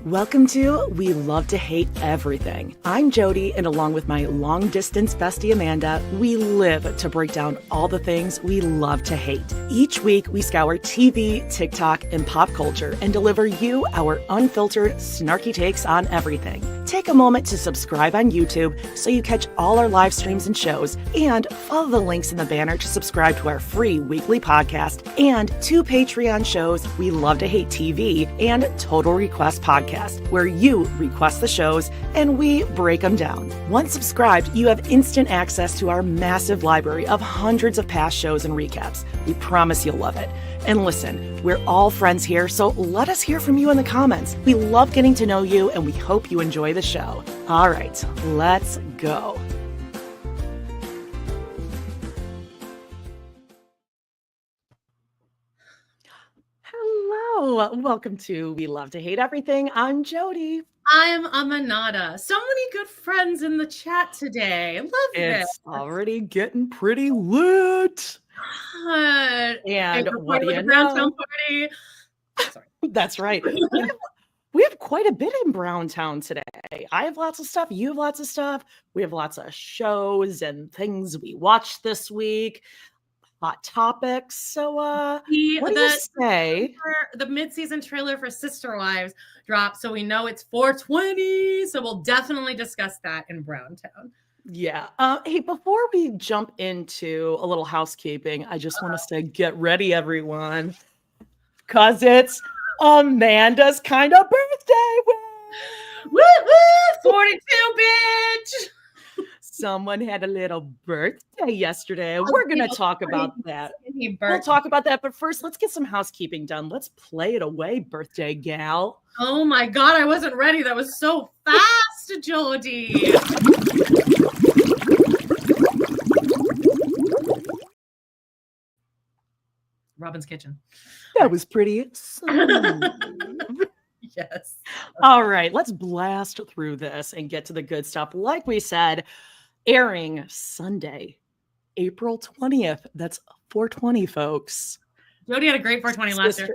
Welcome to We Love to Hate Everything. I'm Jody, and along with my long-distance bestie Amanda, we live to break down all the things we love to hate. Each week, we scour TV, TikTok, and pop culture and deliver you our unfiltered, snarky takes on everything. Take a moment to subscribe on YouTube so you catch all our live streams and shows, and follow the links in the banner to subscribe to our free weekly podcast and 2 Patreon shows, We Love to Hate TV and Total Request Podcast, where you request the shows and we break them down. Once subscribed, you have instant access to our massive library of hundreds of past shows and recaps. We promise you'll love it. And listen, we're all friends here, so let us hear from you in the comments. We love getting to know you, and we hope you enjoy the show. All right, let's go. Hello, welcome to We Love to Hate Everything. I'm Jody. I'm Amanada. So many good friends in the chat today. Love it. It's already getting pretty lit. God. And what do you Browntown know? party. Sorry. That's right. We have quite a bit in Browntown today. I have lots of stuff. You have lots of stuff. We have lots of shows and things we watched this week. Hot topics. So what do you say? The mid-season trailer for Sister Wives dropped, so we know it's 420. So we'll definitely discuss that in Browntown. Yeah. Hey, before we jump into a little housekeeping, I just want us to get ready, everyone, because it's Amanda's kind of birthday. Woo! 42, bitch! Someone had a little birthday yesterday. We're going to talk about that. We'll talk about that. But first, let's get some housekeeping done. Let's play it away, birthday gal. Oh my God, I wasn't ready. That was so fast, Jody. Robin's Kitchen. That was pretty smooth. Yes. All right, let's blast through this and get to the good stuff. Like we said, airing Sunday, April 20th. That's 420, folks. Jody had a great 420 last year.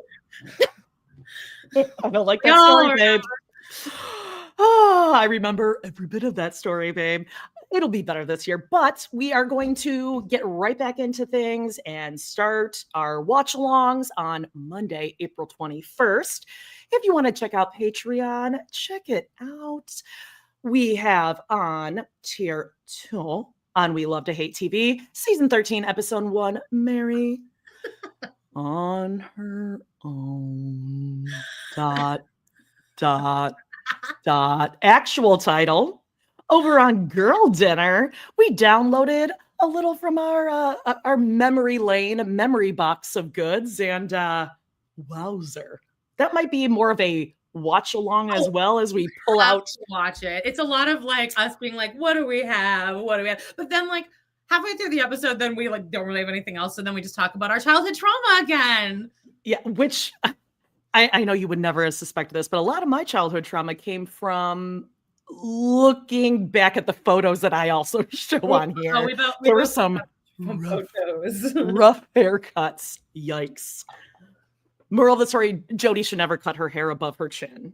I don't like that story, babe. Oh, I remember every bit of that story, babe. It'll be better this year, but we are going to get right back into things and start our watch-alongs on Monday, April 21st. If you want to check out Patreon, check it out. We have on Tier 2 on We Love to Hate TV, Season 13, Episode 1, Meri on her own. ... Actual title. Over on Girl Dinner, we downloaded a little from our memory lane, memory box of goods, and wowzer. That might be more of a watch along as well as we pull out. Watch it. It's a lot of like us being like, what do we have? What do we have? But then like halfway through the episode, then we like don't really have anything else. So then we just talk about our childhood trauma again. Yeah, which I know you would never have suspected this, but a lot of my childhood trauma came from looking back at the photos that I also show on here. There were some photos. rough haircuts. Yikes. Moral of the story, Jody should never cut her hair above her chin.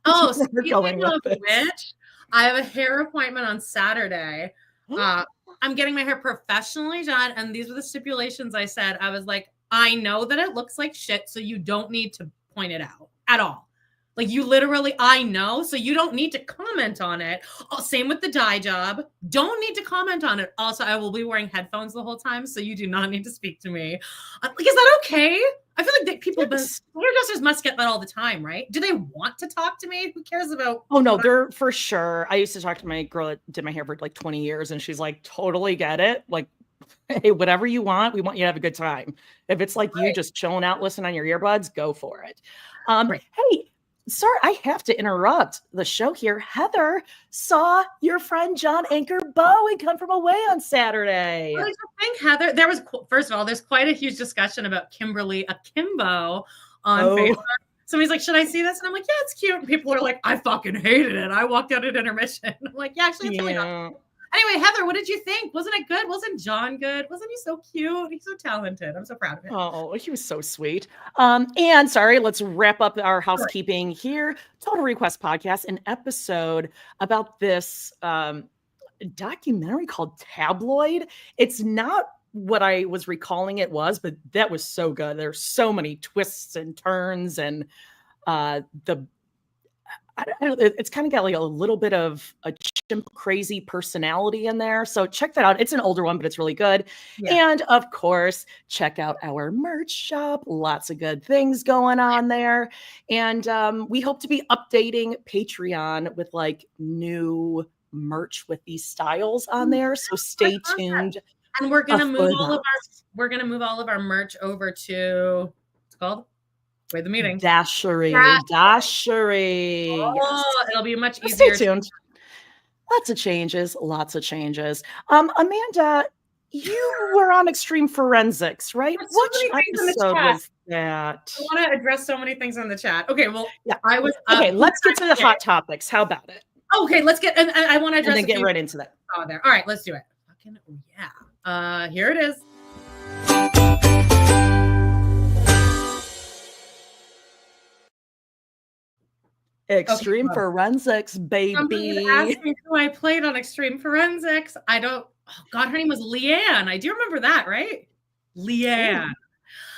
Oh, speaking of which, I have a hair appointment on Saturday. I'm getting my hair professionally done, and these were the stipulations I said. I was like, I know that it looks like shit, so you don't need to point it out at all. Like you literally, I know, so you don't need to comment on it. Oh, same with the dye job. Don't need to comment on it. Also, I will be wearing headphones the whole time, so you do not need to speak to me. Like, is that okay? I feel like hairdressers must get that all the time, right? Do they want to talk to me? Who cares about? Oh no, they're for sure. I used to talk to my girl that did my hair for like 20 years, and she's like, totally get it. Like, hey, whatever you want, we want you to have a good time. If it's like you just chilling out, listening on your earbuds, go for it. Hey. Sorry, I have to interrupt the show here. Heather saw your friend John Anchor Bowen come from away on Saturday. Well, I think Heather, first of all, there's quite a huge discussion about Kimberly Akimbo on Facebook. Somebody's like, should I see this? And I'm like, yeah, it's cute. And people are like, I fucking hated it. I walked out at intermission. I'm like, yeah, actually, it's really not. Anyway, Heather, what did you think? Wasn't it good? Wasn't John good? Wasn't he so cute? He's so talented. I'm so proud of him. Oh, he was so sweet. And sorry, let's wrap up our housekeeping here. Total Request Podcast, an episode about this documentary called Tabloid. It's not what I was recalling it was, but that was so good. There's so many twists and turns, and it's kind of got like a little bit of a chimp crazy personality in there. So check that out. It's an older one, but it's really good. Yeah. And of course, check out our merch shop. Lots of good things going on there. And we hope to be updating Patreon with like new merch with these styles on there. So stay tuned. And we're gonna move all of our merch over to what's it called? Wait, the meeting. Dashery. Oh, yes. It'll be much easier. Stay tuned. Lots of changes. Amanda, you were on Extreme Forensics, right? Which episode was that? I want to address so many things in the chat. Okay, well, yeah. Okay, let's get to the hot topics. How about it? Okay, let's get, and I want to address and then get right into that. Oh, there. All right, let's do it. Fucking yeah. Here it is. Extreme Forensics, baby. Somebody asked me who I played on Extreme Forensics. Oh God, her name was Leanne. I do remember that, right? Leanne.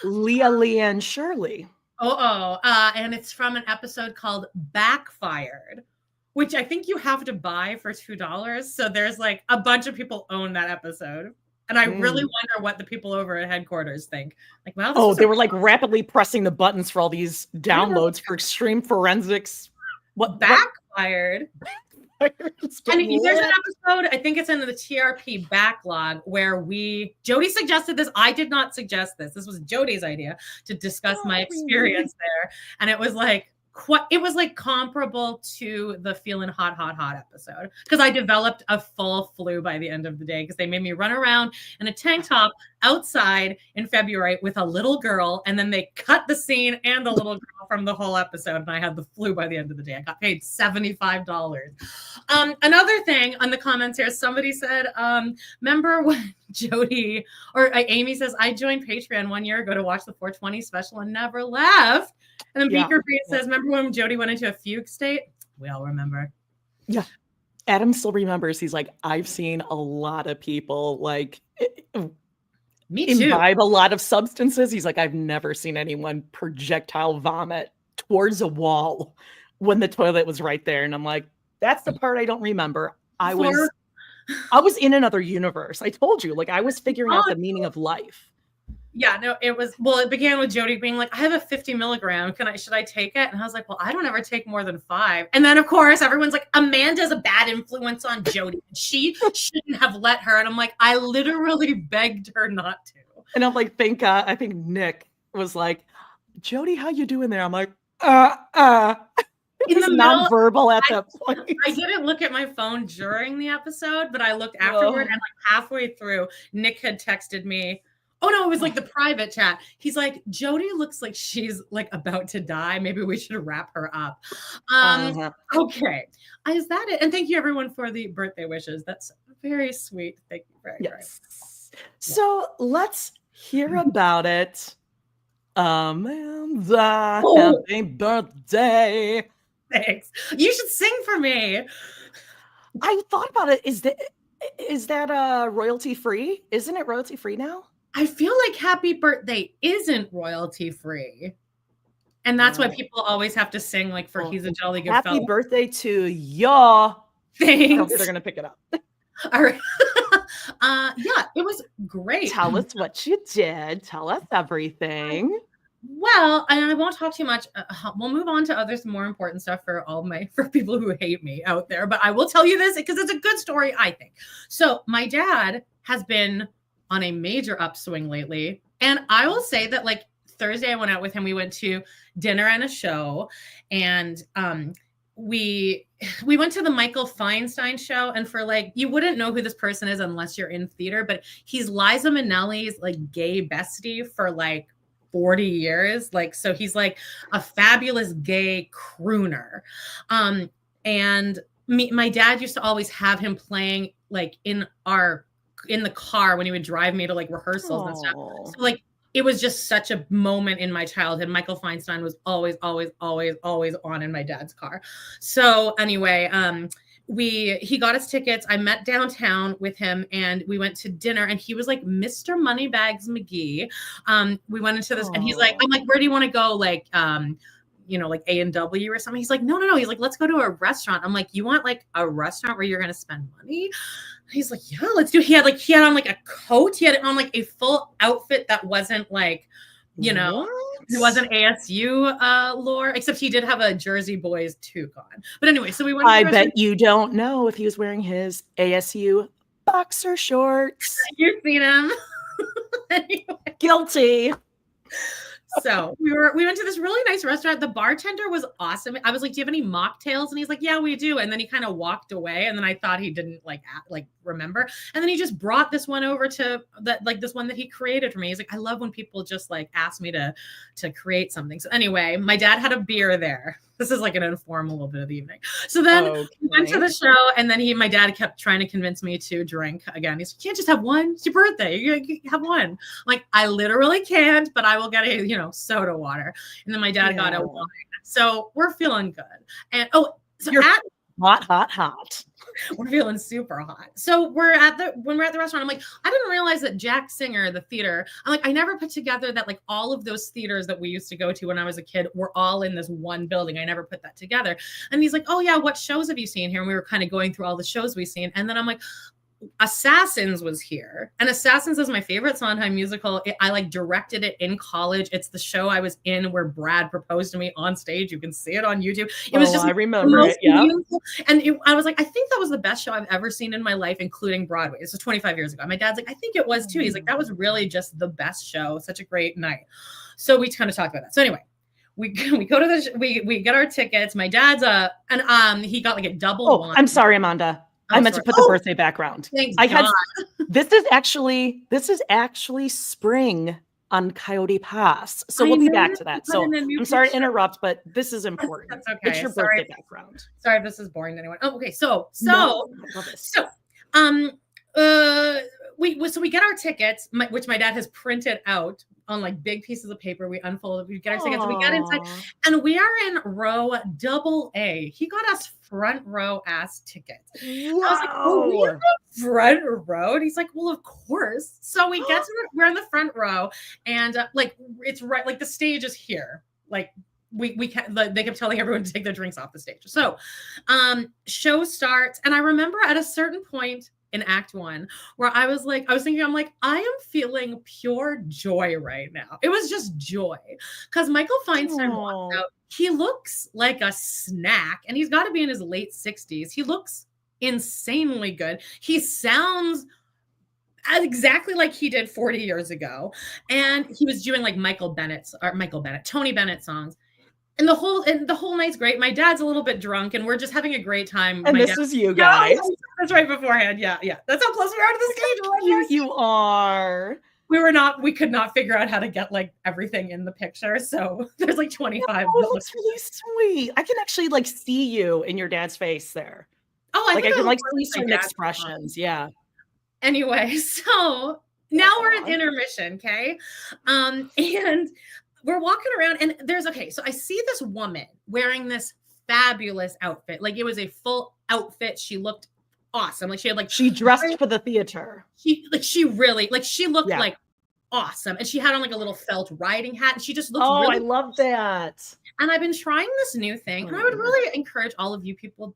Leanne Shirley. And it's from an episode called Backfired, which I think you have to buy for $2. So there's like a bunch of people own that episode. And I really wonder what the people over at headquarters think. Like, wow. They were like rapidly pressing the buttons for all these downloads for Extreme Forensics. What Backfired? And there's an episode, I think it's in the TRP backlog, where Jody suggested this. I did not suggest this. This was Jody's idea to discuss my experience there. And it was like, it was like comparable to the Feeling Hot episode, because I developed a full flu by the end of the day because they made me run around in a tank top outside in February with a little girl, and then they cut the scene and the little girl from the whole episode, and I had the flu by the end of the day. I got paid $75. Another thing on the comments here, somebody said, remember when Jody or Amy says, I joined Patreon 1 year ago to watch the 420 special and never left. And then Beaker Breed says, remember when Jody went into a fugue state? We all remember. Yeah. Adam still remembers. He's like, I've seen a lot of people like imbibe a lot of substances. He's like, I've never seen anyone projectile vomit towards a wall when the toilet was right there. And I'm like, that's the part I don't remember. I was in another universe. I told you, like, I was figuring out the meaning of life. Yeah, no, it began with Jody being like, I have a 50 milligram. Should I take it? And I was like, well, I don't ever take more than 5. And then of course, everyone's like, Amanda's a bad influence on Jody. She shouldn't have let her. And I'm like, I literally begged her not to. And I'm like, I think Nick was like, Jody, how you doing there? I'm like, in the non-verbal at that point. I didn't look at my phone during the episode, but I looked afterward, and like halfway through, Nick had texted me. Oh no, it was like the private chat. He's like, Jody looks like she's like about to die. Maybe we should wrap her up. Okay. Is that it? And thank you everyone for the birthday wishes. That's very sweet. Thank you very much. So let's hear about it. Amanda, happy birthday. Thanks. You should sing for me. I thought about it. Is that royalty free? Isn't it royalty free now? I feel like Happy Birthday isn't royalty free. And that's why people always have to sing like for He's a Jolly Good Fellow. Happy birthday to ya. Thanks. They're going to pick it up. All right. Yeah, it was great. Tell us what you did. Tell us everything. Well, and I won't talk too much. We'll move on to more important stuff for people who hate me out there. But I will tell you this because it's a good story, I think. So my dad has been on a major upswing lately. And I will say that like Thursday I went out with him. We went to dinner and a show. And we went to the Michael Feinstein show. And for like, you wouldn't know who this person is unless you're in theater, but he's Liza Minnelli's like gay bestie for like 40 years. Like, so he's like a fabulous gay crooner. And my dad used to always have him playing like in the car when he would drive me to like rehearsals and stuff. So like it was just such a moment in my childhood. Michael Feinstein was always on in my dad's car. So anyway, he got us tickets. I met downtown with him and we went to dinner and he was like Mr. Moneybags McGee. We went into this and he's like, I'm like, where do you want to go? Like, like A&W or something. He's like, no. He's like, let's go to a restaurant. I'm like, you want like a restaurant where you're going to spend money? He's like, yeah, let's do it. He had on like a coat. He had on like a full outfit that wasn't like, it wasn't ASU lore, except he did have a Jersey Boys toque on. But anyway, so we went. I bet you don't know if he was wearing his ASU boxer shorts. You've seen him. Anyway. Guilty. So we went to this really nice restaurant. The bartender was awesome. I was like, do you have any mocktails? And he's like, yeah, we do. And then he kind of walked away. And then I thought he didn't like remember. And then he just brought this one over to this one that he created for me. He's like, I love when people just like ask me to create something. So anyway, my dad had a beer there. This is like an informal little bit of the evening. So then we went to the show and then my dad kept trying to convince me to drink again. He's like, you can't just have one. It's your birthday. You have one. I'm like, I literally can't, but I will get a, soda water. And then my dad got a wine. So we're feeling good. And you're hot. We're feeling super hot. So when we're at the restaurant, I'm like, I didn't realize that Jack Singer, the theater, I'm like, I never put together that like all of those theaters that we used to go to when I was a kid were all in this one building. I never put that together. And he's like, oh yeah, what shows have you seen here? And we were kind of going through all the shows we've seen. And then I'm like, Assassins was here, and Assassins is my favorite Sondheim musical. I like directed it in college. It's the show I was in where Brad proposed to me on stage. You can see it on YouTube. It was just I remember it. Yeah, and I was like, I think that was the best show I've ever seen in my life, including Broadway. This was 25 years ago. My dad's like, I think it was too. He's like, that was really just the best show. Such a great night. So we kind of talked about that. So anyway, we go to we get our tickets. My dad's he got like a double one. I'm sorry, Amanda. I meant to put the birthday background. Thanks, this is actually spring on Coyote Pass. So we'll be back to that. So I'm sorry to interrupt, but this is important. That's okay. It's your birthday background. Sorry if this is boring to anyone. Oh, okay. So we get our tickets, which my dad has printed out on like big pieces of paper. We unfolded, we get our tickets, we got inside, and we are in row AA. He got us front row ass tickets. Wow. I was like, oh, we have a front row? And he's like, well, of course. So we get to we're in the front row, and it's right, like the stage is here. Like we can't, they kept telling everyone to take their drinks off the stage. So show starts, and I remember at a certain point in Act 1 where I was thinking, I am feeling pure joy right now. It was just joy because Michael Feinstein walked out. He looks like a snack, and he's got to be in his late 60s. He looks insanely good. He sounds exactly like he did 40 years ago, and he was doing like Tony Bennett songs. And the whole night's great. My dad's a little bit drunk, and we're just having a great time. And this is you guys. Yeah, that's right beforehand. Yeah. That's how close we are to the stage. You are. We could not figure out how to get like everything in the picture. So there's like 25. Oh, that's really sweet. I can actually like see you in your dad's face there. Oh, I can like see certain expressions. Yeah. Anyway, so now we're at intermission. Okay. And we're walking around, and so I see this woman wearing this fabulous outfit. Like it was a full outfit. She looked awesome. Like she dressed for the theater. She looked like awesome. And she had on like a little felt riding hat, and she just looked I love that. And I've been trying this new thing, and I would really encourage all you people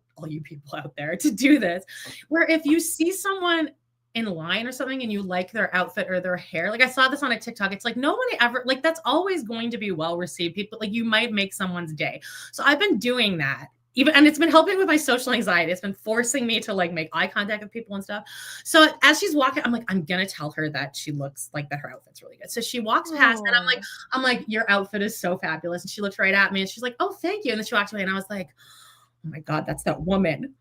out there to do this, where if you see someone in line or something and you like their outfit or their hair, like I saw this on a TikTok, it's like nobody ever, like that's always going to be well received. People, like you might make someone's day. So I've been doing that, and it's been helping with my social anxiety. It's been forcing me to like make eye contact with people and stuff. So as she's walking, I'm like, I'm gonna tell her that she looks like that her outfit's really good. So she walks past, and I'm like, your outfit is so fabulous. And she looks right at me, and she's like, oh, thank you. And then she walks away, and I was like, oh my God, that's that woman.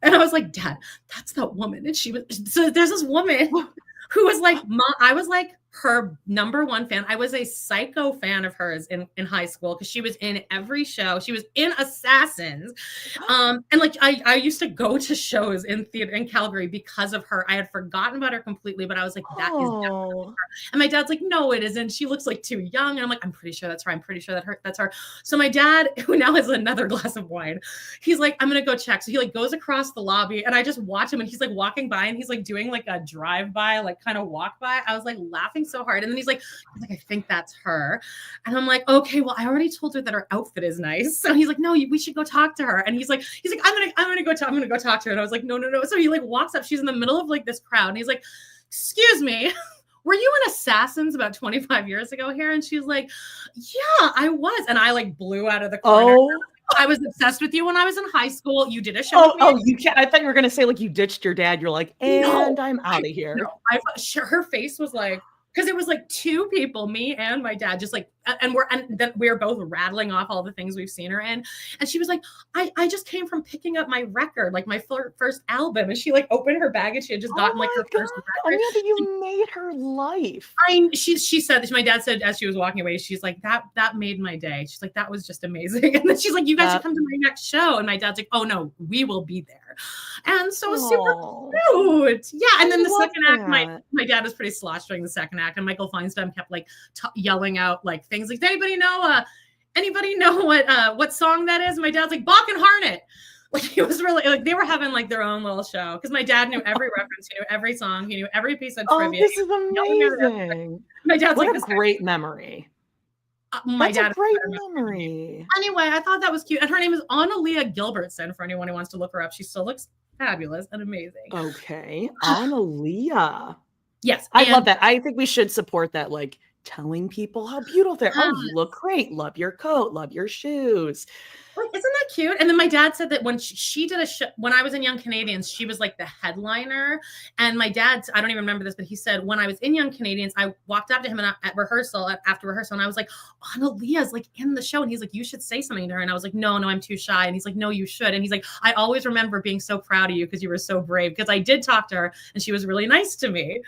And I was like, Dad, that's that woman. And so there's this woman who was like, Mom, I was like her number one fan. I was a psycho fan of hers in high school because she was in every show. She was in Assassins. And like I used to go to shows in theater in Calgary because of her. I had forgotten about her completely, but I was like, that is definitely her. And my dad's like, no, it isn't. She looks like too young. And I'm like, I'm pretty sure that's her. I'm pretty sure that's her. So my dad, who now has another glass of wine, he's like, I'm gonna go check. So he like goes across the lobby and I just watch him and he's like walking by and he's like doing like a drive-by, like kind of walk by. I was like laughing so hard. And then he's like, I think that's her. And I'm like, okay, well, I already told her that her outfit is nice. So he's like, no, we should go talk to her. And he's like, I'm gonna go talk to her. And I was like, no. So he like walks up. She's in the middle of like this crowd. And he's like, excuse me, were you in Assassins about 25 years ago here? And she's like, yeah, I was. And I like blew out of the corner. Oh. I was obsessed with you when I was in high school. You did a show. You can't. I thought you were gonna say like you ditched your dad. You're like, and I'm out of here. No, her face was like, because it was like two people, me and my dad, just like, and then we're both rattling off all the things we've seen her in. And she was like, I just came from picking up my record, like my first album. And she like opened her bag and she had just gotten like her first record. Amanda, you made her life. She said, my dad said as she was walking away, she's like, that made my day. She's like, that was just amazing. And then she's like, you guys should come to my next show. And my dad's like, oh no, we will be there. And so it was super cute. Yeah. And then the second act, my dad was pretty sloshed during the second act. And Michael Feinstein kept like yelling out like things like, anybody know what song that is? And my dad's like, Bach and Harnett. Like he was really like they were having like their own little show because my dad knew every reference, he knew every song, he knew every piece of trivia. This is amazing. My dad's what like, a great memory. That's a great memory. Anyway, I thought that was cute. And her name is Annalea Gilbertson for anyone who wants to look her up. She still looks fabulous and amazing. Okay. Annalea. Yes. I love that. I think we should support that, like telling people how beautiful they are. Oh, you look great. Love your coat. Love your shoes. Like, isn't that cute? And then my dad said that when she did a show, when I was in Young Canadians, she was like the headliner. And my dad, I don't even remember this, but he said, when I was in Young Canadians, I walked up to him at rehearsal, after rehearsal, and I was like, Annalea's like in the show. And he's like, you should say something to her. And I was like, no, I'm too shy. And he's like, no, you should. And he's like, I always remember being so proud of you because you were so brave. Because I did talk to her and she was really nice to me.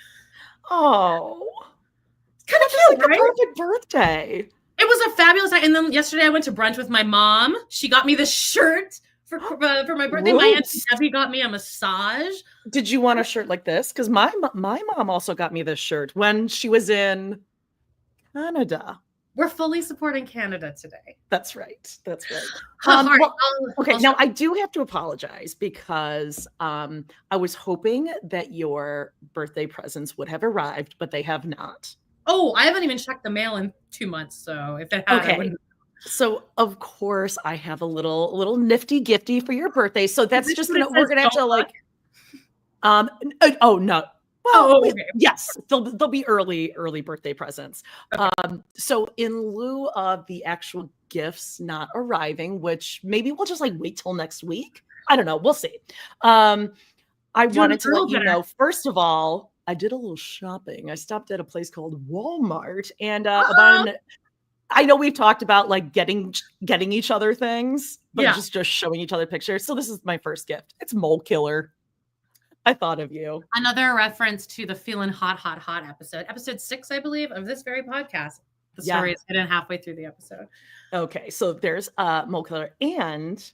Oh, kind of cute, like right? A perfect birthday. It was a fabulous night. And then yesterday I went to brunch with my mom. She got me this shirt for my birthday. My Aunt Debbie got me a massage. Did you want a shirt like this? Because my mom also got me this shirt when she was in Canada. We're fully supporting Canada today. That's right. Okay, now I do have to apologize because I was hoping that your birthday presents would have arrived, but they have not. Oh, I haven't even checked the mail in 2 months. So if it had, okay. So of course I have a little nifty gifty for your birthday. So that's just we're gonna have to like. Oh no. Well, okay. Yes, they'll be early birthday presents. Okay. So in lieu of the actual gifts not arriving, which maybe we'll just like wait till next week. I don't know. We'll see. I wanted to let you know, first of all, I did a little shopping. I stopped at a place called Walmart and I know we've talked about like getting each other things, but just showing each other pictures. So this is my first gift. It's Mole Killer. I thought of you. Another reference to the Feeling Hot episode 6, I believe, of this very podcast. The story is hidden halfway through the episode. Okay, so there's Mole Killer, and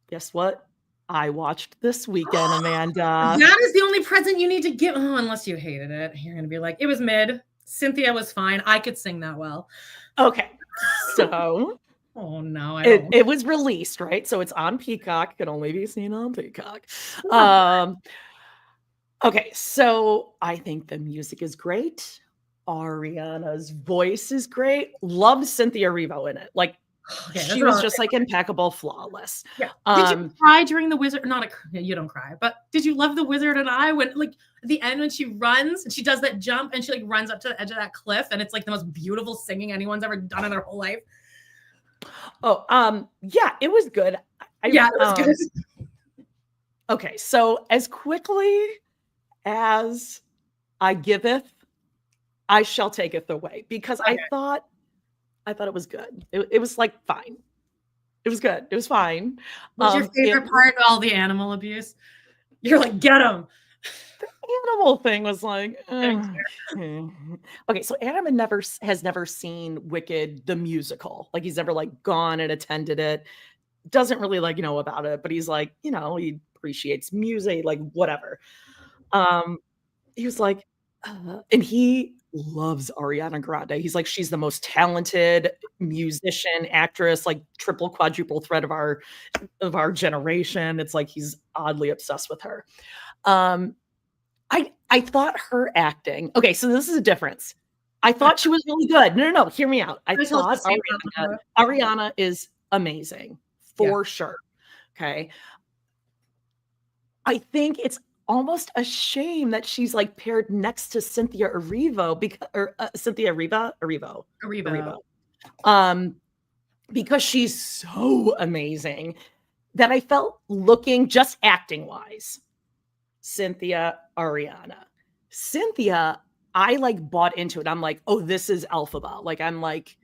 guess what? I watched this weekend, Amanda. That is the only present you need to give. Oh, unless you hated it, you're gonna be like, it was mid. Cynthia was fine. I could sing that well. Okay, so. Oh no! It was released, right? So it's on Peacock. Can only be seen on Peacock. Okay, so I think the music is great. Ariana's voice is great. Loved Cynthia Erivo in it. Like she was just like impeccable, flawless. Yeah. Did you cry during the Wizard? You don't cry, but did you love the Wizard and I when like at the end when she runs and she does that jump and she like runs up to the edge of that cliff and it's like the most beautiful singing anyone's ever done in their whole life? Oh, yeah, it was good. It was good. Okay, so as quickly as I giveth, I shall taketh away, because I thought it was good. It was like fine. It was good. It was fine. What's your favorite part of all the animal abuse? You're like, get him. animal thing was like, okay. So Adam has never seen Wicked the musical. Like he's never like gone and attended it. Doesn't really like know about it, but he's like, he appreciates music, like whatever. He was like, and he loves Ariana Grande. He's like, she's the most talented musician, actress, like triple, quadruple threat of our generation. It's like he's oddly obsessed with her. I thought her acting. Okay, so this is a difference. I thought she was really good. No, hear me out. I thought Ariana is amazing for sure. Okay. I think it's almost a shame that she's like paired next to Cynthia Erivo because she's so amazing that I felt looking just acting wise. Cynthia, Ariana. Cynthia, I like bought into it. I'm like, oh, this is Elphaba. Like, I'm like,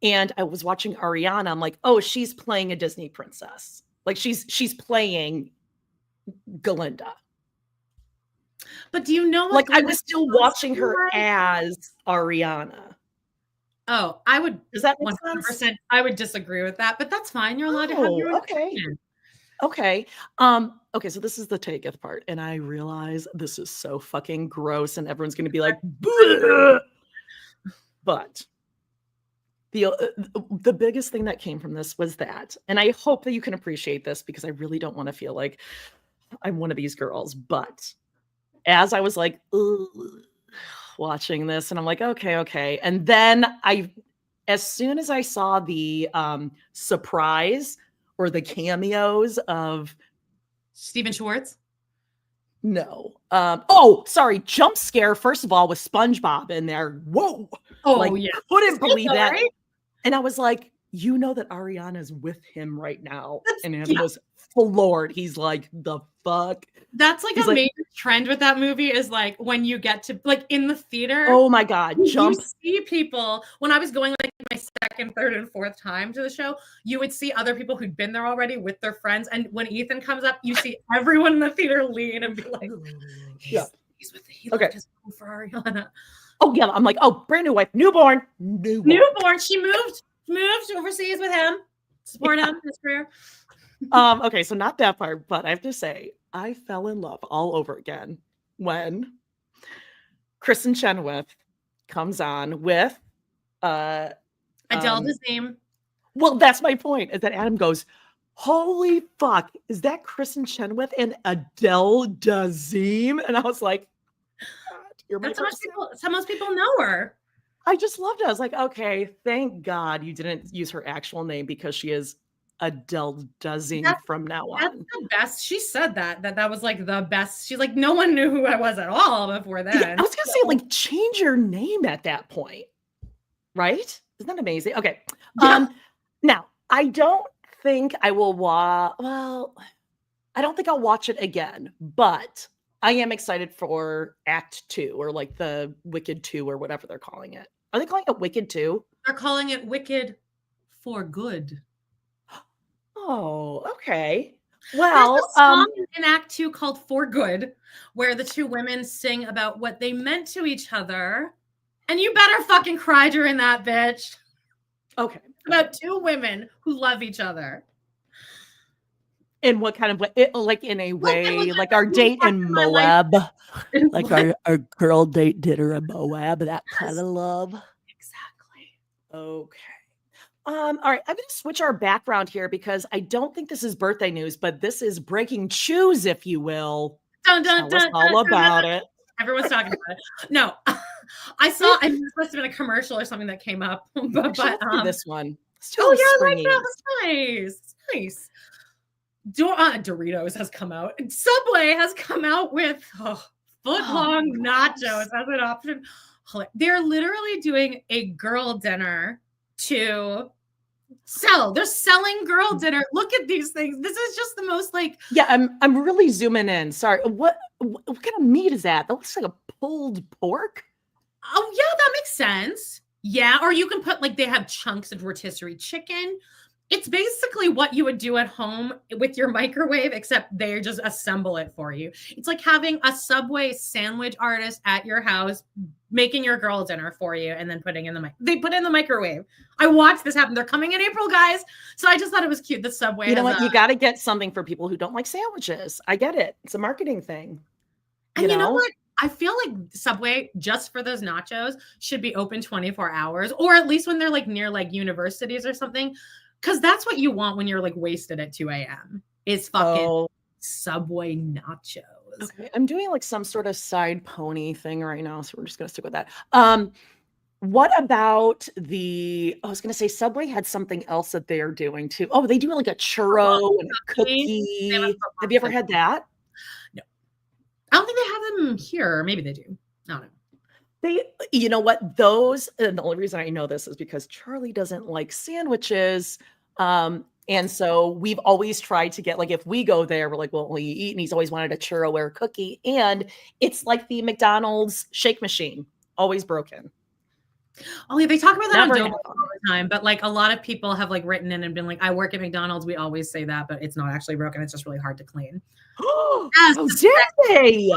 and I was watching Ariana. I'm like, oh, she's playing a Disney princess. Like she's playing Galinda. But do you know what? Like I was still watching her as Ariana. Oh, I would. Does that make 100%? I would disagree with that, but that's fine. You're allowed to have your own opinion. Okay. Okay, so this is the taketh part, and I realize this is so fucking gross, and everyone's gonna be like, bleh! But the biggest thing that came from this was that, and I hope that you can appreciate this because I really don't want to feel like I'm one of these girls, but as I was like watching this, and I'm like, okay, and then as soon as I saw the surprise or the cameos of Stephen Schwartz. No. Sorry. Jump scare, first of all, with SpongeBob in there. Whoa. Oh, like, yeah. Couldn't believe that. Right? And I was like, that Ariana's with him right now. And it was floored. He's like, the fuck? That's like a major trend with that movie is like when you get to like in the theater. Oh my God. You see people when I was going like my second, third, and fourth time to the show, you would see other people who'd been there already with their friends. And when Ethan comes up, you see everyone in the theater lean and be like, he's with his for Ariana. Oh yeah. I'm like, oh, brand new wife, newborn. She moved overseas with him. Support him in his career. Okay, so not that part, but I have to say, I fell in love all over again when Kristen Chenoweth comes on with Adele Dazeem. Well, that's my point, is that Adam goes, holy fuck, is that Kristen Chenoweth and Adele Dazeem? And I was like, that's how most people know her. I just loved it. I was like, okay, thank God you didn't use her actual name because she is Adele Dazeem from now on. That's the best. She said that was like the best. She's like, no one knew who I was at all before then. Yeah, I was gonna say, like, change your name at that point, right? Isn't that amazing? Okay. Yeah. Now I don't think I will watch. Well, I don't think I'll watch it again, but I am excited for Act 2 or like the Wicked 2 or whatever they're calling it. Are they calling it Wicked 2? They're calling it Wicked for Good. Oh, okay. Well, there's a song in Act 2 called For Good, where the two women sing about what they meant to each other. And you better fucking cry during that, bitch. Okay. About two women who love each other. In what kind of way? Like in a way, like our date in Moab. Like our girl date dinner in Moab, that kind of love. Exactly. Okay. All right, I'm going to switch our background here because I don't think this is birthday news, but this is breaking news, if you will. Tell us all about it. Everyone's talking about it. No, I think it must have been a commercial or something that came up. But this one. Oh yeah, I like that. That's nice. Nice. Doritos has come out. Subway has come out with foot-long nachos as an option. They're literally doing a girl dinner to sell. They're selling girl dinner. Look at these things. This is just the most like. Yeah, I'm really zooming in. Sorry. What kind of meat is that? That looks like a pulled pork. Oh yeah, that makes sense. Yeah, or you can put like they have chunks of rotisserie chicken. It's basically what you would do at home with your microwave, except they just assemble it for you. It's like having a Subway sandwich artist at your house making your girl dinner for you and then putting in they put it in the microwave. I watched this happen. They're coming in April, guys. So I just thought it was cute. The Subway. You know what? You got to get something for people who don't like sandwiches. I get it. It's a marketing thing. And you know what? I feel like Subway, just for those nachos, should be open 24 hours, or at least when they're like near like universities or something. Because that's what you want when you're like wasted at 2 a.m. is fucking Subway nachos. Okay, I'm doing like some sort of side pony thing right now, so we're just gonna stick with that. What about I was gonna say Subway had something else that they're doing too. Oh, they do like a churro and a cookie. Have you ever had that? No. I don't think they have them here. Maybe they do. I don't know. You know what? And the only reason I know this is because Charlie doesn't like sandwiches. And so we've always tried to get, like, if we go there, we're like, well, what will you eat? And he's always wanted a churro or a cookie. And it's like the McDonald's shake machine, always broken. Oh, yeah, they talk about that on Dope all the time, but like a lot of people have like written in and been like, I work at McDonald's. We always say that, but it's not actually broken. It's just really hard to clean. Oh, did they?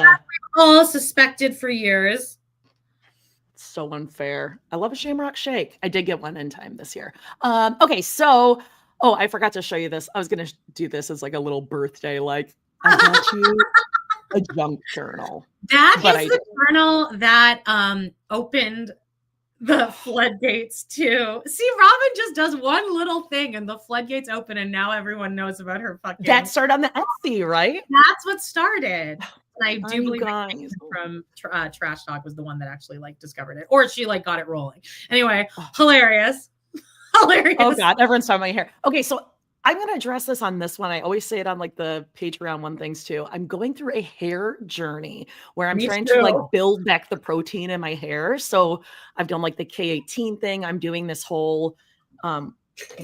All suspected for years. So unfair. I love a Shamrock Shake. I did get one in time this year. Okay, so I forgot to show you this. I was gonna do this as like a little birthday, like I got you a junk journal. That is the journal that opened the floodgates too. See, Robin just does one little thing and the floodgates open and now everyone knows about her fucking. That started on the Etsy, right? That's what started. I do believe from Trash Talk was the one that actually like discovered it, or she like got it rolling. Anyway, hilarious. Hilarious. Oh God, everyone's talking about my hair. Okay, so I'm going to address this on this one. I always say it on like the Patreon one things too. I'm going through a hair journey where I'm trying to like build back the protein in my hair. So I've done like the K18 thing. I'm doing this whole, what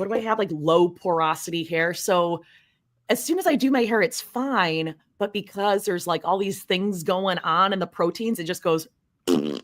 do I have? Like low porosity hair. So as soon as I do my hair, it's fine. But because there's like all these things going on in the proteins, it just goes. Oh,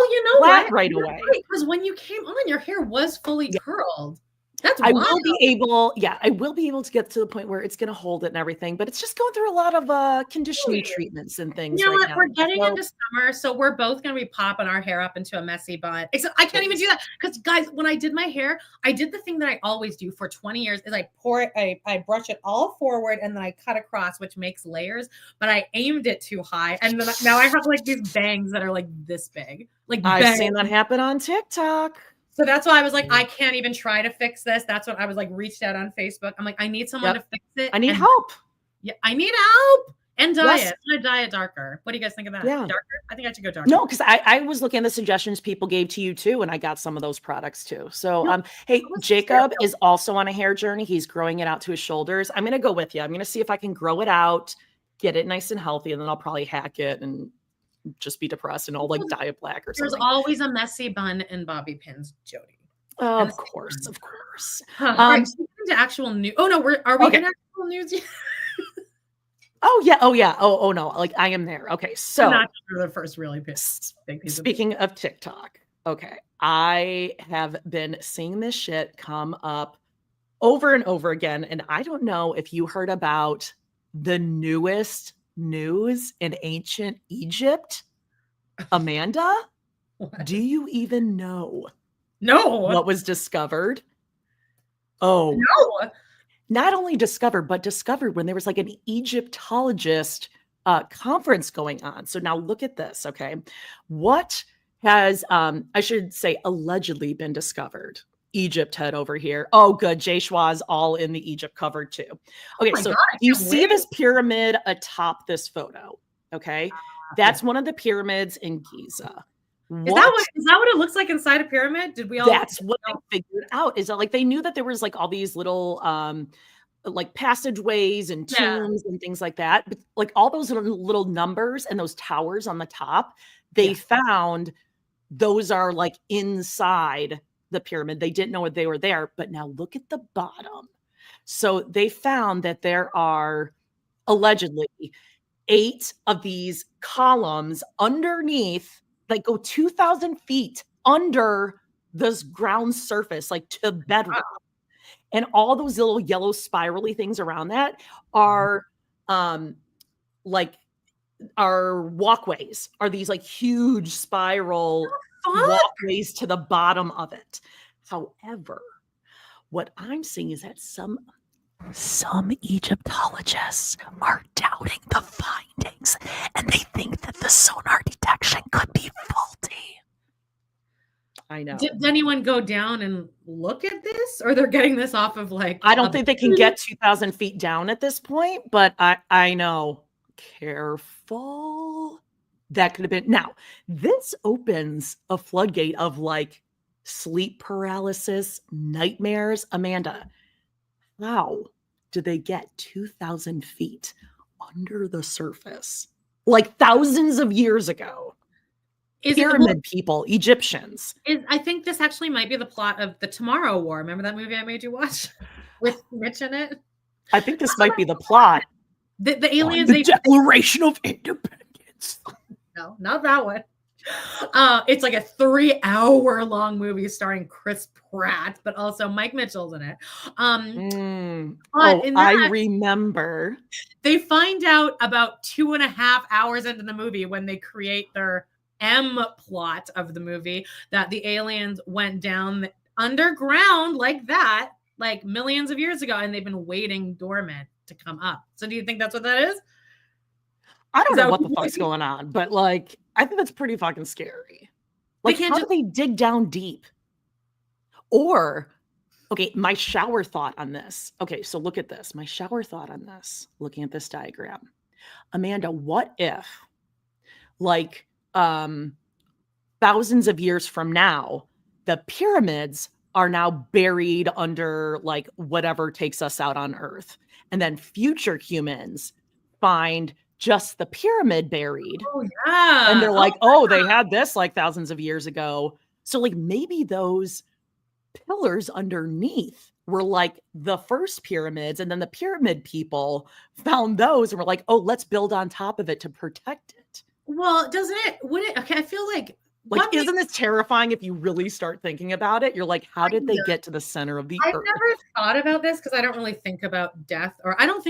you know what? Right away. Because when you came on, your hair was fully curled. That's I wild. will be able to get to the point where it's going to hold it and everything, but it's just going through a lot of conditioning treatments and things. You know what? We're getting into summer, so we're both going to be popping our hair up into a messy bun. Except I can't even do that because, guys, when I did my hair, I did the thing that I always do for 20 years is I brush it all forward and then I cut across, which makes layers, but I aimed it too high. And then now I have like these bangs that are like this big. Like I've seen that happen on TikTok. So that's why I was like, I can't even try to fix this. That's what I was like, reached out on Facebook. I'm like, I need someone to fix it. I need help. Yeah, I need help. And diet. Yes. I'm gonna diet darker. What do you guys think of that? Yeah. Darker? I think I should go darker. No, because I was looking at the suggestions people gave to you too, and I got some of those products too. So hey, Jacob is also on a hair journey. He's growing it out to his shoulders. I'm gonna go with you. I'm gonna see if I can grow it out, get it nice and healthy, and then I'll probably hack it and just be depressed and all like dye it black or something. There's always a messy bun and bobby pins, Jody. Of course. Right, so into actual news. Oh no, are we in actual news yet? Oh yeah. Oh no, like I am there. Okay, so not the first really big piece. Speaking of TikTok, okay, I have been seeing this shit come up over and over again, and I don't know if you heard about the newest news in ancient Egypt. Amanda, do you even know? No. What was discovered? Oh. No. Not only discovered, but discovered when there was like an Egyptologist conference going on. So now look at this, okay? What has, I should say, allegedly been discovered? Egypt head over here. Oh, good. Jay Schwa's all in the Egypt cover too. Okay, so you see this pyramid atop this photo, okay? That's one of the pyramids in Giza. Is that what it looks like inside a pyramid? Did we all? That's what they figured out. Is that like they knew that there was like all these little like passageways and tombs and things like that, but like all those little numbers and those towers on the top, they found those are like inside the pyramid. They didn't know they were there, but now look at the bottom. So they found that there are allegedly 8 of these columns underneath, like go 2,000 feet under this ground surface, like to bedrock. And all those little yellow spirally things around that are like our walkways, are these like huge spiral walkways to the bottom of it. However, what I'm seeing is that some Egyptologists are doubting the findings, and they think that the sonar detection could be faulty. I know. Did anyone go down and look at this, or they're getting this off of like? I don't think they can get 2,000 feet down at this point, but I know. Careful. That could have been. Now, this opens a floodgate of like sleep paralysis, nightmares. Amanda, how did they get 2,000 feet under the surface? Like thousands of years ago. Pyramid people, Egyptians. I think this actually might be the plot of The Tomorrow War. Remember that movie I made you watch with Mitch in it? I think this might be the plot. The aliens. The Declaration of Independence. No, not that one. It's like a 3-hour long movie starring Chris Pratt, but also Mike Mitchell's in it. I remember. They find out about 2.5 hours into the movie when they create their M plot of the movie that the aliens went down underground like that, like millions of years ago, and they've been waiting dormant to come up. So do you think that's what that is? I don't know what the fuck's going on, but like, I think that's pretty fucking scary. Like, how do they dig down deep? Or, okay, my shower thought on this. Okay, so look at this. My shower thought on this, looking at this diagram. Amanda, what if, like, thousands of years from now, the pyramids are now buried under like whatever takes us out on Earth. And then future humans find just the pyramid buried. Oh, yeah. And they're like, oh, they had this like thousands of years ago. So like maybe those pillars underneath were like the first pyramids. And then the pyramid people found those and were like, oh, let's build on top of it to protect it. Well, would it? Okay, I feel like isn't it terrifying if you really start thinking about it? You're like, how did they get to the center of the Earth? I've never thought about this because I don't really think about death, or I don't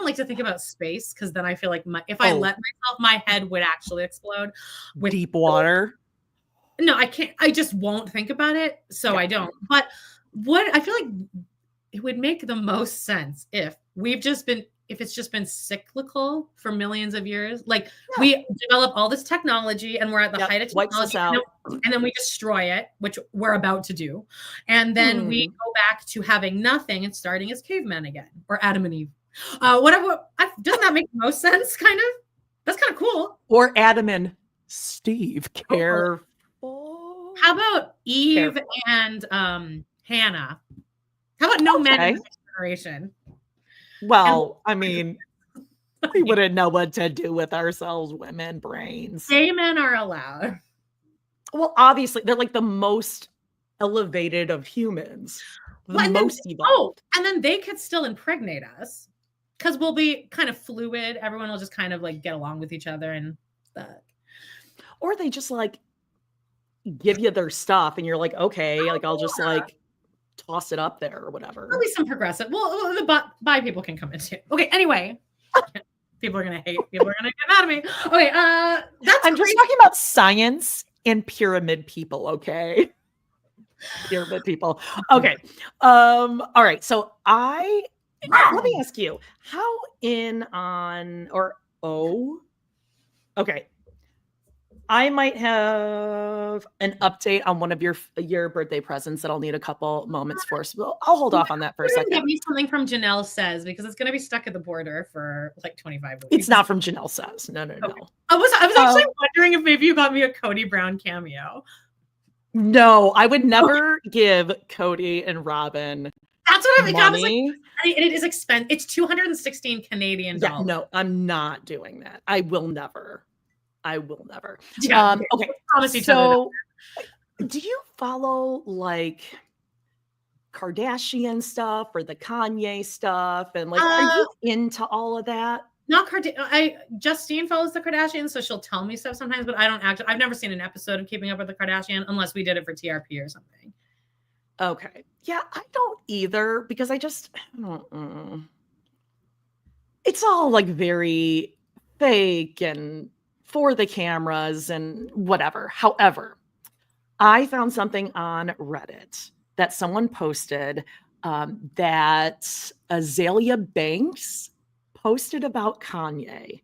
like to think about space because then I feel like if I let myself, my head would actually explode. With deep water. No, I can't. I just won't think about it, so I don't. But what I feel like it would make the most sense if it's just been cyclical for millions of years. Like we develop all this technology and we're at the height of technology and then we destroy it, which we're about to do. And then we go back to having nothing and starting as cavemen again, or Adam and Eve. Whatever. Doesn't that make the most sense? Kind of. That's kind of cool. Or Adam and Steve. Careful. How about Eve and Hannah? How about no men in this generation? Well, I mean, we wouldn't know what to do with ourselves, women brains. Gay men are allowed. Well, obviously, they're like the most elevated of humans. Most evolved. And then they could still impregnate us because we'll be kind of fluid. Everyone will just kind of like get along with each other and stuff. Or they just like give you their stuff and you're like, okay, like I'll just like toss it up there or whatever. There'll be some progressive. Well, the bi people can come in too. Okay, anyway. People are gonna hate. People are gonna get mad at me. Okay, I'm just talking about science and pyramid people, okay? Pyramid people. Okay. All right. So let me ask you, how okay. I might have an update on one of your birthday presents that I'll need a couple moments for. So I'll hold off on that for a second. Give me something from Janelle Says because it's going to be stuck at the border for like 25 weeks. It's not from Janelle Says. No. Okay. I was actually wondering if maybe you got me a Cody Brown cameo. No, I would never give Cody and Robin. That's what I was like. It is expensive. It's 216 Canadian dollars. Yeah, no, I'm not doing that. I will never. Yeah, okay. So, do you follow like Kardashian stuff or the Kanye stuff? And like, are you into all of that? Not Justine follows the Kardashians, so she'll tell me stuff sometimes, but I don't I've never seen an episode of Keeping Up with the Kardashians unless we did it for TRP or something. Okay. Yeah, I don't either because it's all like very fake and for the cameras and whatever. However, I found something on Reddit that someone posted that Azalea Banks posted about Kanye.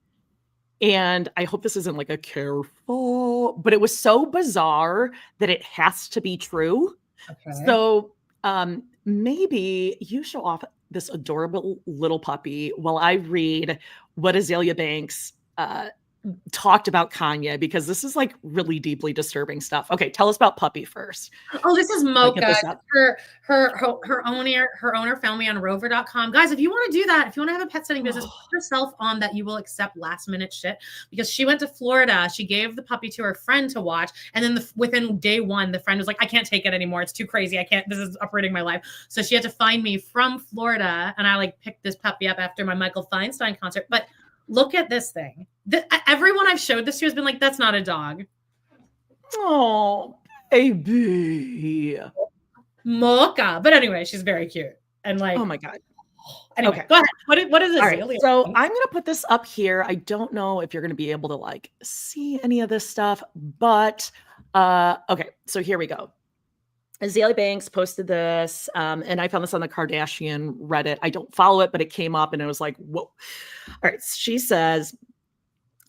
And I hope this isn't like a careful, but it was so bizarre that it has to be true. Okay. So maybe you show off this adorable little puppy while I read what Azalea Banks talked about Kanye, because this is like really deeply disturbing stuff. Okay, tell us about Puppy first. Oh, this is Mocha. Her owner found me on rover.com. Guys, if you want to do that, if you want to have a pet sitting business, put yourself on that. You will accept last minute shit, because she went to Florida. She gave the puppy to her friend to watch. And then within day one, the friend was like, I can't take it anymore. It's too crazy. This is uprooting my life. So she had to find me from Florida. And I like picked this puppy up after my Michael Feinstein concert. But look at this thing. Everyone I've showed this to has been like, that's not a dog. Oh, baby. Mocha. But anyway, she's very cute. And like, oh my God. Anyway, okay. Go ahead. What is this? Right, so I'm going to put this up here. I don't know if you're going to be able to like see any of this stuff, but okay. So here we go. Azalea Banks posted this, and I found this on the Kardashian Reddit. I don't follow it, but it came up and it was like, whoa. All right. She says,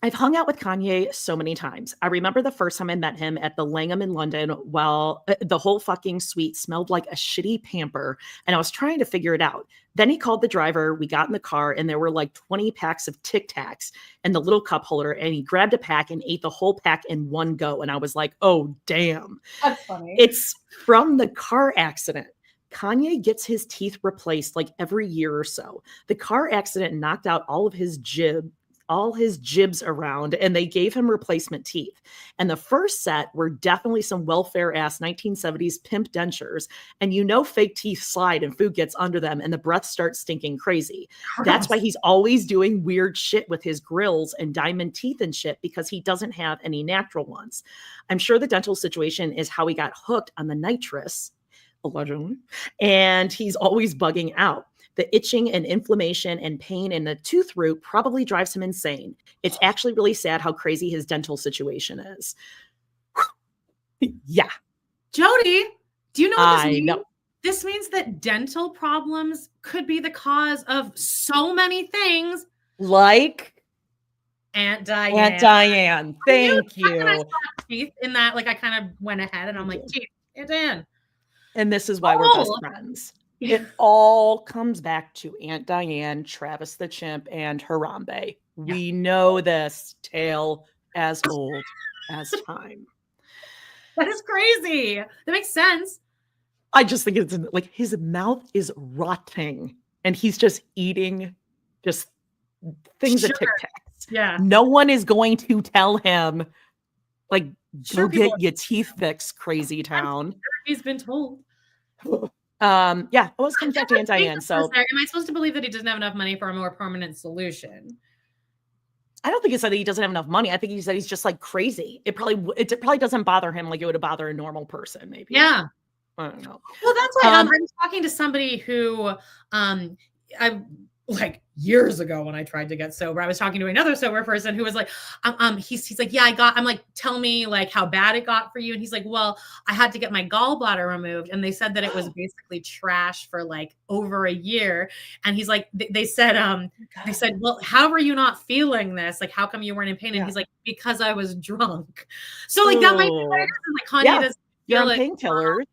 I've hung out with Kanye so many times. I remember the first time I met him at the Langham in London. Well, the whole fucking suite smelled like a shitty Pamper, and I was trying to figure it out. Then he called the driver. We got in the car, and there were like 20 packs of Tic Tacs and the little cup holder, and he grabbed a pack and ate the whole pack in one go. And I was like, oh, damn. That's funny. It's from the car accident. Kanye gets his teeth replaced like every year or so. The car accident knocked out all his jibs around, and they gave him replacement teeth. And the first set were definitely some welfare ass 1970s pimp dentures. And fake teeth slide and food gets under them and the breath starts stinking crazy. That's why he's always doing weird shit with his grills and diamond teeth and shit, because he doesn't have any natural ones. I'm sure the dental situation is how he got hooked on the nitrous, allegedly, and he's always bugging out. The itching and inflammation and pain in the tooth root probably drives him insane. It's actually really sad how crazy his dental situation is. Yeah. Jody, do you know what this means? Know. This means that dental problems could be the cause of so many things. Like Aunt Diane. Aunt Diane. Thank you. I saw teeth in that, like I kind of went ahead and I'm like, geez, Aunt Diane. And this is why we're best friends. It all comes back to Aunt Diane, Travis the Chimp, and Harambe. Yeah. We know this tale as old as time. That is crazy. That makes sense. I just think it's like his mouth is rotting and he's just eating just things of Tic Tacs. Yeah. No one is going to tell him, like, go get your teeth fixed, crazy town. I'm sure he's been told. Yeah, it was comes back to Aunt Diane. So am I supposed to believe that he doesn't have enough money for a more permanent solution? I don't think he said that he doesn't have enough money. I think he said he's just like crazy. It probably doesn't bother him like it would bother a normal person, maybe. Yeah. I don't know. Well, that's why I was talking to somebody who I like years ago when I tried to get sober, I was talking to another sober person who was like, he's like, yeah, I'm like, tell me like how bad it got for you. And he's like, well, I had to get my gallbladder removed. And they said that it was basically trash for like over a year. And he's like, they said, well, how were you not feeling this? Like, how come you weren't in pain? And he's like, because I was drunk. So like, that might be what it is. Like Kanye doesn't feel like painkillers.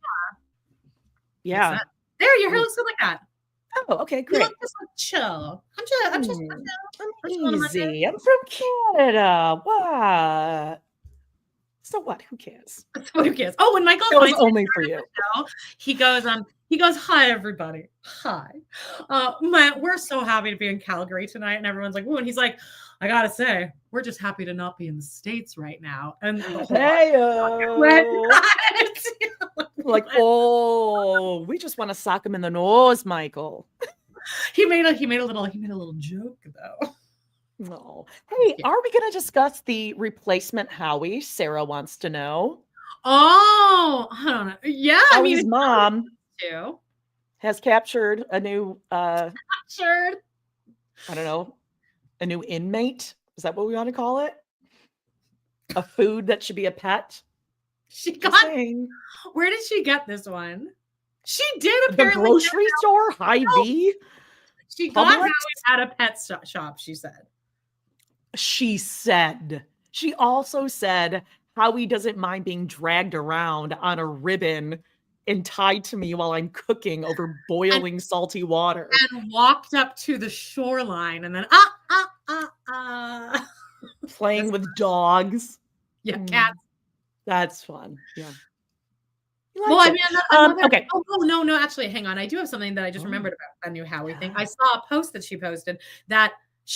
Yeah. There, your hair looks good like that. Oh, okay, great. You look just like chill. I'm easy. I'm from Canada. What? So what? Who cares? Who cares? Oh, when Michael was only for you. He goes, hi everybody. Hi. We're so happy to be in Calgary tonight. And everyone's like, ooh, and he's like, I gotta say, we're just happy to not be in the States right now. And like, oh, we just want to sock him in the nose, Michael. He made a little joke though. No. Hey, are we going to discuss the replacement Howie? Sarah wants to know. Oh, I don't know. Yeah, Howie's mom too. Has captured a new I Captured. don't know, a new inmate. Is that what we want to call it? A food that should be a pet. She Just got. saying. Where did she get this one? She did The apparently. grocery store, Hy-Vee. She got Publix? Howie at a pet shop. She said. She said. She also said Howie doesn't mind being dragged around on a ribbon and tied to me while I'm cooking over boiling salty water. And walked up to the shoreline and then Playing with dogs. Yeah, cats. That's fun. Yeah. Well, I mean, okay. Oh no, actually, hang on. I do have something that I just remembered about a new Howie thing. I saw a post that she posted that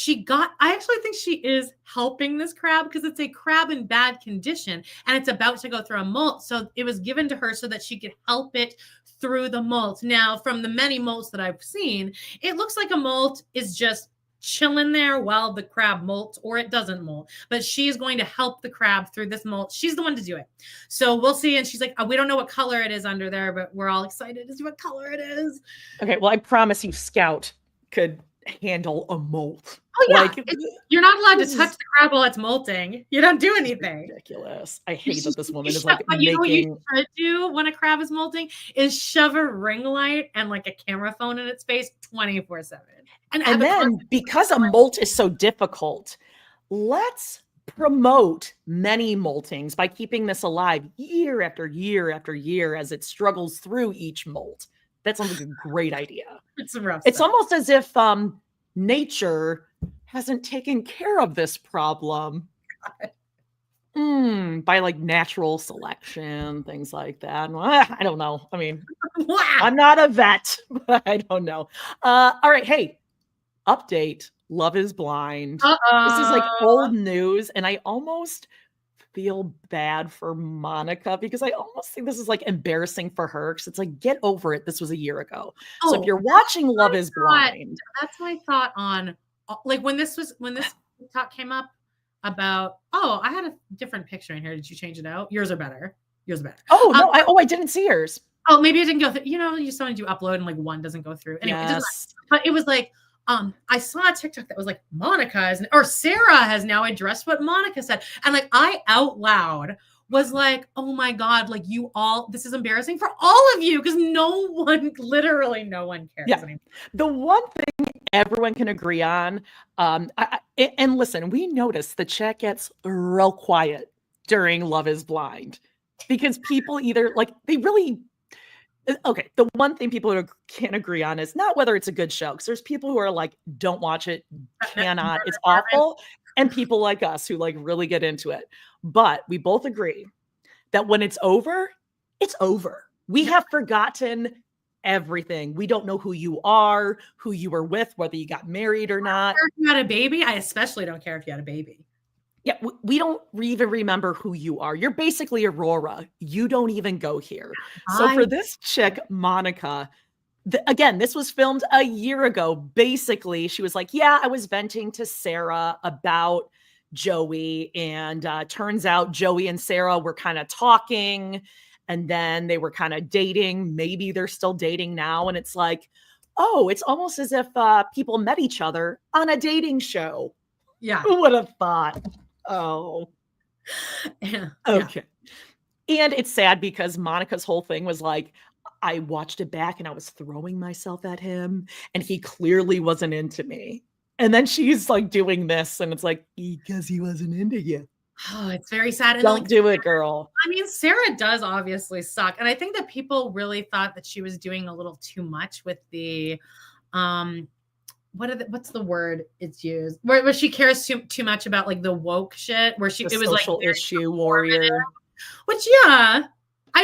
I actually think she is helping this crab because it's a crab in bad condition and it's about to go through a molt. So it was given to her so that she could help it through the molt. Now, from the many molts that I've seen, it looks like a molt is just chilling there while the crab molts, or it doesn't molt, but she's going to help the crab through this molt. She's the one to do it. So we'll see. And she's like, we don't know what color it is under there, but we're all excited to see what color it is. Okay. Well, I promise you Scout could handle a molt. Oh yeah. You're not allowed to touch the crab while it's molting. You don't do anything. Ridiculous. I hate that this woman is like making. You know what you should do when a crab is molting is shove a ring light and like a camera phone in its face 24/7. And then because a molt is so difficult, let's promote many moltings by keeping this alive year after year after year as it struggles through each molt. That sounds like a great idea. It's rough. It's almost as if nature hasn't taken care of this problem by like natural selection, things like that. I don't know. I mean, I'm not a vet, but I don't know. All right. Hey, update. Love is Blind. This is like old news. And I almost feel bad for Monica because I almost think this is like embarrassing for her because it's like, get over it. This was a year ago. So if you're watching Love is Blind. That's my thought on like when this talk came up about, I had a different picture in here. Did you change it out? Yours are better. Oh, no. I didn't see yours. Oh, maybe it didn't go through. You know, you sometimes you upload and like one doesn't go through. Anyway, yes. But it was like, I saw a TikTok that was like Sarah has now addressed what Monica said. And like I out loud was like, oh my God, like this is embarrassing for all of you because literally no one cares anymore. The one thing everyone can agree on, and listen, we notice the chat gets real quiet during Love is Blind because people either like, they really... Okay, the one thing people can't agree on is not whether it's a good show, because there's people who are like, don't watch it, cannot, it's awful, and people like us who like really get into it. But we both agree that when it's over, it's over. We have forgotten everything. We don't know who you are, who you were with, whether you got married or not. If you had a baby, I especially don't care if you had a baby. Yeah, we don't even remember who you are. You're basically Aurora. You don't even go here. So for this chick, Monica, again, this was filmed a year ago. Basically, she was like, yeah, I was venting to Sarah about Joey. And turns out Joey and Sarah were kind of talking. And then they were kind of dating. Maybe they're still dating now. And it's like, oh, it's almost as if people met each other on a dating show. Yeah. Who would have thought? Oh, yeah. Okay. And it's sad because Monica's whole thing was like, I watched it back and I was throwing myself at him and he clearly wasn't into me. And then she's like doing this and it's like, because he wasn't into you. Oh, it's very sad. And don't do it, girl. I mean, Sarah does obviously suck. And I think that people really thought that she was doing a little too much with the, what's the word it's used where she cares too much about like the woke shit where it was social like issue warrior, which I'd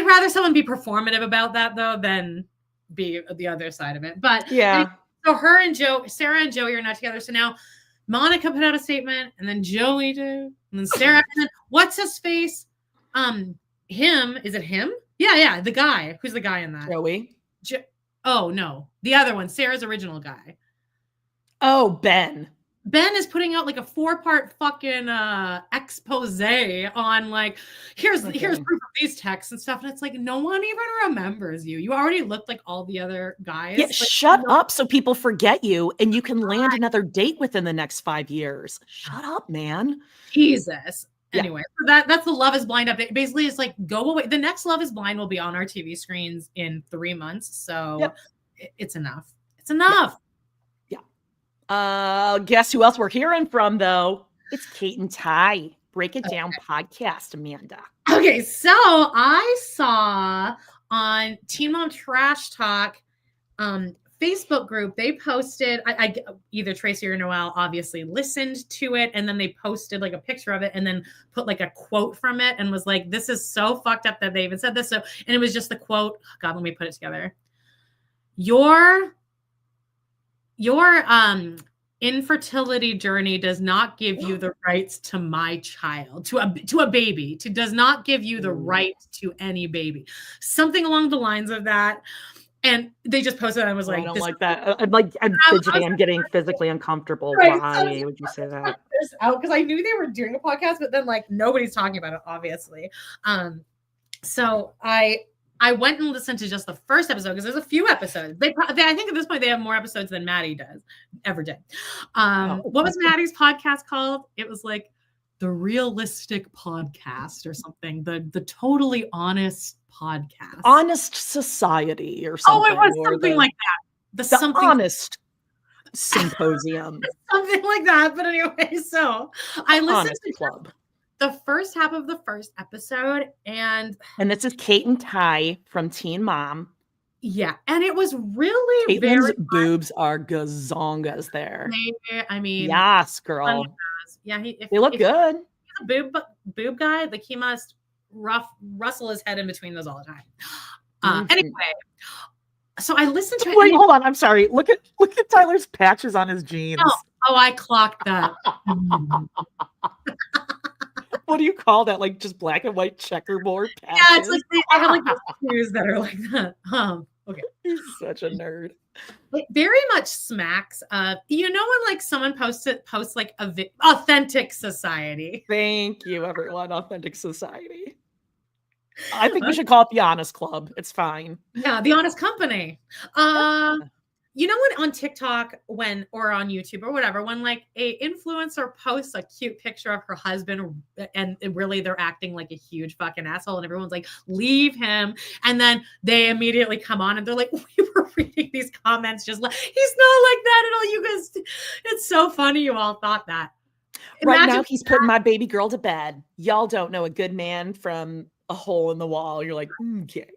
rather someone be performative about that though than be the other side of it. But yeah, so Sarah and Joey are not together. So now Monica put out a statement and then Joey did and then Sarah and then what's his face? Is it him? Yeah, the guy. Who's the guy in that? Joey. Oh no, the other one, Sarah's original guy. Oh, Ben. Ben is putting out like a 4-part fucking expose on like, here's proof of these texts and stuff. And it's like, no one even remembers you. You already looked like all the other guys. Yeah, like, shut up so people forget you and you can land another date within the next 5 years. Shut up, man. Jesus. Yeah. Anyway, so that's the Love is Blind update. Basically, it's like, go away. The next Love is Blind will be on our TV screens in 3 months. So it's enough. It's enough. Guess who else we're hearing from, though? It's Cate Ty. Break It Down podcast, Amanda. Okay, so I saw on Teen Mom Trash Talk Facebook group, they posted, I either Tracy or Noelle obviously listened to it, and then they posted like a picture of it and then put like a quote from it and was like, this is so fucked up that they even said this. So, and it was just the quote. God, let me put it together. Your infertility journey does not give you the rights to my child, to a baby, does not give you the right to any baby. Something along the lines of that. And they just posted that and was like, I don't like that. I'm fidgeting. I'm getting physically uncomfortable. Right, Why would you say that? Out because I knew they were doing a podcast, but then like nobody's talking about it, obviously. So I went and listened to just the first episode because there's a few episodes. I think at this point they have more episodes than Maddie ever did. What was Maddie's podcast called? It was like the Realistic Podcast or something. The Totally Honest Podcast. Honest Society or something. Oh, it was something like that. The Honest Symposium. Something like that. But anyway, so I listened to Club. The first half of the first episode, and this is Cate Ty from Teen Mom. Yeah, and it was really Caitlin's boobs are gazongas there. I mean, yes, girl. Yeah, they look good. He's a boob guy. Like he must rustle his head in between those all the time. Anyway, so I listened to it. Wait, hold on. I'm sorry. Look at Tyler's patches on his jeans. Oh, I clocked that. What do you call that? Like just black and white checkerboard patches? Yeah, it's like I have like these shoes that are like that. Okay. He's such a nerd. It very much smacks of, when like someone posts like Authentic Society. Thank you, everyone. Authentic Society. I think we should call it the Honest Club. It's fine. Yeah, the Honest Company. When on TikTok or on YouTube or whatever, when like a influencer posts a cute picture of her husband and really they're acting like a huge fucking asshole and everyone's like, leave him. And then they immediately come on and they're like, we were reading these comments just like, he's not like that at all. You guys, it's so funny you all thought that. Right now he's putting my baby girl to bed. Y'all don't know a good man from a hole in the wall. You're like, okay.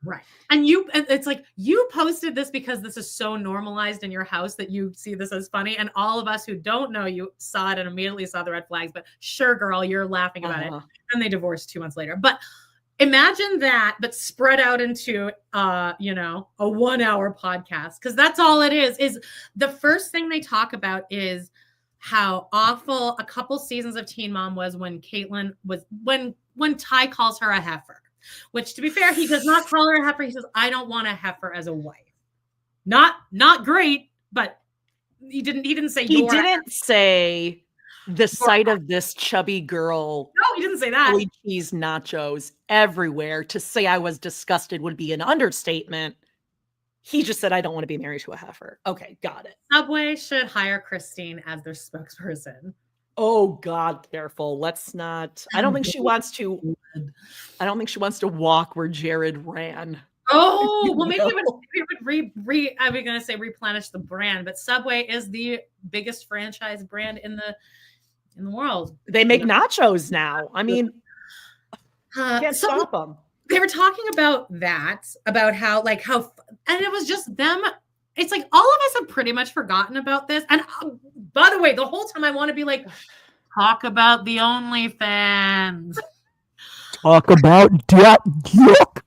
Right. And it's like you posted this because this is so normalized in your house that you see this as funny. And all of us who don't know you saw it and immediately saw the red flags. But sure, girl, you're laughing about it. And they divorced 2 months later. But imagine that, but spread out into a 1-hour podcast. Because that's all it is the first thing they talk about is how awful a couple seasons of Teen Mom was when when Ty calls her a heifer. Which, to be fair, he does not call her a heifer. He says, I don't want a heifer as a wife. Not great, but he didn't say he didn't say the sight of this chubby girl. No, he didn't say that. Chili cheese nachos everywhere. To say I was disgusted would be an understatement. He just said, I don't want to be married to a heifer. Okay, got it. Subway should hire Christine as their spokesperson. Oh God, careful. Let's not. I don't think she wants to walk where Jared ran. Oh, well, maybe it would I was going to say replenish the brand, but Subway is the biggest franchise brand in the world. They make nachos now. I mean, can't stop them. They were talking about how, and it was just them. It's like all of us have pretty much forgotten about this. And by the way, the whole time I want to be like, talk about the OnlyFans. Talk about that yuck.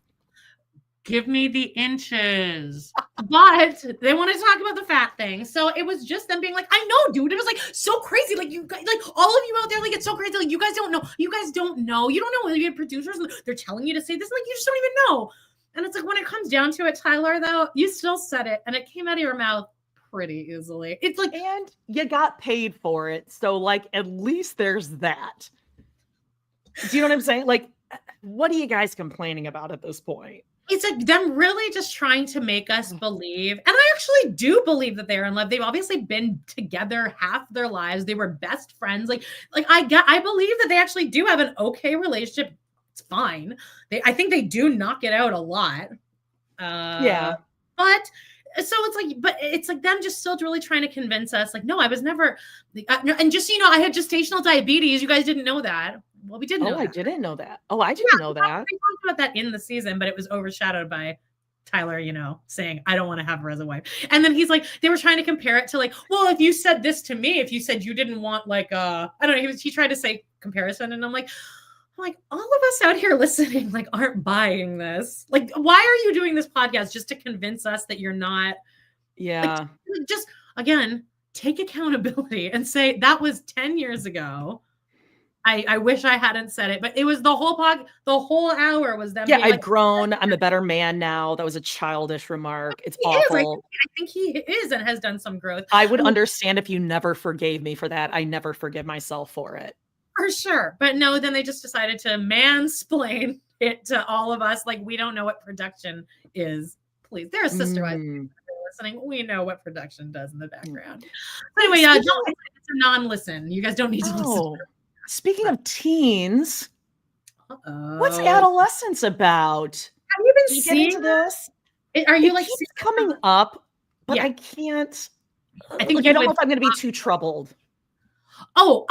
Give me the inches. But they want to talk about the fat thing. So it was just them being like, I know, dude. It was like so crazy. Like you guys, like all of you out there, like it's so crazy. Like you guys don't know. You guys don't know. You don't know whether you have producers. They're telling you to say this. Like you just don't even know. And it's like when it comes down to it, Tyler, though, you still said it and it came out of your mouth pretty easily. It's like, and you got paid for it. So like, at least there's that. Do you know what I'm saying? Like, what are you guys complaining about at this point? It's like them really just trying to make us believe. And I actually do believe that they're in love. They've obviously been together half their lives. They were best friends. Like I believe that they actually do have an okay relationship. It's fine. I think they do knock it out a lot. Yeah. But so it's like them just still really trying to convince us, like, no, I was never, and just, you know, I had gestational diabetes. You guys didn't know that. Well, we didn't know that. I didn't know that. Oh, I didn't know that. We talked about that in the season, but it was overshadowed by Tyler, you know, saying, I don't want to have her as a wife. And then he's like, they were trying to compare it to like, well, if you said this to me, if you said you didn't want like, I don't know, he tried to say comparison. And I'm like, all of us out here listening, like, aren't buying this. Like, why are you doing this podcast just to convince us that you're not? Yeah. Like, just, again, take accountability and say that was 10 years ago. I wish I hadn't said it, but it was the whole hour was them. Yeah, I've grown. I'm a better man now. That was a childish remark. It's awful. I think he is and has done some growth. I would understand if you never forgave me for that. I never forgive myself for it. For sure. But no, then they just decided to mansplain it to all of us. Like, we don't know what production is. Please, they're a sister listening. We know what production does in the background. But anyway, it's a non-listen. You guys don't need to listen. Speaking of teens, what's Adolescence about? Have you been seeing this? Are you like coming up? But I can't. I think I don't know if I'm going to be too troubled. Oh,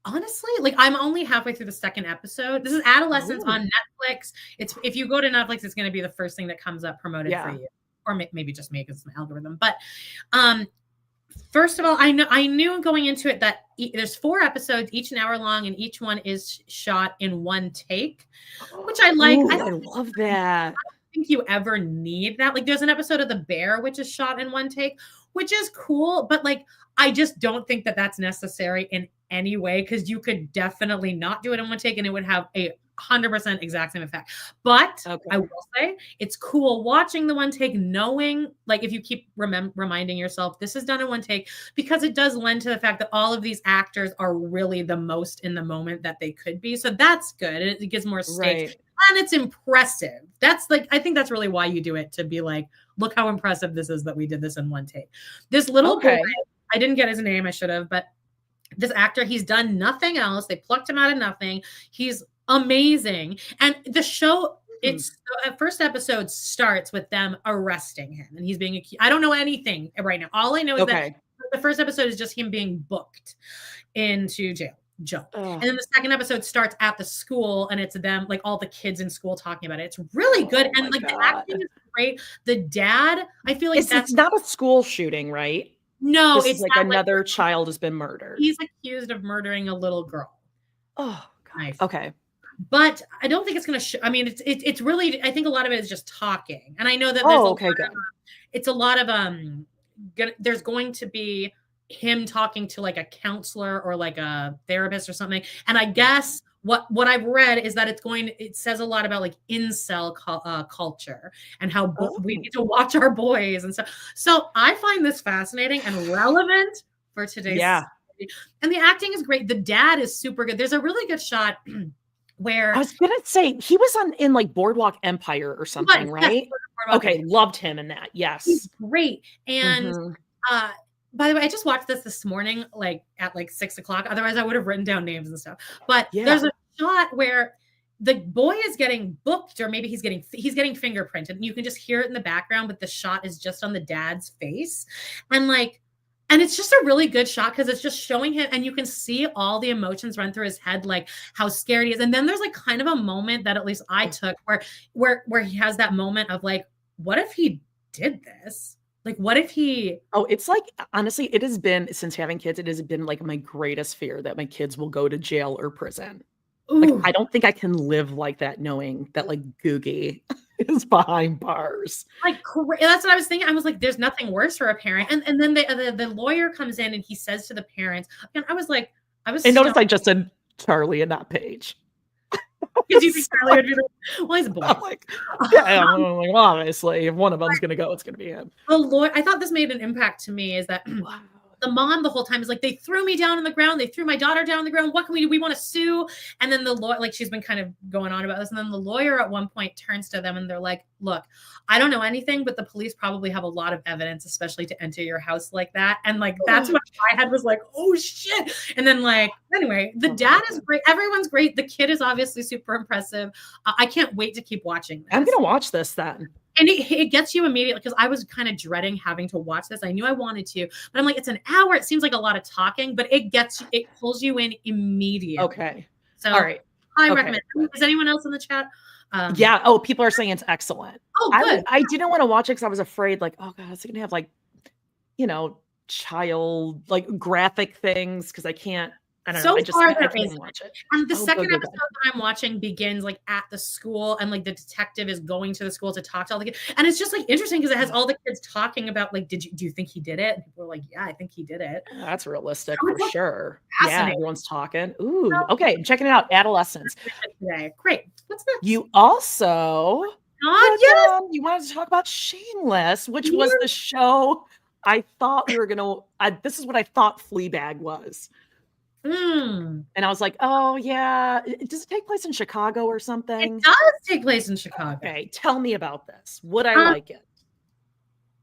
honestly, like, I'm only halfway through the second episode. This is Adolescence on Netflix. It's, if you go to Netflix, it's going to be the first thing that comes up promoted for you, or maybe just me because it's an algorithm. But first of all, I knew going into it that there's 4 episodes, each an hour long, and each one is shot in one take, which I like. Ooh, I love that. I don't think you ever need that. Like, there's an episode of The Bear, which is shot in one take, which is cool. But like, I just don't think that that's necessary in any way, because you could definitely not do it in one take and it would have a 100% exact same effect. But I will say it's cool watching the one take, knowing, like, if you keep reminding yourself this is done in one take, because it does lend to the fact that all of these actors are really the most in the moment that they could be. So that's good. It gives more stakes. And it's impressive. That's like, I think that's really why you do it, to be like, look how impressive this is that we did this in one take. This little boy, I didn't get his name, I should have, but this actor, he's done nothing else. They plucked him out of nothing. He's amazing. And the show, the first episode starts with them arresting him, and he's being accused. I don't know anything right now. All I know is that the first episode is just him being booked into jail. And then the second episode starts at the school, and it's them, like, all the kids in school talking about it. It's really good. And like, the acting is great. The dad, I feel like it's not a school shooting, right? No, it's like another child has been murdered. He's accused of murdering a little girl. Oh, God. Okay. But I don't think it's going to show. I mean, it's really, I think a lot of it is just talking. And I know that there's it's a lot of, there's going to be him talking to like a counselor or like a therapist or something. And I guess what I've read is that it says a lot about like incel culture and how we need to watch our boys and stuff. So I find this fascinating and relevant for today's society. And the acting is great. The dad is super good. There's a really good shot where I was gonna say he was in like Boardwalk Empire or something, right? Yes, loved him in that. Yes, he's great. And by the way, I just watched this morning, like at like 6 o'clock. Otherwise, I would have written down names and stuff. But there's a shot where the boy is getting booked, or maybe he's getting fingerprinted, and you can just hear it in the background, but the shot is just on the dad's face, and it's just a really good shot because it's just showing him, and you can see all the emotions run through his head, like how scared he is. And then there's like kind of a moment that at least I took where he has that moment of like, what if he did this? Like, what if he... it's like, honestly, it has been, since having kids, it has been like my greatest fear that my kids will go to jail or prison. Like, I don't think I can live like that, knowing that like Googie is behind bars. Like, that's what I was thinking. I was like, there's nothing worse for a parent. And then the lawyer comes in and he says to the parents, and I was like, notice I just said Charlie and not Paige. Because you think Charlie would be like, well, he's a boy. I'm like, yeah, I'm like, well, obviously, if one of them's going to go, it's going to be him. The lawyer, I thought this made an impact to me is that Wow. the mom the whole time is like, they threw me down on the ground. They threw my daughter down on the ground. What can we do? We want to sue. And then the lawyer, like she's been kind of going on about this. And then the lawyer at one point turns to them and they're like, look, I don't know anything, but the police probably have a lot of evidence, especially to enter your house like that. And like, that's what my head was like, oh shit. And then like, anyway, the dad is great. Everyone's great. The kid is obviously super impressive. I can't wait to keep watching this. I'm going to watch this then. And it gets you immediately, because I was kind of dreading having to watch this. I knew I wanted to, but I'm like, it's an hour. It seems like a lot of talking, but it pulls you in immediately. Okay. So all right. I recommend it. Is anyone else in the chat? Yeah. Oh, people are saying it's excellent. Oh, good. I didn't want to watch it because I was afraid, like, oh God, it's going to have like, child, like graphic things. Cause I can't. I don't know. I can't watch it. And the second episode that I'm watching begins like at the school, and like the detective is going to the school to talk to all the kids. And it's just like interesting because it has all the kids talking about like, do you think he did it? And people are like, yeah, I think he did it. That's realistic for sure. Yeah, everyone's talking. Ooh, okay. I'm checking it out. Adolescence. Today. Great. What's next? You also you wanted to talk about Shameless, which was the show I thought we were gonna this is what I thought Fleabag was. And I was like, oh, yeah. Does it take place in Chicago or something? It does take place in Chicago. Okay. Tell me about this. Would I like it?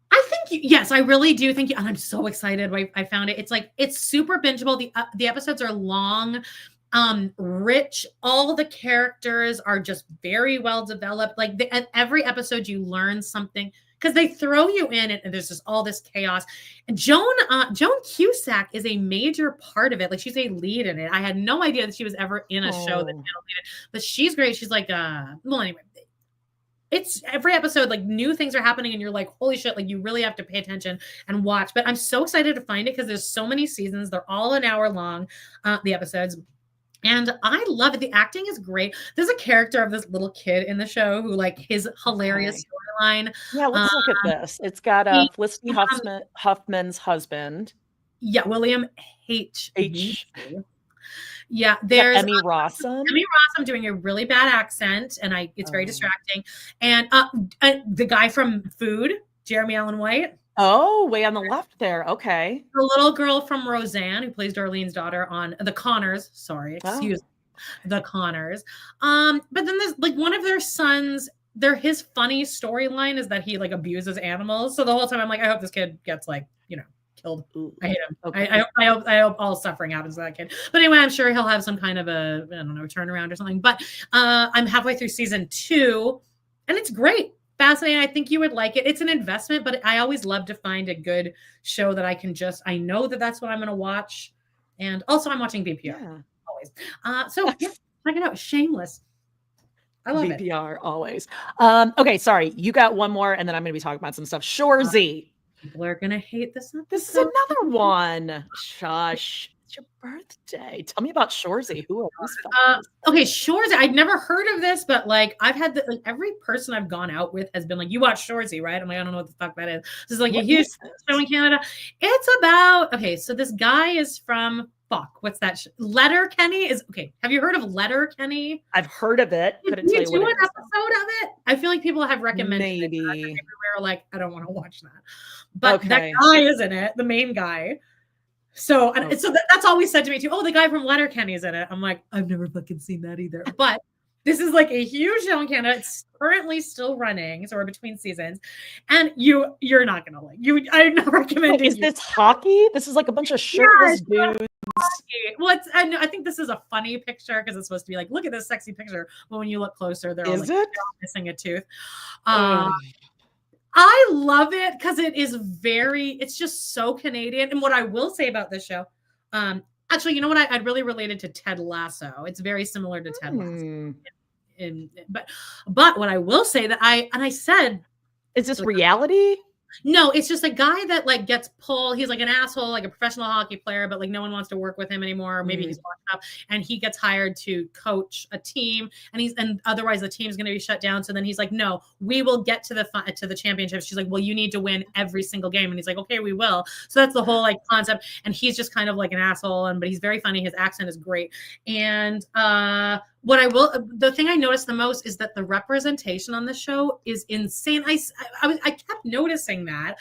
I think, yes, I really do think, and I'm so excited. I found it. It's super bingeable. The episodes are long, rich. All the characters are just very well developed. Like at every episode you learn something, because they throw you in and there's just all this chaos. And Joan Cusack is a major part of it. Like she's a lead in it. I had no idea that she was ever in a show that lead it, but she's great. She's like, well, anyway, it's every episode, like new things are happening and you're like, holy shit, like you really have to pay attention and watch. But I'm so excited to find it because there's so many seasons. They're all an hour long, the episodes. And I love it. The acting is great. There's a character of this little kid in the show who, like, his hilarious storyline. Yeah, let's look at this. It's got Felicity Huffman's husband. Yeah, William H. Yeah, there's Emmy Rossum. Emmy Rossum doing a really bad accent, and it's very distracting. And the guy from Food, Jeremy Allen White. Oh, way on the left there. Okay. The little girl from Roseanne, who plays Darlene's daughter on The Connors. Sorry, excuse me. The Connors. But then there's like one of their sons. His funny storyline is that he like abuses animals. So the whole time I'm like, I hope this kid gets like, killed. Ooh, I hate him. Okay. I hope all suffering happens to that kid. But anyway, I'm sure he'll have some kind of a, I don't know, turnaround or something. But I'm halfway through season 2, and it's great. Fascinating. I think you would like it. It's an investment, but I always love to find a good show that I know that that's what I'm going to watch. And also I'm watching BPR always. So yeah, check it out. Shameless. I love BPR always. Okay. Sorry. You got one more and then I'm going to be talking about some stuff. Shoresy. People are going to hate this episode. This is another one. Shush. It's your birthday. Tell me about Shoresy. Who are these? Okay, Shoresy. I'd never heard of this, but like I've had every person I've gone out with has been like, "You watch Shoresy, right?" I'm like, "I don't know what the fuck that is." This is like a huge show in Canada. It's about so this guy is from what's that? Letterkenny is okay. Have you heard of Letterkenny? I've heard of it. Couldn't tell you do an episode of it? I feel like people have recommended maybe it. Everywhere, like I don't want to watch that, but that guy is in it, the main guy. So, so that's always said to me too. Oh, the guy from Letterkenny's in it. I'm like, I've never fucking seen that either. But this is like a huge show in Canada. It's currently still running, so we're between seasons. And you're not gonna like you. I'm not recommending. Is this hockey? This is like a bunch of shirtless dudes. Well, I think this is a funny picture because it's supposed to be like, look at this sexy picture. But when you look closer, they're all missing a tooth. I love it because it's just so Canadian. And what I will say about this show, actually, you know what? I'd really related to Ted Lasso. It's very similar to Ted Lasso. But what I will say that I said, is this reality? No, it's just a guy that like gets pulled. He's like an asshole, like a professional hockey player, but like no one wants to work with him anymore. Or maybe he's washed up, and he gets hired to coach a team, and otherwise the team's going to be shut down. So then he's like, "No, we will get to the championship." She's like, "Well, you need to win every single game," and he's like, "Okay, we will." So that's the whole like concept, and he's just kind of like an asshole, but he's very funny. His accent is great, and the thing I noticed the most is that the representation on the show is insane. I kept noticing that.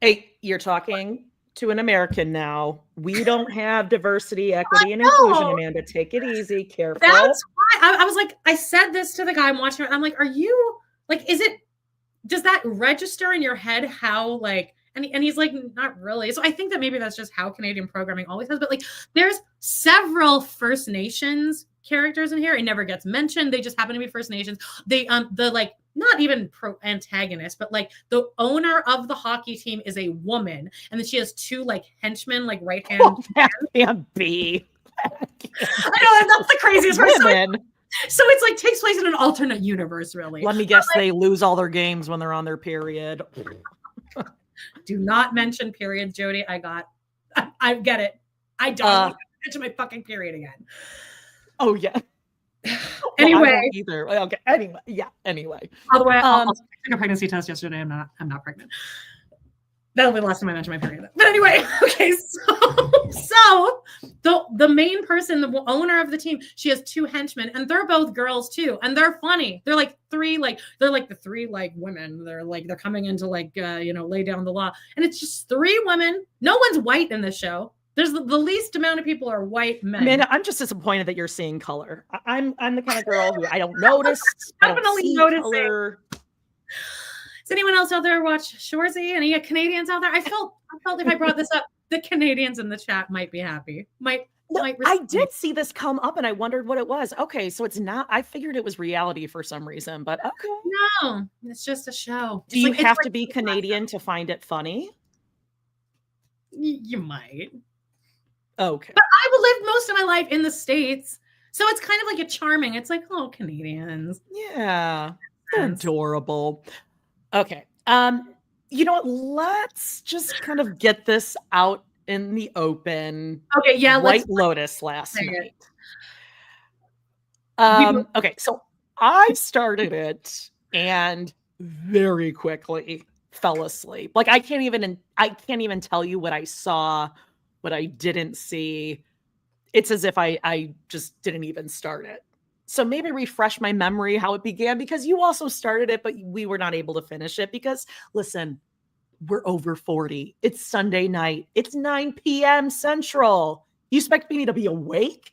Hey, you're talking to an American now. We don't have diversity, equity, and inclusion, Amanda. Take it easy, careful. That's why I was like, I said this to the guy I'm watching. I'm like, are you like, does that register in your head how like, and he's like, not really. So I think that maybe that's just how Canadian programming always has. But like, there's several First Nations characters in here. It never gets mentioned. They just happen to be First Nations. They the like not even antagonist, but like the owner of the hockey team is a woman, and then she has two like henchmen, like right hand. Oh, that can't be. I know that's the craziest part. So it's like takes place in an alternate universe, really. Let me guess, they lose all their games when they're on their period. Do not mention periods, Jody. I get it. I don't want to mention my fucking period again. Oh yeah. Anyway, well, I won't either. Okay. Anyway, yeah. Anyway. By the way, I took a pregnancy test yesterday. I'm not pregnant. That'll be the last time I mention my period. But anyway, okay. So the main person, the owner of the team, she has two henchmen, and they're both girls too, and they're funny. They're like the three like women. They're coming in to like lay down the law, and it's just three women. No one's white in this show. There's the least amount of people are white men. Man, I'm just disappointed that you're seeing color. I'm the kind of girl who I don't notice. Definitely noticing. Color. Does anyone else out there watch Shoresy? Any Canadians out there? I felt if I brought this up, the Canadians in the chat might be happy. I did see this come up and I wondered what it was. Okay, so it's not. I figured it was reality for some reason, but okay. No, it's just a show. Do you have to be Canadian to find it funny? You might. Okay. But I've lived most of my life in the States. So it's kind of like a charming. It's like, oh, Canadians. Yeah. They're adorable. Okay. You know what? Let's just kind of get this out in the open. Okay, yeah. White Lotus last night. Okay, so I started it and very quickly fell asleep. Like I can't even tell you what I saw, what I didn't see. It's as if I just didn't even start it. So maybe refresh my memory how it began, because you also started it, but we were not able to finish it because, listen, we're over 40. It's Sunday night. It's 9 p.m. Central. You expect me to be awake?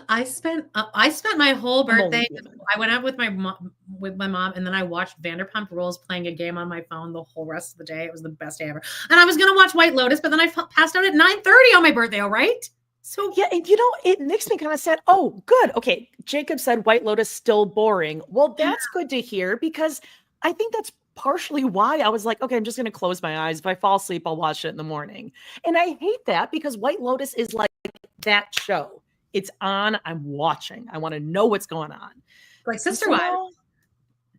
I spent my whole birthday. I went out with my mom, and then I watched Vanderpump Rules playing a game on my phone the whole rest of the day. It was the best day ever. And I was gonna watch White Lotus, but then I passed out at 9:30 on my birthday. All right. So yeah, and it makes me kind of sad. Oh, good. Okay, Jacob said White Lotus still boring. Well, that's good to hear, because I think that's partially why I was like, okay, I'm just gonna close my eyes. If I fall asleep, I'll watch it in the morning. And I hate that, because White Lotus is like that show. It's on. I'm watching. I want to know what's going on. Like Sister Wives.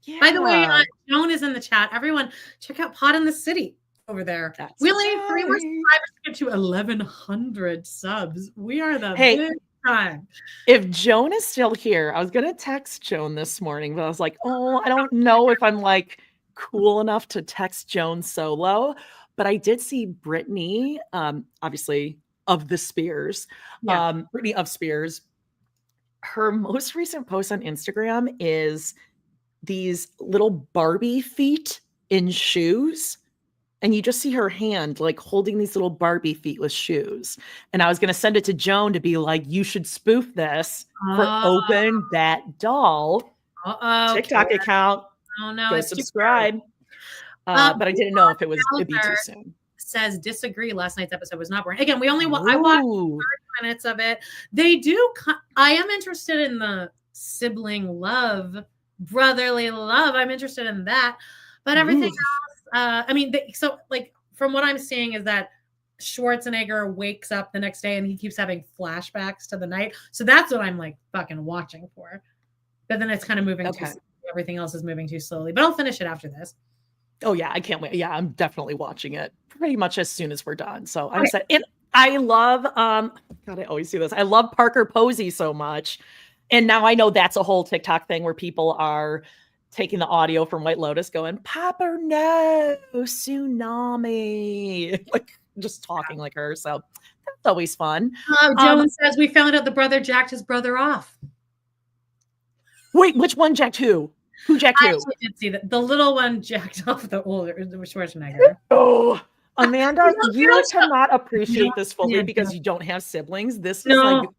Yeah. By the way, Joan is in the chat. Everyone, check out Pod in the City over there. We only need 3 more subscribers to get to 1,100 subs. We are the big time. If Joan is still here, I was going to text Joan this morning, but I was like, oh, I don't know if I'm like cool enough to text Joan solo. But I did see Brittany, obviously, of the Spears, Brittany of Spears. Her most recent post on Instagram is these little Barbie feet in shoes. And you just see her hand like holding these little Barbie feet with shoes. And I was going to send it to Joan to be like, you should spoof this for Open That Doll TikTok account. Oh no, go subscribe. But I didn't know if it'd be too soon. Says disagree. Last night's episode was not boring. Again, I watched 30 minutes of it. They do. I am interested in the sibling love, brotherly love. I'm interested in that, but everything else. So like from what I'm seeing is that Schwarzenegger wakes up the next day and he keeps having flashbacks to the night. So that's what I'm like fucking watching for. But then it's kind of moving. Okay. Everything else is moving too slowly. But I'll finish it after this. Oh yeah, I can't wait. Yeah, I'm definitely watching it pretty much as soon as we're done. So I'm excited. And I love God, I always do this. I love Parker Posey so much. And now I know that's a whole TikTok thing where people are taking the audio from White Lotus going, Papa, no, tsunami. Like, just talking like her. So that's always fun. Joan says we found out the brother jacked his brother off. Wait, which one jacked who? Who jacked who? I actually did see that. The little one jacked off the older Schwarzenegger. Oh, Amanda, you cannot appreciate this fully because you don't have siblings. This is like,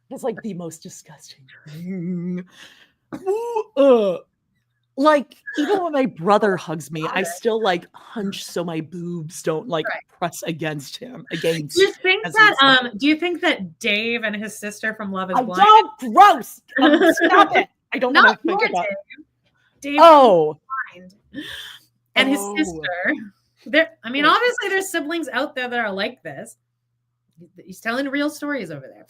it's like the most disgusting thing. Like, even when my brother hugs me, I still like hunch so my boobs don't like press against him. Do you think that Dave and his sister from Love Is Blind? Don't, gross. Stop it. I don't want to think about it. Dave Blind and his sister. Obviously there's siblings out there that are like this. He's telling real stories over there.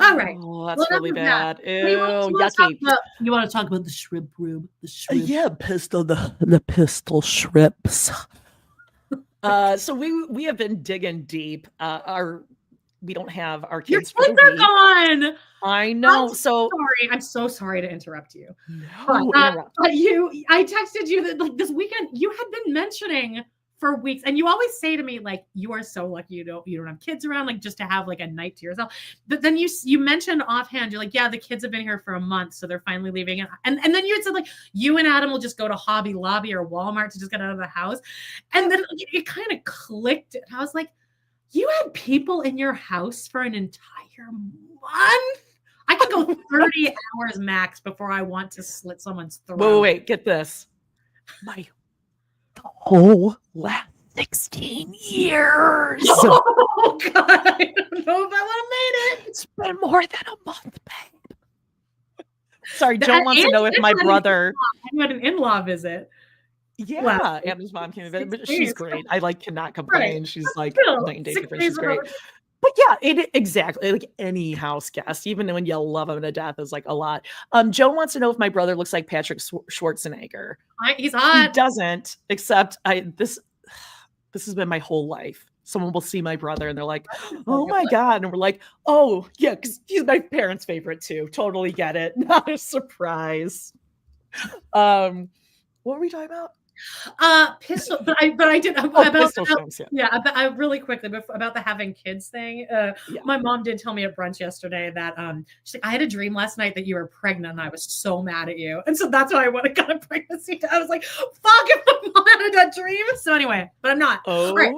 All right. Oh, that's really bad. Ew, yucky. You want to talk about the shrimp room? The shrimp. Yeah, the pistol shrimps. So we have been digging deep. We don't have our kids. Your kids are gone. I know. I'm so sorry to interrupt you. No, but I texted you that like, this weekend you had been mentioning for weeks, and you always say to me like, you are so lucky you don't have kids around, like just to have like a night to yourself. But then you mentioned offhand, you're like, yeah, the kids have been here for a month, so they're finally leaving. And then you had said like, you and Adam will just go to Hobby Lobby or Walmart to just get out of the house. And then it kind of clicked. And I was like, you had people in your house for an entire month? I could go 30 hours max before I want to slit someone's throat. Wait, get this. The whole last 16 years. Oh, God. I don't know if I would have made it. It's been more than a month, babe. Sorry, Joan wants to know if my brother... You had an in-law visit. Yeah, Anna's mom came to visit, but she's great. I cannot complain. She's like night and day difference. She's great. But yeah, exactly like any house guest, even when you love him to death, is like a lot. Joan wants to know if my brother looks like Patrick Schwarzenegger. He's hot. He doesn't, except this has been my whole life. Someone will see my brother and they're like, "Oh my God," and we're like, "Oh yeah," because he's my parents' favorite too. Totally get it. Not a surprise. What were we talking about? Pistol, but I did really quickly about the having kids thing. My mom did tell me at brunch yesterday that she's like, I had a dream last night that you were pregnant and I was so mad at you, and so that's why I got a pregnancy. I was like, fuck if my mom had that dream. So anyway, but I'm not. Oh. Right.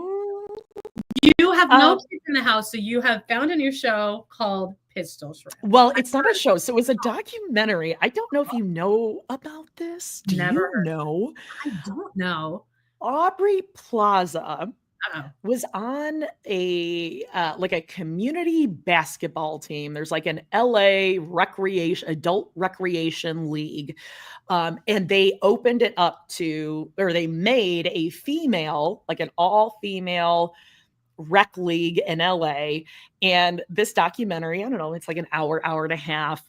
You have no kids in the house, so you have found a new show called Pistol Shrimp. Well, it's not a show, so it was a documentary. I don't know if you know about this. Do you know? I don't know. Aubrey Plaza was on a like a community basketball team. There's like an LA adult recreation league. And they opened it up they made a female, like an all-female rec league in LA. And this documentary, I don't know, it's like an hour and a half.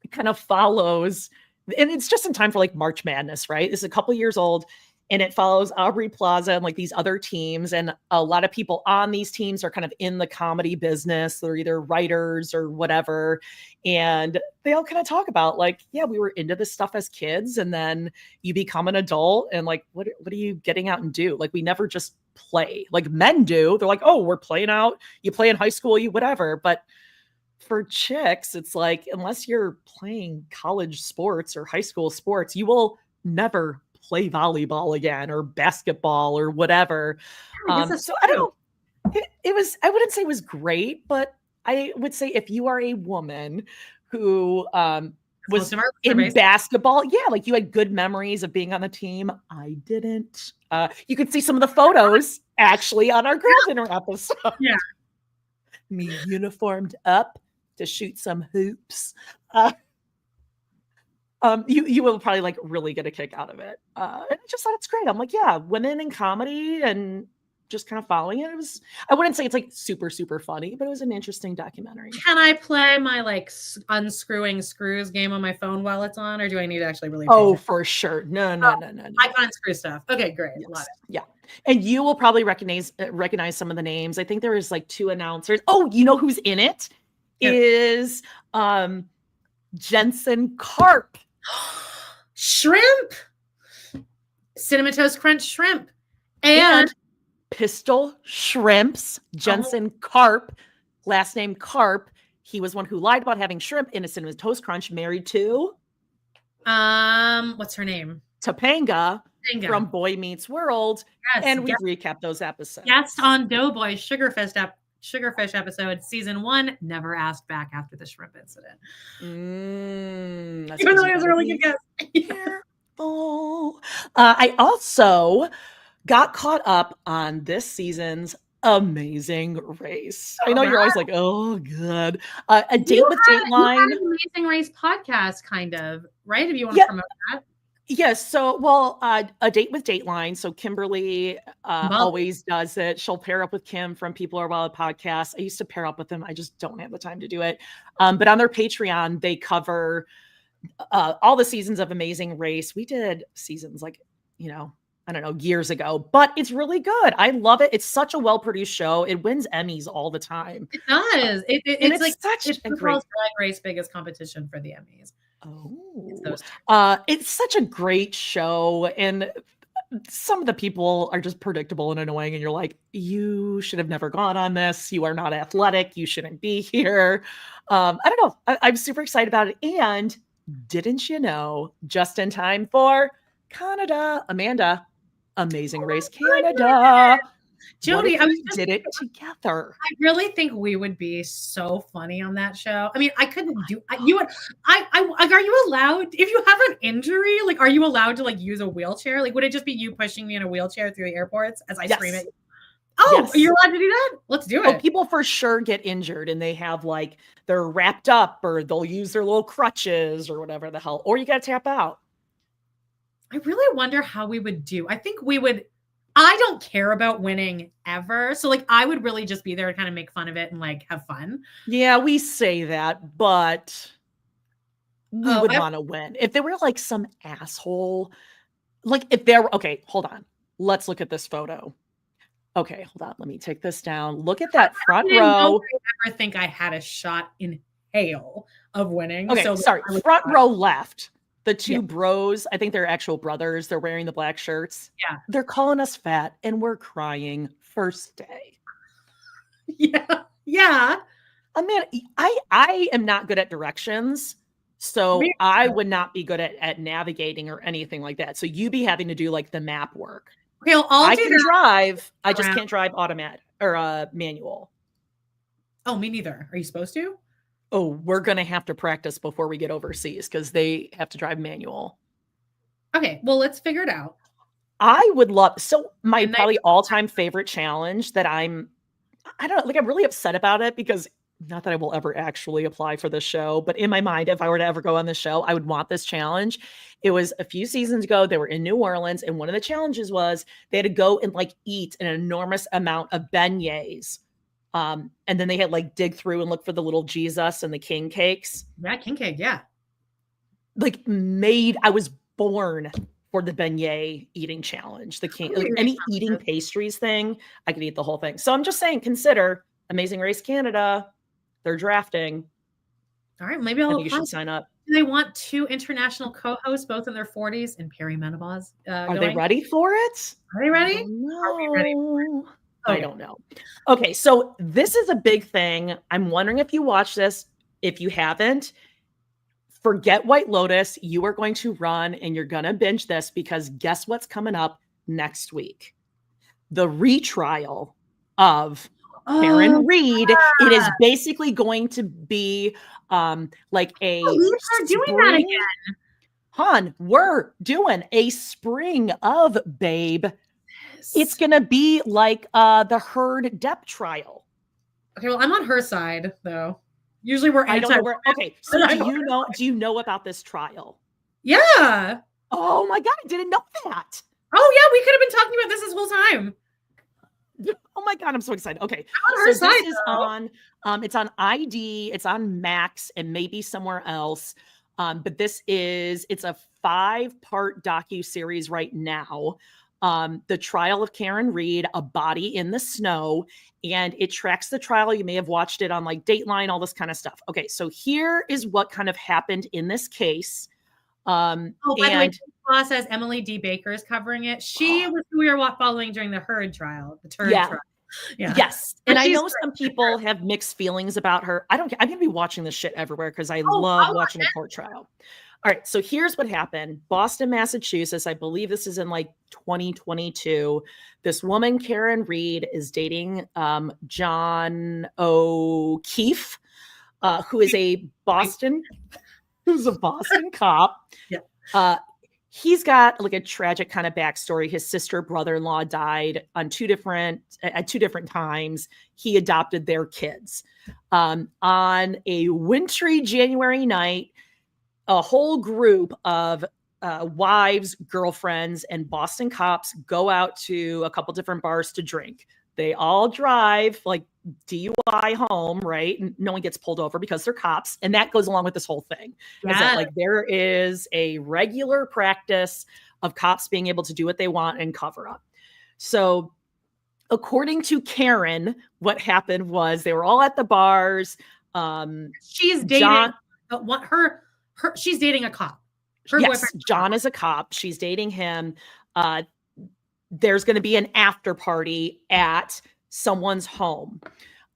It kind of follows, and it's just in time for like March Madness, right? It's a couple years old, and it follows Aubrey Plaza and like these other teams. And a lot of people on these teams are kind of in the comedy business. They're either writers or whatever. And they all kind of talk about like, yeah, we were into this stuff as kids. And then you become an adult and like, what are you getting out and do? Like, we never just play like men do. They're like, oh, we're playing out. You play in high school, you whatever. But for chicks, it's like, unless you're playing college sports or high school sports, you will never play volleyball again or basketball or whatever. So I don't know. It was, I wouldn't say it was great, but I would say if you are a woman who was in basketball, yeah, like you had good memories of being on the team. I didn't. You could see some of the photos actually on our Girl Dinner episode. Yeah. Me uniformed up to shoot some hoops. You will probably like really get a kick out of it. And I just thought it's great. I'm like, yeah, women in comedy and just kind of following it. It was, I wouldn't say it's like super, super funny, but it was an interesting documentary. Can I play my like unscrewing screws game on my phone while it's on, or do I need to actually really? Oh, for sure. No. I can unscrew stuff. Okay, great. Yes. Love it. Yeah. And you will probably recognize some of the names. I think there was like 2 announcers. Oh, you know who's in it? Yeah. Is Jensen Karp. Shrimp. Cinnamon Toast Crunch shrimp. And Pistol Shrimps, Jensen Karp, last name Karp. He was one who lied about having shrimp in a cinnamon toast crunch, married to what's her name? Topanga from Boy Meets World. Yes, and we've recapped those episodes. Guest on Doughboy Sugarfish episode, season 1, never asked back after the shrimp incident. Even though it was a really good guess. Careful. I also got caught up on this season's Amazing Race. I know you're always like, oh, good. A Date with Dateline. You had an Amazing Race podcast, kind of, right? If you want to promote that. Yes. So, A Date with Dateline. So Kimberly always does it. She'll pair up with Kim from People Are Wild podcast. I used to pair up with them. I just don't have the time to do it. But on their Patreon, they cover all the seasons of Amazing Race. We did seasons I don't know, years ago, but it's really good. I love it. It's such a well-produced show. It wins Emmys all the time. It does. It's like such a great Drag Race biggest competition for the Emmys. It's such a great show, and some of the people are just predictable and annoying, and you're like, you should have never gone on this. You are not athletic. You shouldn't be here. I don't know. I'm super excited about it. And didn't you know, just in time for Canada, Amanda, Amazing Race Canada. Jody, we did it together. I really think we would be so funny on that show. I mean, I couldn't do you would are you allowed, if you have an injury, like, are you allowed to like use a wheelchair? Like, would it just be you pushing me in a wheelchair through the airports as I scream at you? Oh, you're allowed to do that? Let's do it. People for sure get injured and they have like, they're wrapped up or they'll use their little crutches or whatever the hell, or you got to tap out. I really wonder how we would do. I think we would. I don't care about winning ever. So like, I would really just be there to kind of make fun of it and like have fun. Yeah, we say that, but we would want to win. If they were like some asshole, like if they're, okay, hold on. Let's look at this photo. Okay, hold on. Let me take this down. Look at that front row. I never think I had a shot in hell of winning. Okay, so sorry. Front row left. The two bros, I think they're actual brothers. They're wearing the black shirts. Yeah. They're calling us fat and we're crying first day. Yeah. Yeah. I mean, I am not good at directions. So I would not be good at navigating or anything like that. So you be having to do like the map work. Okay, I can drive. I just can't drive automatic or manual. Oh, me neither. Are you supposed to? Oh, we're going to have to practice before we get overseas because they have to drive manual. Okay, well, let's figure it out. I would love, so my probably all-time favorite challenge that I don't know, like I'm really upset about it because not that I will ever actually apply for this show, but in my mind, if I were to ever go on this show, I would want this challenge. It was a few seasons ago. They were in New Orleans, and one of the challenges was they had to go and like eat an enormous amount of beignets. And then they had like dig through and look for the little Jesus and the king cakes. Yeah, king cake, yeah. Like I was born for the beignet eating challenge. The king, like any eating pastries thing, I could eat the whole thing. So I'm just saying, consider Amazing Race Canada. They're drafting. All right, maybe I'll. You should sign up. Do they want 2 international co-hosts, both in their 40s and perimenopause? Are they ready for it? Are they ready? Are we ready for it? Okay. I don't know. Okay, so this is a big thing. I'm wondering if you watch this. If you haven't, forget White Lotus. You are going to run and you're going to binge this because guess what's coming up next week? The retrial of Karen Reed. It is basically going to be like a we're doing that again. Han, we're doing a spring of Babe. It's going to be like the Heard Depp trial. Okay, well, I'm on her side, though. Usually we're okay, so do you know about this trial? Yeah. Oh my God, I didn't know that. Oh yeah, we could have been talking about this whole time. Oh my God, I'm so excited. Okay, I'm on her side, this is on, it's on ID, it's on Max, and maybe somewhere else. But it's a 5-part docu-series right now. The trial of Karen Reed, A Body in the Snow, and it tracks the trial. You may have watched it on like Dateline, all this kind of stuff. Okay, so here is what kind of happened in this case. By the way, Law says Emily D. Baker is covering it. She was who we were following during the Heard trial, the Turd trial. Yeah. Yes. And I know some people have mixed feelings about her. I don't care. I'm going to be watching this shit everywhere because I love watching a court trial. All right. So here's what happened. Boston, Massachusetts. I believe this is in like 2022. This woman, Karen Reed, is dating John O'Keefe, who's a Boston cop. Yeah. He's got like a tragic kind of backstory. His sister, brother-in-law died at two different times. He adopted their kids. On a wintry January night, a whole group of wives, girlfriends, and Boston cops go out to a couple different bars to drink. They all drive like DUI home, right? And no one gets pulled over because they're cops. And that goes along with this whole thing. Is that like there is a regular practice of cops being able to do what they want and cover up. So according to Karen, what happened was they were all at the bars. She's dating she's dating a cop. Yes, John is a cop. She's dating him. There's going to be an after party at someone's home.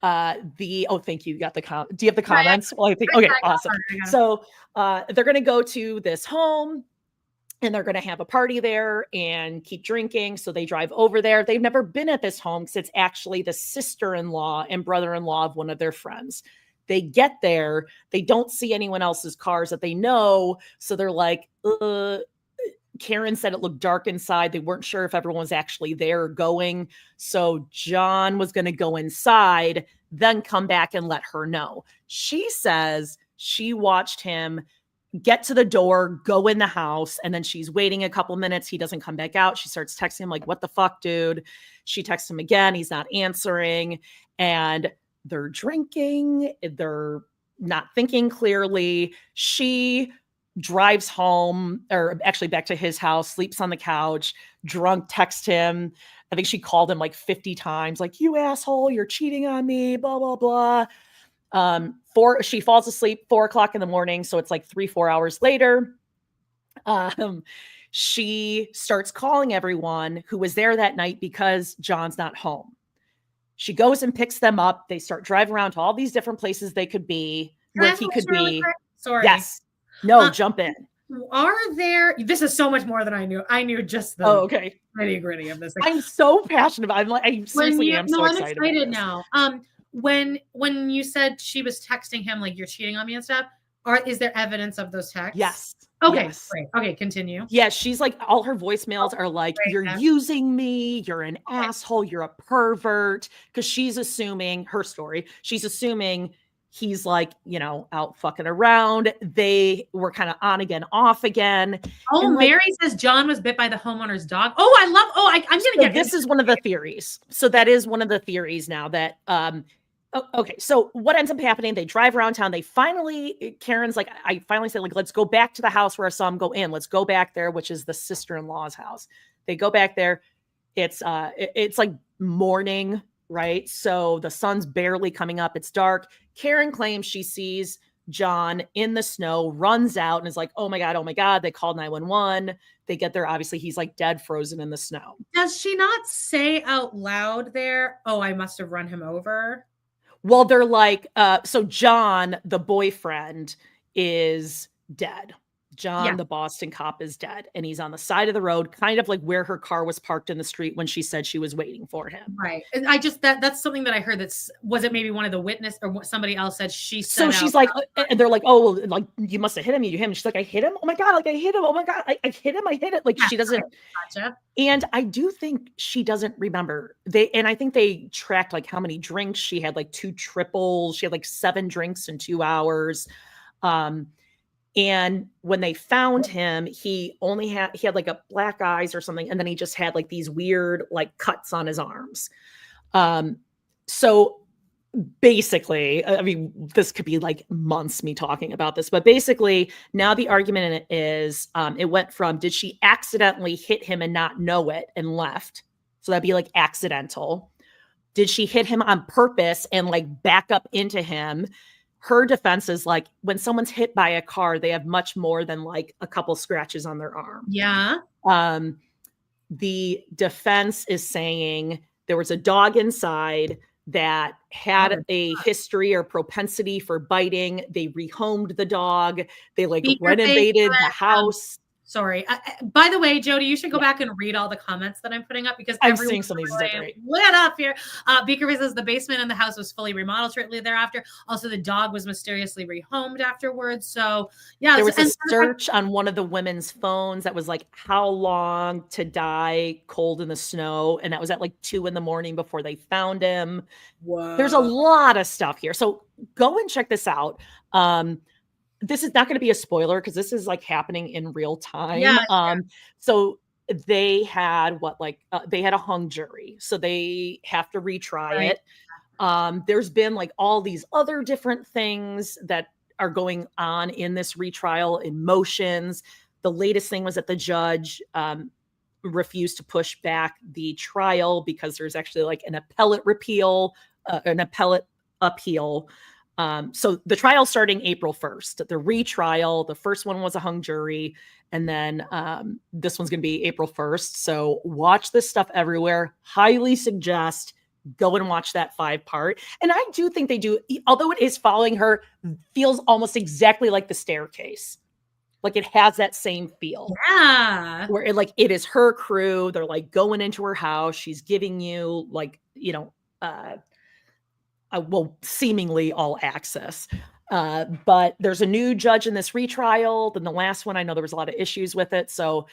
Thank you. You got the do you have the comments? Well, I think, okay, awesome. So they're going to go to this home and they're going to have a party there and keep drinking. So they drive over there. They've never been at this home because it's actually the sister-in-law and brother-in-law of one of their friends. They get there, they don't see anyone else's cars that they know. So they're like, Karen said it looked dark inside. They weren't sure if everyone was actually there or going. So John was going to go inside, then come back and let her know. She says she watched him get to the door, go in the house, and then she's waiting a couple minutes. He doesn't come back out. She starts texting him like, what the fuck, dude? She texts him again. He's not answering. And they're drinking. They're not thinking clearly. She drives home, or actually back to his house, sleeps on the couch, drunk, texts him. I think she called him like 50 times, like, you asshole, you're cheating on me, blah, blah, blah. She falls asleep 4:00 in the morning. So it's like 3-4 hours later. She starts calling everyone who was there that night because John's not home. She goes and picks them up. They start driving around to all these different places they could be, where he could be. Sorry. Yes. No, jump in. This is so much more than I knew. I knew just the nitty gritty of this. I'm so passionate about it. I seriously am so excited. I'm excited now. When you said she was texting him like, you're cheating on me and stuff, is there evidence of those texts? Yes. Okay, yes. Great. Okay, continue. Yeah, she's like, all her voicemails are like, you're using me, you're an asshole, you're a pervert. Because she's assuming her story. She's assuming he's like, out fucking around. They were kind of on again, off again. Oh, and Meri says John was bit by the homeowner's dog. Oh, I'm going to get this. Is one of the theories. So that is one of the theories now that, okay. So what ends up happening, they drive around town. Karen's like, I finally said, like, let's go back to the house where I saw him go in. Let's go back there, which is the sister-in-law's house. They go back there. It's like morning, right? So the sun's barely coming up. It's dark. Karen claims she sees John in the snow, runs out and is like, oh my God. They called 911. They get there. Obviously, he's like dead, frozen in the snow. Does she not say out loud there, oh, I must have run him over? Well, they're like, so John, the boyfriend, is dead. John, the Boston cop, is dead. And he's on the side of the road, kind of like where her car was parked in the street when she said she was waiting for him. Right. And that's something that I heard. Was it maybe one of the witness or what somebody else said she said. So she's like, and they're like, oh, well, like, you must have hit him. You hit him. She's like, I hit him. Oh my God. Like I hit him. Oh my God. I hit him. I hit it. Like she doesn't. Gotcha. And I do think she doesn't remember. And I think they tracked like how many drinks she had, like 2 triples. She had like 7 drinks in 2 hours. And when they found him, he had like a black eyes or something. And then he just had like these weird like cuts on his arms. So basically, I mean, this could be like months me talking about this, but basically now the argument is it went from, did she accidentally hit him and not know it and left? So that'd be like accidental. Did she hit him on purpose and like back up into him? her defense is like, when someone's hit by a car, they have much more than like a couple scratches on their arm. Yeah. The defense is saying there was a dog inside that had a history or propensity for biting. They rehomed the dog. They like renovated the house. Sorry. By the way, Jody, you should go back and read all the comments that I'm putting up because I'm seeing some of these great. Lit up here. Beaker says the basement in the house was fully remodeled shortly thereafter. Also, the dog was mysteriously rehomed afterwards. So, yeah. There was a search on one of the women's phones that was like, how long to die cold in the snow? And that was at like 2 a.m. before they found him. Whoa. There's a lot of stuff here. So go and check this out. This is not going to be a spoiler because this is like happening in real time. Yeah. So they had they had a hung jury, so they have to retry it. There's been like all these other different things that are going on in this retrial in motions. The latest thing was that the judge refused to push back the trial because there's actually like an appellate appeal. So the trial starting April 1st, the retrial, the first one was a hung jury. And then this one's going to be April 1st. So watch this stuff everywhere. Highly suggest go and watch that 5-part. And I do think they do, although it is following her, feels almost exactly like The Staircase. Like it has that same feel. Yeah. Where it is her crew. They're like going into her house. She's giving you like, seemingly all access. But there's a new judge in this retrial than the last one. I know there was a lot of issues with it. So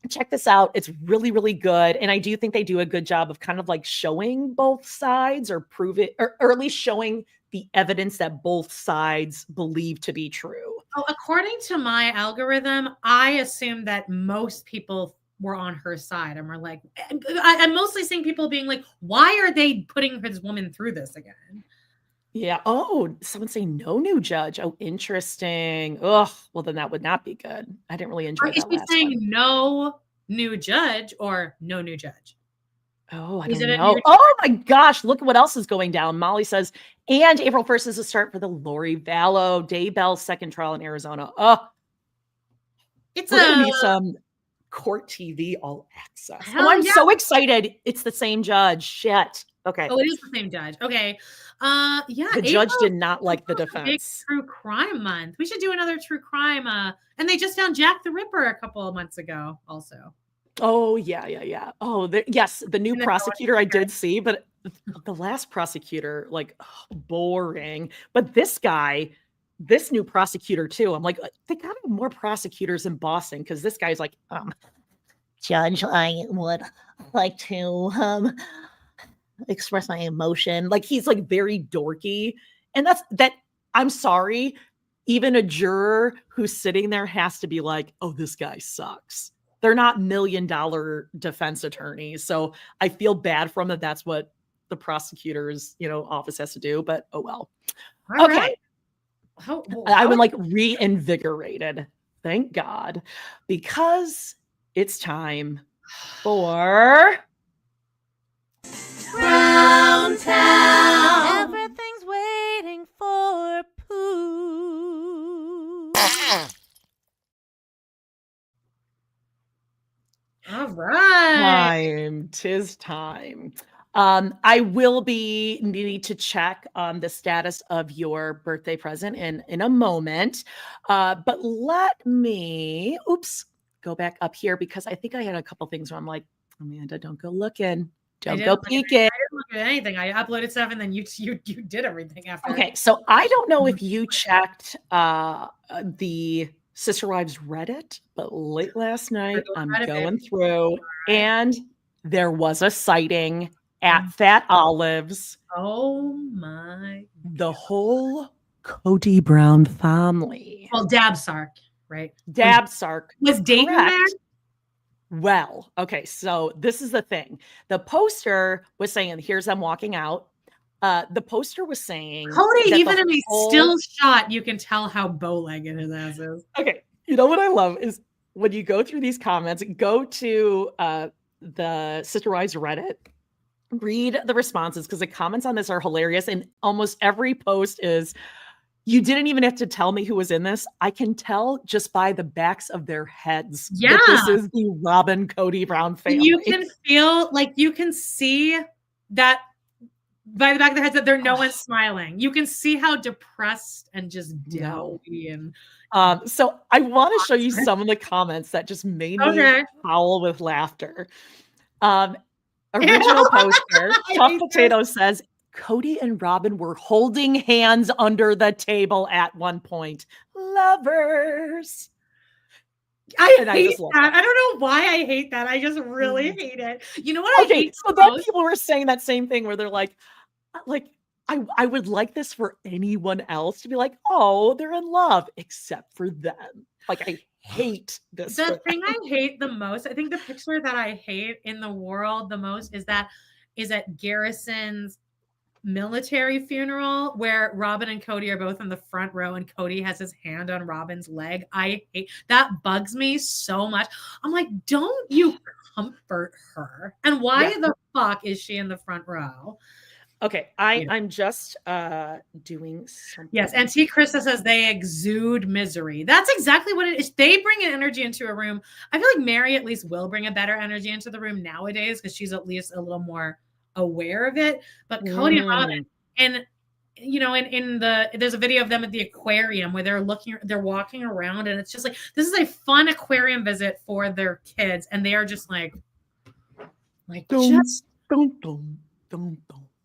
check this out. It's really, really good. And I do think they do a good job of kind of like showing both sides or at least showing the evidence that both sides believe to be true. Oh, according to my algorithm, I assume that most people were on her side, and we're like, I'm mostly seeing people being like, why are they putting this woman through this again? Yeah. Oh, someone saying no new judge. Oh, interesting. Ugh. Well, then that would not be good. I didn't really enjoy that. Is she saying no new judge or no new judge? Oh, I don't know. Oh my gosh. Look at what else is going down. Molly says, and April 1st is the start for the Lori Vallow Daybell second trial in Arizona. Oh, it's gonna be some court TV all access. Oh, I'm so excited. It's the same judge. Shit. Okay. Oh, it is the same judge. Okay. Yeah. The judge did not like the defense. Big true crime month. We should do another true crime. And they just found Jack the Ripper a couple of months ago also. Oh, yeah. Oh, yes. The new prosecutor I did see, but the last prosecutor, boring. But this new prosecutor too. I'm like, they gotta have more prosecutors in Boston because this guy's like, Judge, I would like to express my emotion. Like he's like very dorky. And I'm sorry. Even a juror who's sitting there has to be like, oh, this guy sucks. They're not $1 million defense attorneys. So I feel bad for them that's what the prosecutor's, office has to do, but oh well. All okay. Right. I've been reinvigorated. Thank God. Because it's time for Brown Town. Everything's waiting for Pooh. All right. Tis time. I will be needing to check on the status of your birthday present in a moment. But let me, go back up here because I think I had a couple things where I'm like, Amanda, don't go looking. Don't go peeking. I didn't look at anything. I uploaded stuff and then you did everything after. Okay, so I don't know if you checked the Sister Wives Reddit, but late last night I'm going through and there was a sighting at Fat Olives. Oh my. The whole Cate Brown family. Well, Dabsark, right? Dabsark. Was Dayton there? Well, okay, so this is the thing. The poster was saying, here's them walking out. The poster was saying Cody, even in a still shot, you can tell how bow-legged his ass is. Okay, you know what I love is when you go through these comments, go to the Sister Wives Reddit. read the responses because the comments on this are hilarious. And almost every post is, you didn't even have to tell me who was in this. I can tell just by the backs of their heads that this is the Robin Cate Brown family. You can feel like you can see that by the back of their heads that no one's smiling. You can see how depressed and just downy and so I want to show you some of the comments that just made me howl with laughter. Original poster, Tough Potato says, Cody and Robin were holding hands under the table at one point. Lovers. I hate that. I don't know why I hate that. I just really hate it. You know what I hate? So then people were saying that same thing where they're like, I would like this for anyone else to be like, oh, they're in love, except for them. Like, I hate this. The thing I hate the most, I think the picture that I hate in the world the most is at Garrison's military funeral where Robin and Cody are both in the front row and Cody has his hand on Robin's leg. I hate that. Bugs me so much. I'm like, don't you comfort her? And why the fuck is she in the front row? Okay, I'm just doing something. Yes, Antique Krista says they exude misery. That's exactly what it is. They bring an energy into a room. I feel like Meri at least will bring a better energy into the room nowadays because she's at least a little more aware of it. But Cody and Robin, and you know, there's a video of them at the aquarium where they're walking around, and it's just like, this is a fun aquarium visit for their kids, and they are just like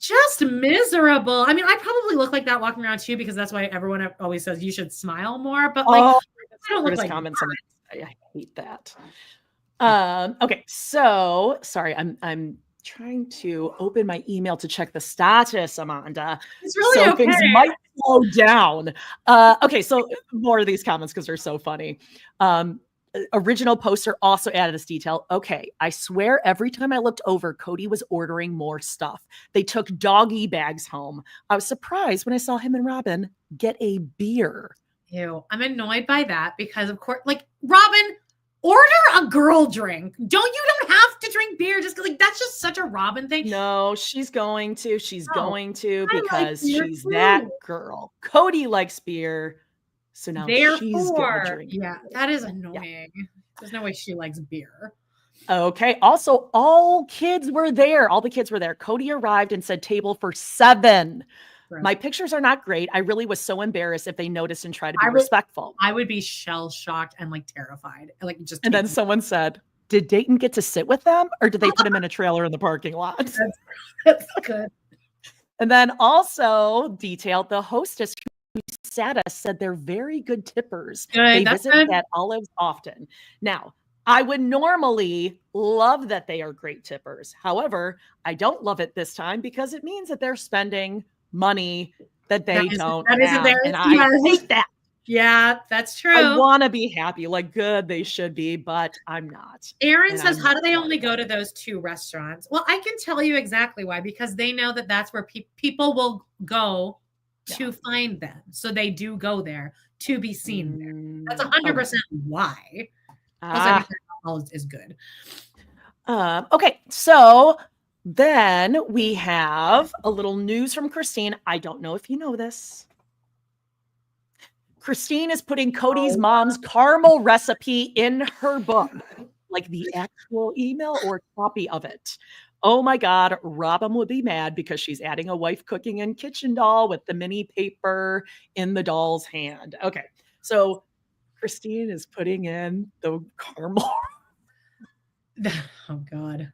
just miserable. I mean, I probably look like that walking around too, because that's why everyone always says you should smile more. But like, I don't look like comments. I hate that. Okay, so sorry, I'm trying to open my email to check the status, Amanda. It's really so okay. Things might slow down. Okay, so more of these comments because they're so funny. Original poster also added this detail. Okay, I swear every time I looked over, Cody was ordering more stuff. They took doggy bags home. I was surprised when I saw him and Robin get a beer. Ew, I'm annoyed by that because, of course, like, Robin, order a girl drink. You don't have to drink beer just because, like, that's just such a Robin thing. No, she's going to. She's going to because she's that girl. Cody likes beer. So now she's gonna drink. Yeah, that is annoying. Yeah. There's no way she likes beer. Okay. Also, all kids were there. All the kids were there. Cody arrived and said table for 7. Right. My pictures are not great. I really was so embarrassed if they noticed and tried to be respectful. I would be shell-shocked and like terrified. Like just. And then someone said, did Dayton get to sit with them or did they put him in a trailer in the parking lot? That's good. And then also detailed the hostess who sat us said they're very good tippers. They visit at Olives often. Now, I would normally love that they are great tippers. However, I don't love it this time because it means that they're spending money that they don't have. And I hate that. Yeah, that's true. I want to be happy. Like, good, they should be, but I'm not. Aaron says, how do they only go to those 2 restaurants? Well, I can tell you exactly why. Because they know that that's where people will go to find them. So they do go there to be seen there. That's 100% why. Is good. Okay, so then we have a little news from Christine. I don't know if you know this. Christine is putting Cody's mom's caramel recipe in her book, like the actual email or copy of it. Oh my God, Robin would be mad because she's adding a wife cooking in kitchen doll with the mini paper in the doll's hand. Okay, so Christine is putting in the caramel. Oh God.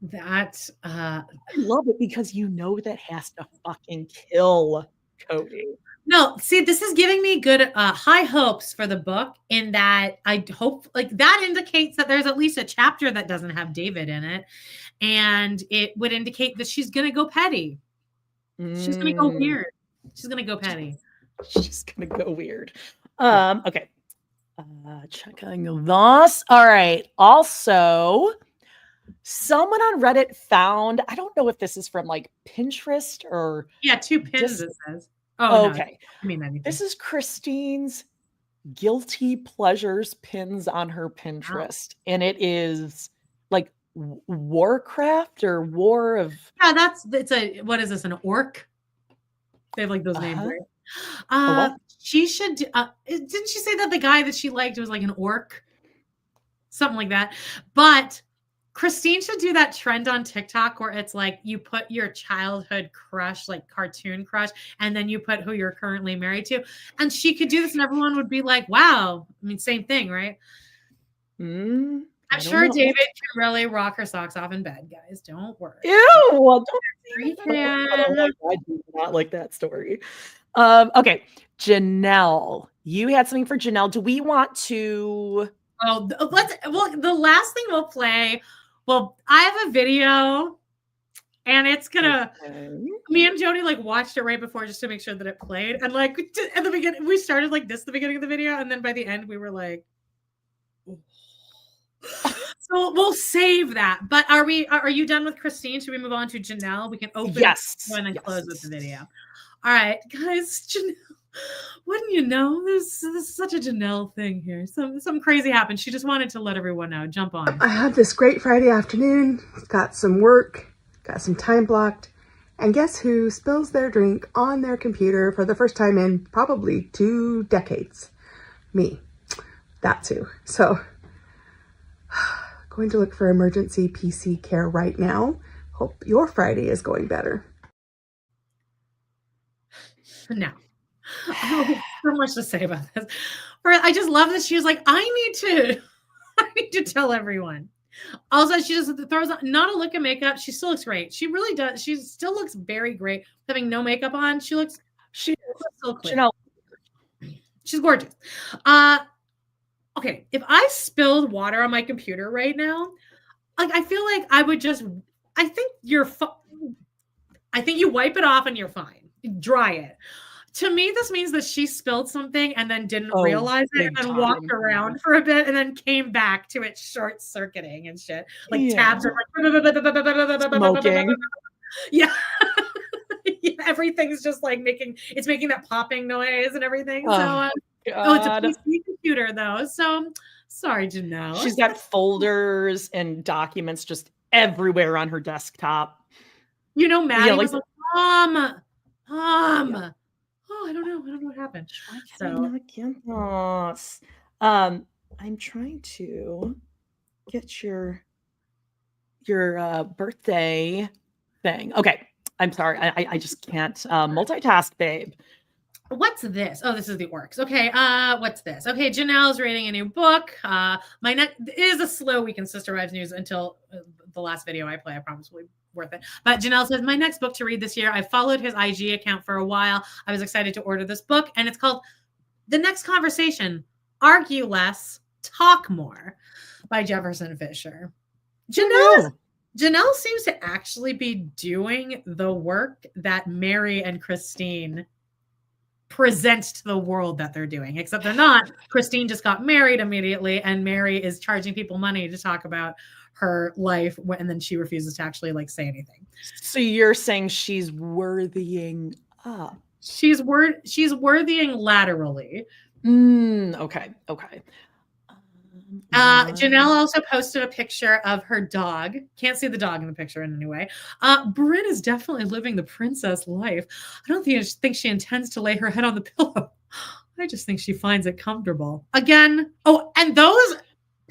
That I love it because you know that has to fucking kill Cody. No, see, this is giving me good high hopes for the book in that I hope like that indicates that there's at least a chapter that doesn't have David in it. And it would indicate that she's going to go petty. She's going to go weird. She's going to go petty. She's going to go weird. Okay. Checking this. All right. Also, someone on Reddit found, I don't know if this is from like Pinterest or. Yeah, 2 pins it says. Oh, okay. No, I mean anything. This is Christine's guilty pleasures pins on her Pinterest. Wow. And it is like Warcraft or War of. Yeah, what is this? An orc? They have like those names, right? What? She should. Didn't she say that the guy that she liked was like an orc? Something like that. But Christine should do that trend on TikTok where it's like you put your childhood crush, like cartoon crush, and then you put who you're currently married to. And she could do this and everyone would be like, wow. I mean, same thing, right? I'm sure David can really rock her socks off in bed, guys. Don't worry. Ew, well, I do not like that story. Okay, Janelle. You had something for Janelle. Do we want to... the last thing we'll play. Well, I have a video and it's gonna, me and Jody like watched it right before just to make sure that it played. And like at the beginning, we started like this, the beginning of the video. And then by the end we were like, so we'll save that. But are you done with Christine? Should we move on to Janelle? We can open and then close with the video. All right, guys, Janelle. Wouldn't you know? This is such a Janelle thing here. Some crazy happened. She just wanted to let everyone know. Jump on. I had this great Friday afternoon. Got some work. Got some time blocked. And guess who spills their drink on their computer for the first time in probably 2 decades? Me. That's who. So, going to look for emergency PC care right now. Hope your Friday is going better. No. Oh, so much to say about this. I just love that she was like, I need to tell everyone. Also, she just throws on not a lick of makeup. She still looks great. She really does. She still looks very great. Having no makeup on, she looks so clear. Janelle. She's gorgeous. Okay, if I spilled water on my computer right now, like I feel like I would just. I think I think you wipe it off and you're fine. Dry it. To me, this means that she spilled something and then didn't realize it and then walked around for a bit and then came back to it short circuiting and shit. Like tabs are like smoking. Yeah. Everything's just like making that popping noise and everything. So it's a PC computer though. So sorry, Janelle. She's got folders and documents just everywhere on her desktop. You know, Maddie was like, Mom. Oh, I don't know what happened. I'm trying to get your birthday thing. Okay, I'm sorry. I just can't multitask, babe. What's this? Oh, this is the orcs. Okay, what's this? Okay, Janelle's reading a new book. It is a slow week in Sister Wives news until the last video I play. I promise will be worth it. But Janelle says, my next book to read this year. I followed his IG account for a while. I was excited to order this book, and it's called The Next Conversation, Argue Less, Talk More by Jefferson Fisher. Janelle seems to actually be doing the work that Meri and Christine present to the world that they're doing, except they're not. Christine just got married immediately, and Meri is charging people money to talk about her life, and then she refuses to actually like say anything. So you're saying she's worthying up? She's worthying laterally. Okay. Janelle also posted a picture of her dog. Can't see the dog in the picture in any way. Brynn is definitely living the princess life. I don't think she intends to lay her head on the pillow. I just think she finds it comfortable. Again, and those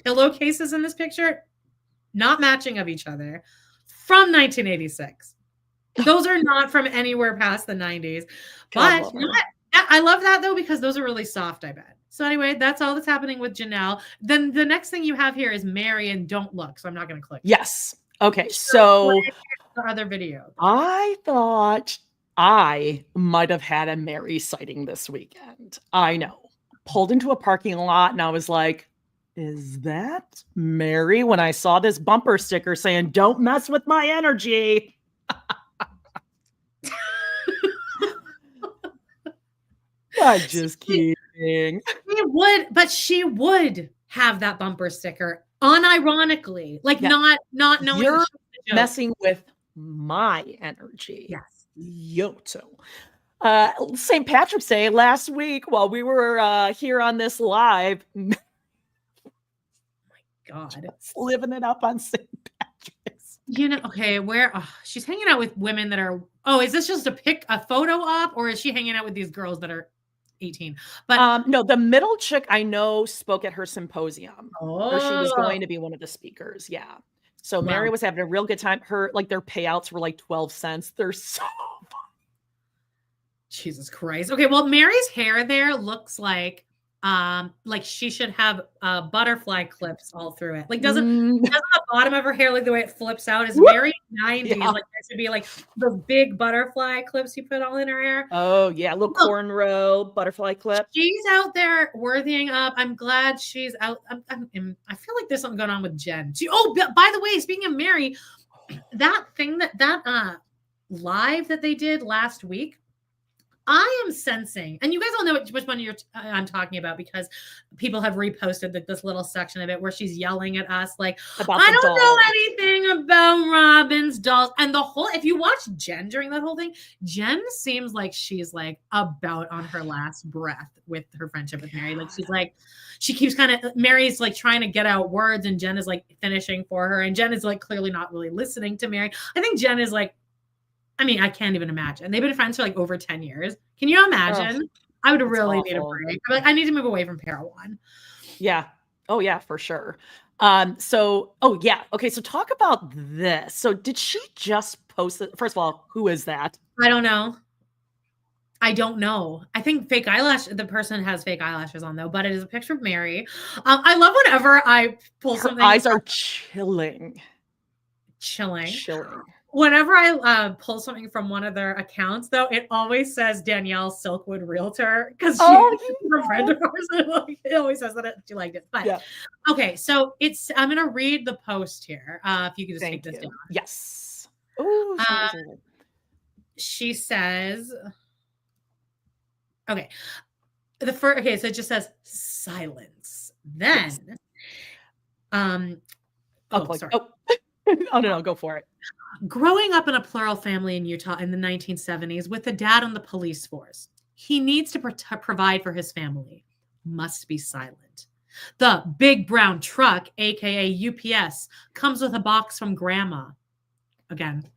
pillowcases in this picture, not matching of each other, from 1986. Those are not from anywhere past the 90s. But I love that though, because those are really soft, I bet. So anyway, that's all that's happening with Janelle. Then the next thing you have here is Meri and Don't Look. So I'm not going to click. Yes. Okay. So the other video. I thought I might have had a Meri sighting this weekend. I know. Pulled into a parking lot and I was like, is that Meri? When I saw this bumper sticker saying, don't mess with my energy. I'm just kidding. She would have that bumper sticker unironically, like not knowing you're messing with my energy. Yes. Yoto. St. Patrick's Day last week while we were here on this live. God, living it up on St. Patrick's. Okay, where she's hanging out with women that are. Oh, is this just a photo op, or is she hanging out with these girls that are 18? But no, the middle chick I know spoke at her symposium, or she was going to be one of the speakers. Yeah. So Meri was having a real good time. Their payouts were like 12 cents. They're so fun. Jesus Christ. Okay, well, Meri's hair there looks like she should have butterfly clips all through it. Like doesn't the bottom of her hair, like the way it flips out, is very 90s. Yeah. Like there should be like the big butterfly clips you put all in her hair. Oh yeah, little cornrow butterfly clip. She's out there worthying up. I'm glad she's out. I feel like there's something going on with Jen. By the way, speaking of Meri, that thing that live that they did last week, I am sensing, and you guys all know which one I'm talking about because people have reposted this little section of it where she's yelling at us like, I don't know anything about Robin's dolls. And if you watch Jen during that whole thing, Jen seems like she's like about on her last breath with her friendship with Meri. Like she keeps Meri's like trying to get out words and Jen is like finishing for her. And Jen is like clearly not really listening to Meri. I think Jen is like, I can't even imagine. They've been friends for like over 10 years. Can you imagine? I would really need a break. I need to move away from Para1. Yeah. Oh, yeah, for sure. Okay. So talk about this. So did she just post it? First of all, who is that? I don't know. I think fake eyelash. The person has fake eyelashes on though, but it is a picture of Meri. I love whenever I pull something. Her eyes are chilling. Whenever I pull something from one of their accounts, though, it always says Danielle Silkwood Realtor because she's a friend of ours. It always says that she liked it. But okay, so I'm going to read the post here. If you could just take this down. Yes. Ooh, she says, okay. So it just says silence. Then, sorry. Oh, no, go for it. Growing up in a plural family in Utah in the 1970s with a dad on the police force, he needs to provide for his family. Must be silent. The big brown truck, aka UPS, comes with a box from grandma. Again,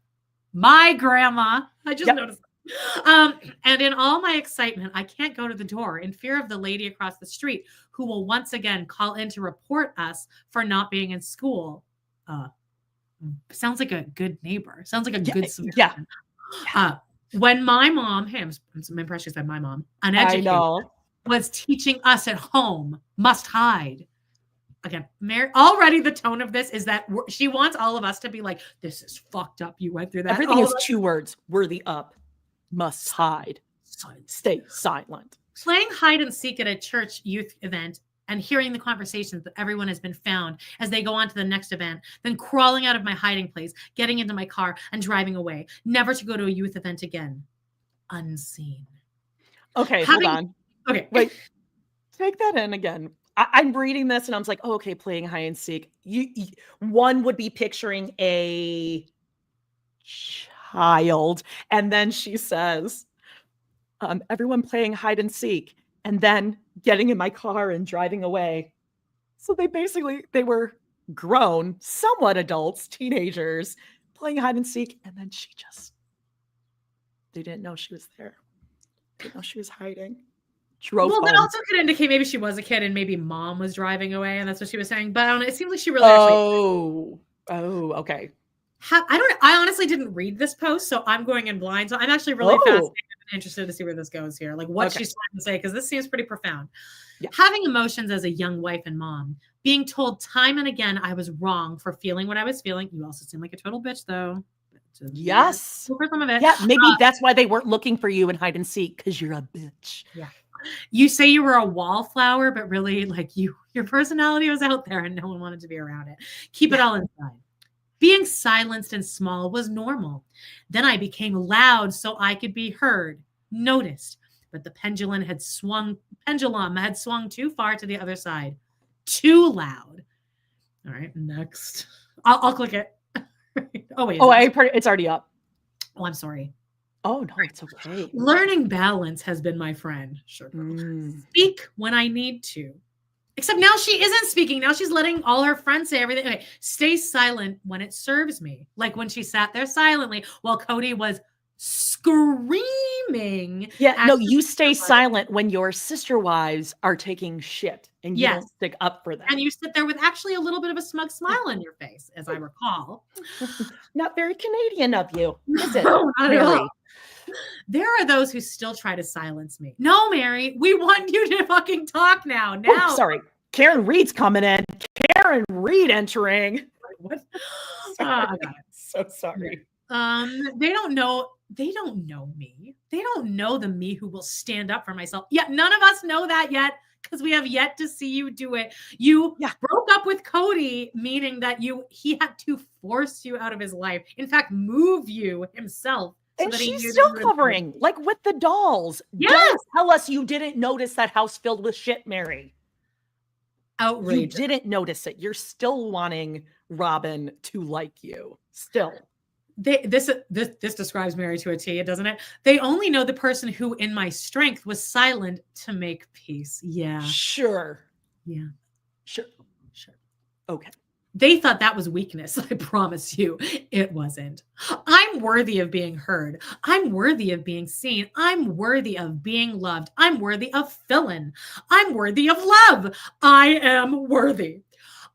my grandma. I just noticed. And in all my excitement, I can't go to the door in fear of the lady across the street who will once again call in to report us for not being in school. Sounds like a good neighbor. Sounds like a good Samaritan. Yeah. When my mom, I'm impressed by my mom, an educator, was teaching us at home, must hide. Again, Meri, already the tone of this is that she wants all of us to be like, this is fucked up. You went through that. Everything is 2 words. Worthy up. Must hide. Stay silent. Playing hide and seek at a church youth event and hearing the conversations that everyone has been found as they go on to the next event, then crawling out of my hiding place, getting into my car and driving away, never to go to a youth event again. Unseen. Okay, hold on. Okay. Wait, take that in again. I'm reading this and I was like, oh, okay, playing hide and seek. One would be picturing a child. And then she says, everyone playing hide and seek. And then getting in my car and driving away. So they were grown, somewhat adults, teenagers, playing hide and seek. And then they didn't know she was there. Didn't know she was hiding. Drove home. That also could indicate maybe she was a kid and maybe mom was driving away. And that's what she was saying. But I don't know. It seems like she really okay. I honestly didn't read this post, so I'm going in blind. So I'm actually really fascinated and interested to see where this goes here. Like what she's trying to say, because this seems pretty profound. Yeah. Having emotions as a young wife and mom, being told time and again I was wrong for feeling what I was feeling. You also seem like a total bitch, though. Yes. For some of it. Yeah, maybe that's why they weren't looking for you in hide and seek, because you're a bitch. Yeah. You say you were a wallflower, but really, like your personality was out there and no one wanted to be around it. Keep it all inside. Being silenced and small was normal. Then I became loud so I could be heard, noticed. But the pendulum had swung too far to the other side. Too loud. All right, next. I'll click it. Oh, wait. It's already up. Oh, I'm sorry. Oh, no, it's okay. Learning balance has been my friend. Sure. Speak when I need to. Except now she isn't speaking. Now she's letting all her friends say everything. Okay, stay silent when it serves me. Like when she sat there silently while Cody was screaming. Yeah, no, you stay silent when your sister wives are taking shit and you don't stick up for them. And you sit there with actually a little bit of a smug smile on your face, as I recall. Not very Canadian of you, is it? No, not Meri? at all. There are those who still try to silence me. No, Meri, we want you to fucking talk now. Now. Oh, sorry. Karen Reed's coming in. Karen Reed entering. What? So sorry. They don't know me. They don't know the me who will stand up for myself. Yeah, none of us know that yet because we have yet to see you do it. You broke up with Cody, meaning that he had to force you out of his life. In fact, move you himself. So and she's still covering, like with the dolls. Yes. Don't tell us you didn't notice that house filled with shit, Meri. Outrageous. You didn't notice it. You're still wanting Robin to like you. Still. This describes Meri to a T, doesn't it? They only know the person who in my strength was silent to make peace. Yeah. Sure. Yeah. Sure. Okay. They thought that was weakness. I promise you, it wasn't. I'm worthy of being heard. I'm worthy of being seen. I'm worthy of being loved. I'm worthy of filling. I'm worthy of love. I am worthy.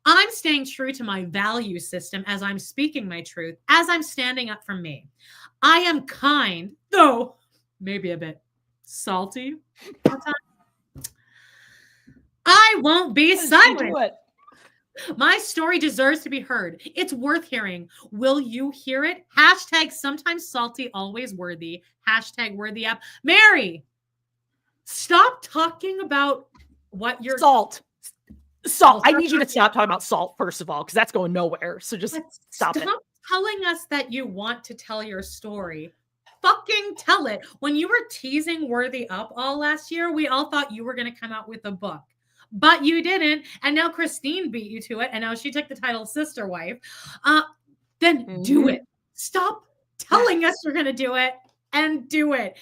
I'm staying true to my value system as I'm speaking my truth, as I'm standing up for me. I am kind, though maybe a bit salty. I won't be silent. My story deserves to be heard. It's worth hearing. Will you hear it? Hashtag sometimes salty, always worthy. Hashtag worthy app. Meri, stop talking about what you're... Salt. I need you to stop talking about salt, first of all, because that's going nowhere. So just stop it. Stop telling us that you want to tell your story. Fucking tell it. When you were teasing Worthy Up all last year, we all thought you were going to come out with a book. But you didn't. And now Christine beat you to it. And now she took the title Sister Wife. Then do it. Stop telling us you're going to do it and do it.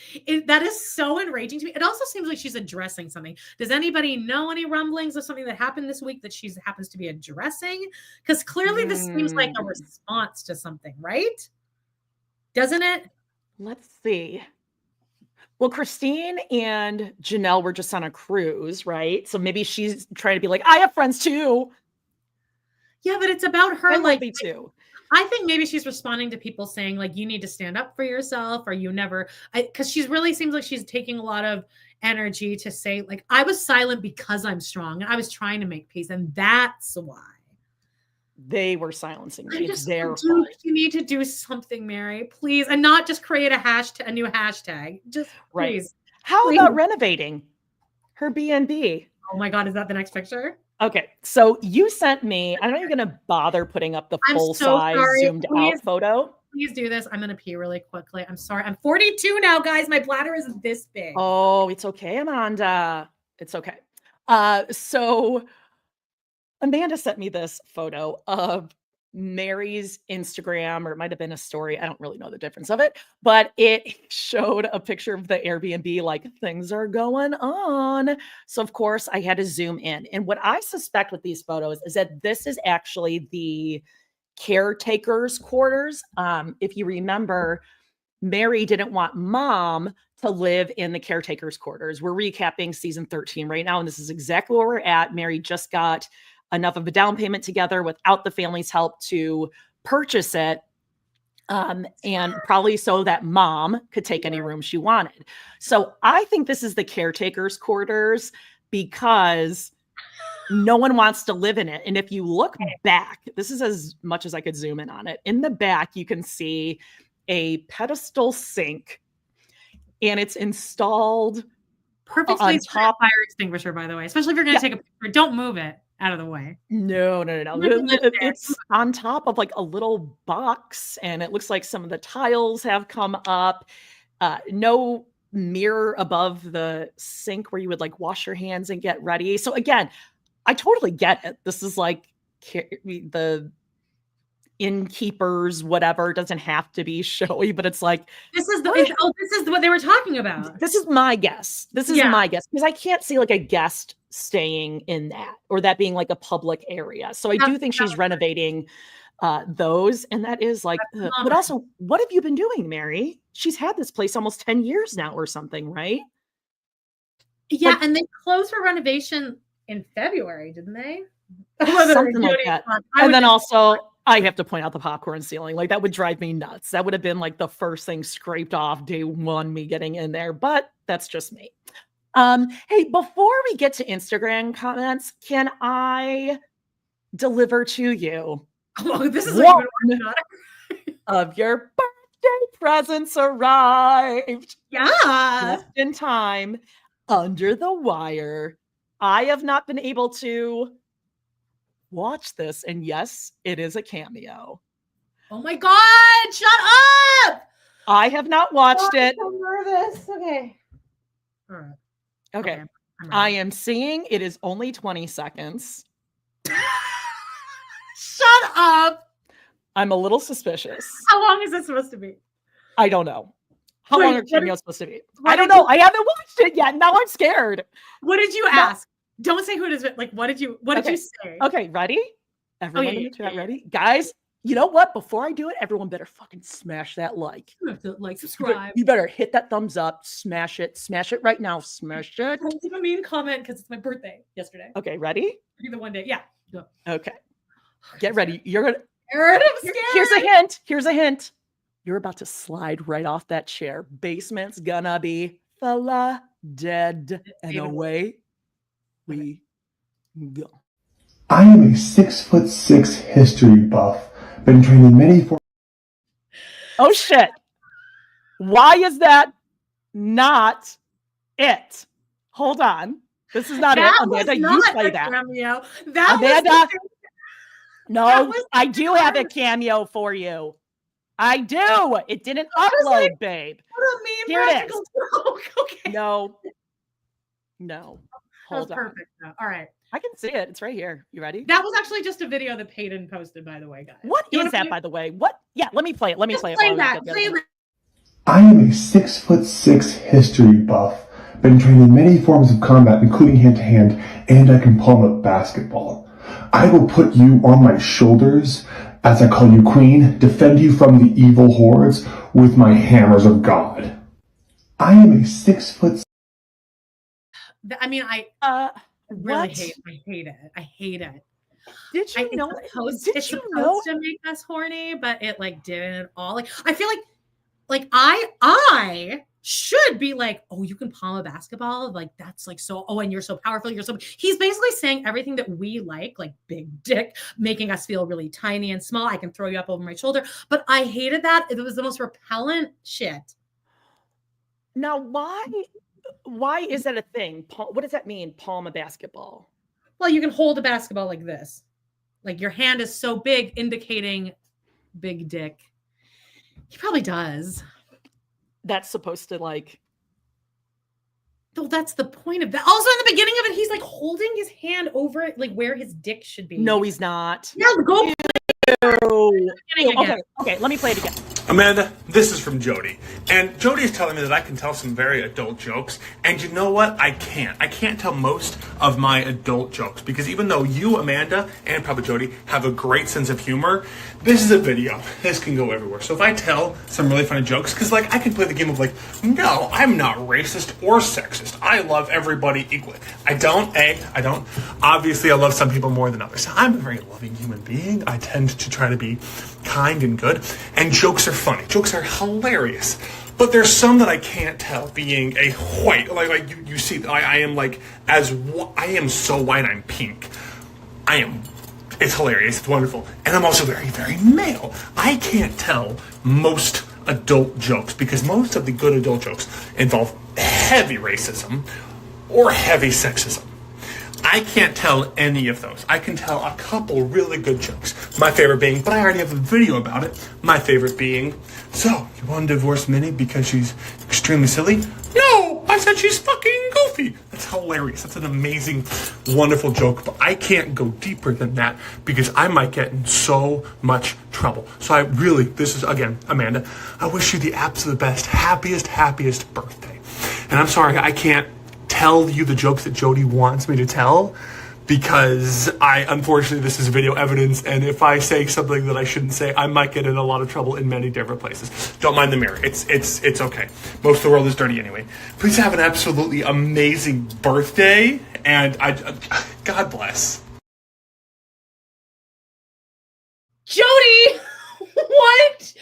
That is so enraging to me. It also seems like she's addressing something. Does anybody know any rumblings of something that happened this week that she happens to be addressing? Because clearly this seems like a response to something, right? Doesn't it? Let's see. Well, Christine and Janelle were just on a cruise, right? So maybe she's trying to be like, I have friends too. Yeah, but it's about her. I like me too. I think maybe she's responding to people saying like, you need to stand up for yourself, or you never, because she's really seems like she's taking a lot of energy to say like, I was silent because I'm strong and I was trying to make peace. And that's why. They were silencing me. It's their fault. You need to do something, Meri, please. And not just create a new hashtag. Just please. How about renovating her B&B? Oh my God, is that the next picture? Okay, so you sent me, I'm not even going to bother putting up the full-size zoomed out photo. Please do this. I'm going to pee really quickly. I'm sorry. I'm 42 now, guys. My bladder is this big. Oh, it's okay, Amanda. It's okay. So Amanda sent me this photo of Meri's Instagram, or it might have been a story. I don't really know the difference of it, but it showed a picture of the Airbnb, like things are going on. So of course I had to zoom in. And what I suspect with these photos is that this is actually the caretaker's quarters. If you remember, Meri didn't want mom to live in the caretaker's quarters. We're recapping season 13 right now, and this is exactly where we're at. Meri just got enough of a down payment together without the family's help to purchase it. And probably so that mom could take any room she wanted. So I think this is the caretaker's quarters because no one wants to live in it. And if you look back, this is as much as I could zoom in on it. In the back, you can see a pedestal sink, and it's installed perfectly fire extinguisher, by the way, especially if you're going to take a picture. Don't move it out of the way. No. It's on top of like a little box, and it looks like some of the tiles have come up. No mirror above the sink where you would like wash your hands and get ready. So again, I totally get it. This is like the innkeepers, whatever. It doesn't have to be showy, but it's like this is what they were talking about. This is my guess. This is my guess, because I can't see like a guest staying in that or that being like a public area. So I do think she's renovating those, and that is like. But also, what have you been doing, Meri? She's had this place almost 10 years now, or something, right? Yeah, like, and they closed for renovation in February, didn't they? Something like that. And then also, I have to point out the popcorn ceiling. Like, that would drive me nuts. That would have been like the first thing scraped off day one, me getting in there. But that's just me. Hey, before we get to Instagram comments, can I deliver to you this is one of your birthday presents arrived? Yeah. Just in time, under the wire. I have not been able to watch this, and yes, it is a cameo. Oh my God, shut up! I have not watched it. I'm nervous. Okay. All right. Okay. I am seeing it is only 20 seconds. Shut up! I'm a little suspicious. How long is this supposed to be? I don't know. How long are cameos supposed to be? I don't know. I haven't watched it yet. Now I'm scared. What did you ask? Don't say who it is. Like, what did you say? Okay, ready? Everyone in the chat, ready? Guys, you know what? Before I do it, everyone better fucking smash that like. You have to like, subscribe. You better hit that thumbs up. Smash it. Smash it right now. Smash it. Don't leave a mean comment because it's my birthday yesterday. Okay, ready? Either one day. Yeah. Go. Okay. Get ready. You're gonna. I'm scared. Here's a hint. Here's a hint. You're about to slide right off that chair. Basement's gonna be fella dead, and away we go. I am a 6'6" history buff. Been training many for. Oh shit! Why is that not it? Hold on. This is not it. Amanda, you play that. Cameo. Amanda. No, I do have a cameo for you. I do. It didn't upload, babe. What a mean Here it is. joke. Okay. No. Hold on. Perfect. All right. I can see it. It's right here. You ready? That was actually just a video that Paedon posted, by the way, guys. What is that, by the way? What? Yeah, let me play it. Play that. I am a 6'6" history buff. Been training many forms of combat, including hand-to-hand, and I can palm a basketball. I will put you on my shoulders, as I call you queen, defend you from the evil hordes with my hammers of God. I am a 6 foot. I mean, I really hate it. I hate it. Did you know? It's supposed to make us horny, but it like didn't at all. Like, I feel like I should be like, oh, you can palm a basketball. Like, that's like so, oh, and you're so powerful. He's basically saying everything that we like big dick, making us feel really tiny and small. I can throw you up over my shoulder. But I hated that. It was the most repellent shit. Now, why is that a thing? What does that mean? Palm a basketball? Well, you can hold a basketball like this. Like, your hand is so big, indicating big dick. He probably does. That's supposed to like. Well, that's the point of that. Also, in the beginning of it, he's like holding his hand over it, like where his dick should be. No, he's not. Yeah, go. Okay, let me play it again. Amanda, this is from Jody. And Jody is telling me that I can tell some very adult jokes. And you know what? I can't. I can't tell most of my adult jokes. Because even though you, Amanda, and probably Jody, have a great sense of humor, this is a video. This can go everywhere. So if I tell some really funny jokes, because like I can play the game of like, no, I'm not racist or sexist. I love everybody equally. I don't. Obviously, I love some people more than others. I'm a very loving human being. I tend to try to be kind and good. And jokes are funny. Jokes are hilarious. But there's some that I can't tell being a white. Like you see, I am like, I am so white, I'm pink. It's hilarious. It's wonderful. And I'm also very, very male. I can't tell most adult jokes because most of the good adult jokes involve heavy racism or heavy sexism. I can't tell any of those. I can tell a couple really good jokes. My favorite being, but I already have a video about it. My favorite being, so you want to divorce Minnie because she's extremely silly? No, I I said she's fucking goofy. That's hilarious. That's an amazing, wonderful joke. But I can't go deeper than that because I might get in so much trouble. So this is, again, Amanda, I wish you the absolute best, happiest birthday. And I'm sorry, I can't tell you the jokes that Jody wants me to tell because unfortunately, this is video evidence, and if I say something that I shouldn't say, I might get in a lot of trouble in many different places. Don't mind the mirror. It's okay. Most of the world is dirty anyway. Please have an absolutely amazing birthday, and God bless. Jody, what?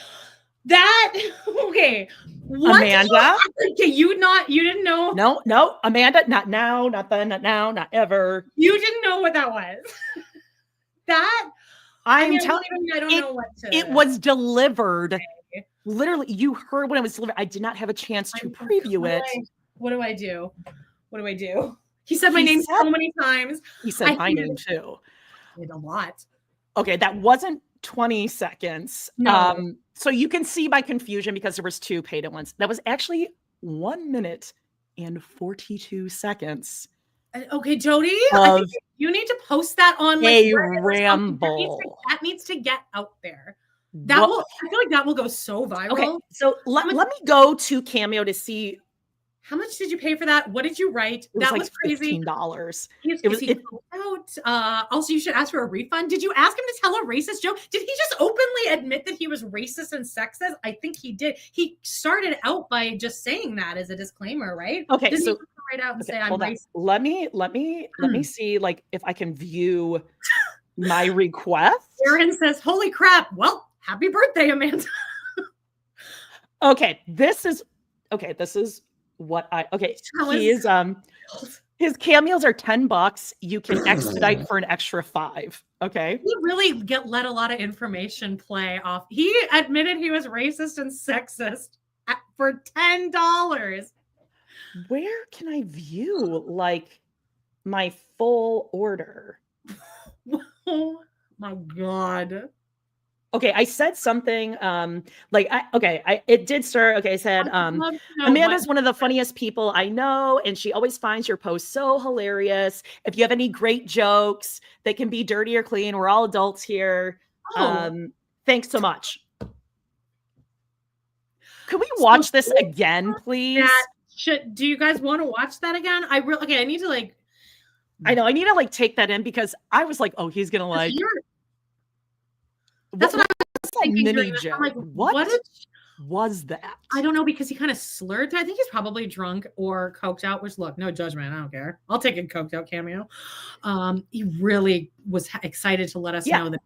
Okay. What? Amanda? Okay, you didn't know? No, Amanda, not now, not then, not now, not ever. You didn't know what that was. I'm telling you, I don't know what to. It was delivered. Okay. Literally, you heard when it was delivered. I did not have a chance to preview it. What do I do? He said my name so many times. He said my name too. A lot. Okay, that wasn't 20 seconds. No. So you can see my confusion because there was 2 Paedon ones. That was actually 1 minute and 42 seconds. Okay, Jody, I think you need to post that on a ramble. That needs to get out there. I feel like that will go so viral. Okay, so let me go to Cameo to see. How much did you pay for that? What did you write? That was crazy. $15. Also, you should ask for a refund. Did you ask him to tell a racist joke? Did he just openly admit that he was racist and sexist? I think he did. He started out by just saying that as a disclaimer, right? Okay, Did so he write out and say I'm racist? Let me see, like, if I can view my request. Aaron says, "Holy crap! Well, happy birthday, Amanda." Okay, this is what his cameos are $10. You can expedite for an extra $5. Okay. He really let a lot of information play off. He admitted he was racist and sexist for $10. Where can I view like my full order? Oh my God. Okay, I said something it did start. Okay, I said Amanda's one of the funniest people I know, and she always finds your posts so hilarious. If you have any great jokes, they can be dirty or clean. We're all adults here. Thanks so much. Could we watch this again, please? Do you guys want to watch that again? I need to I know I need to take that in because I was like, oh, he's gonna like. That's what I was thinking. Mini joke. Like, what was that? I don't know because he kind of slurred. I think he's probably drunk or coked out. Which, look, no judgment. I don't care. I'll take a coked out cameo. He really was excited to let us know that.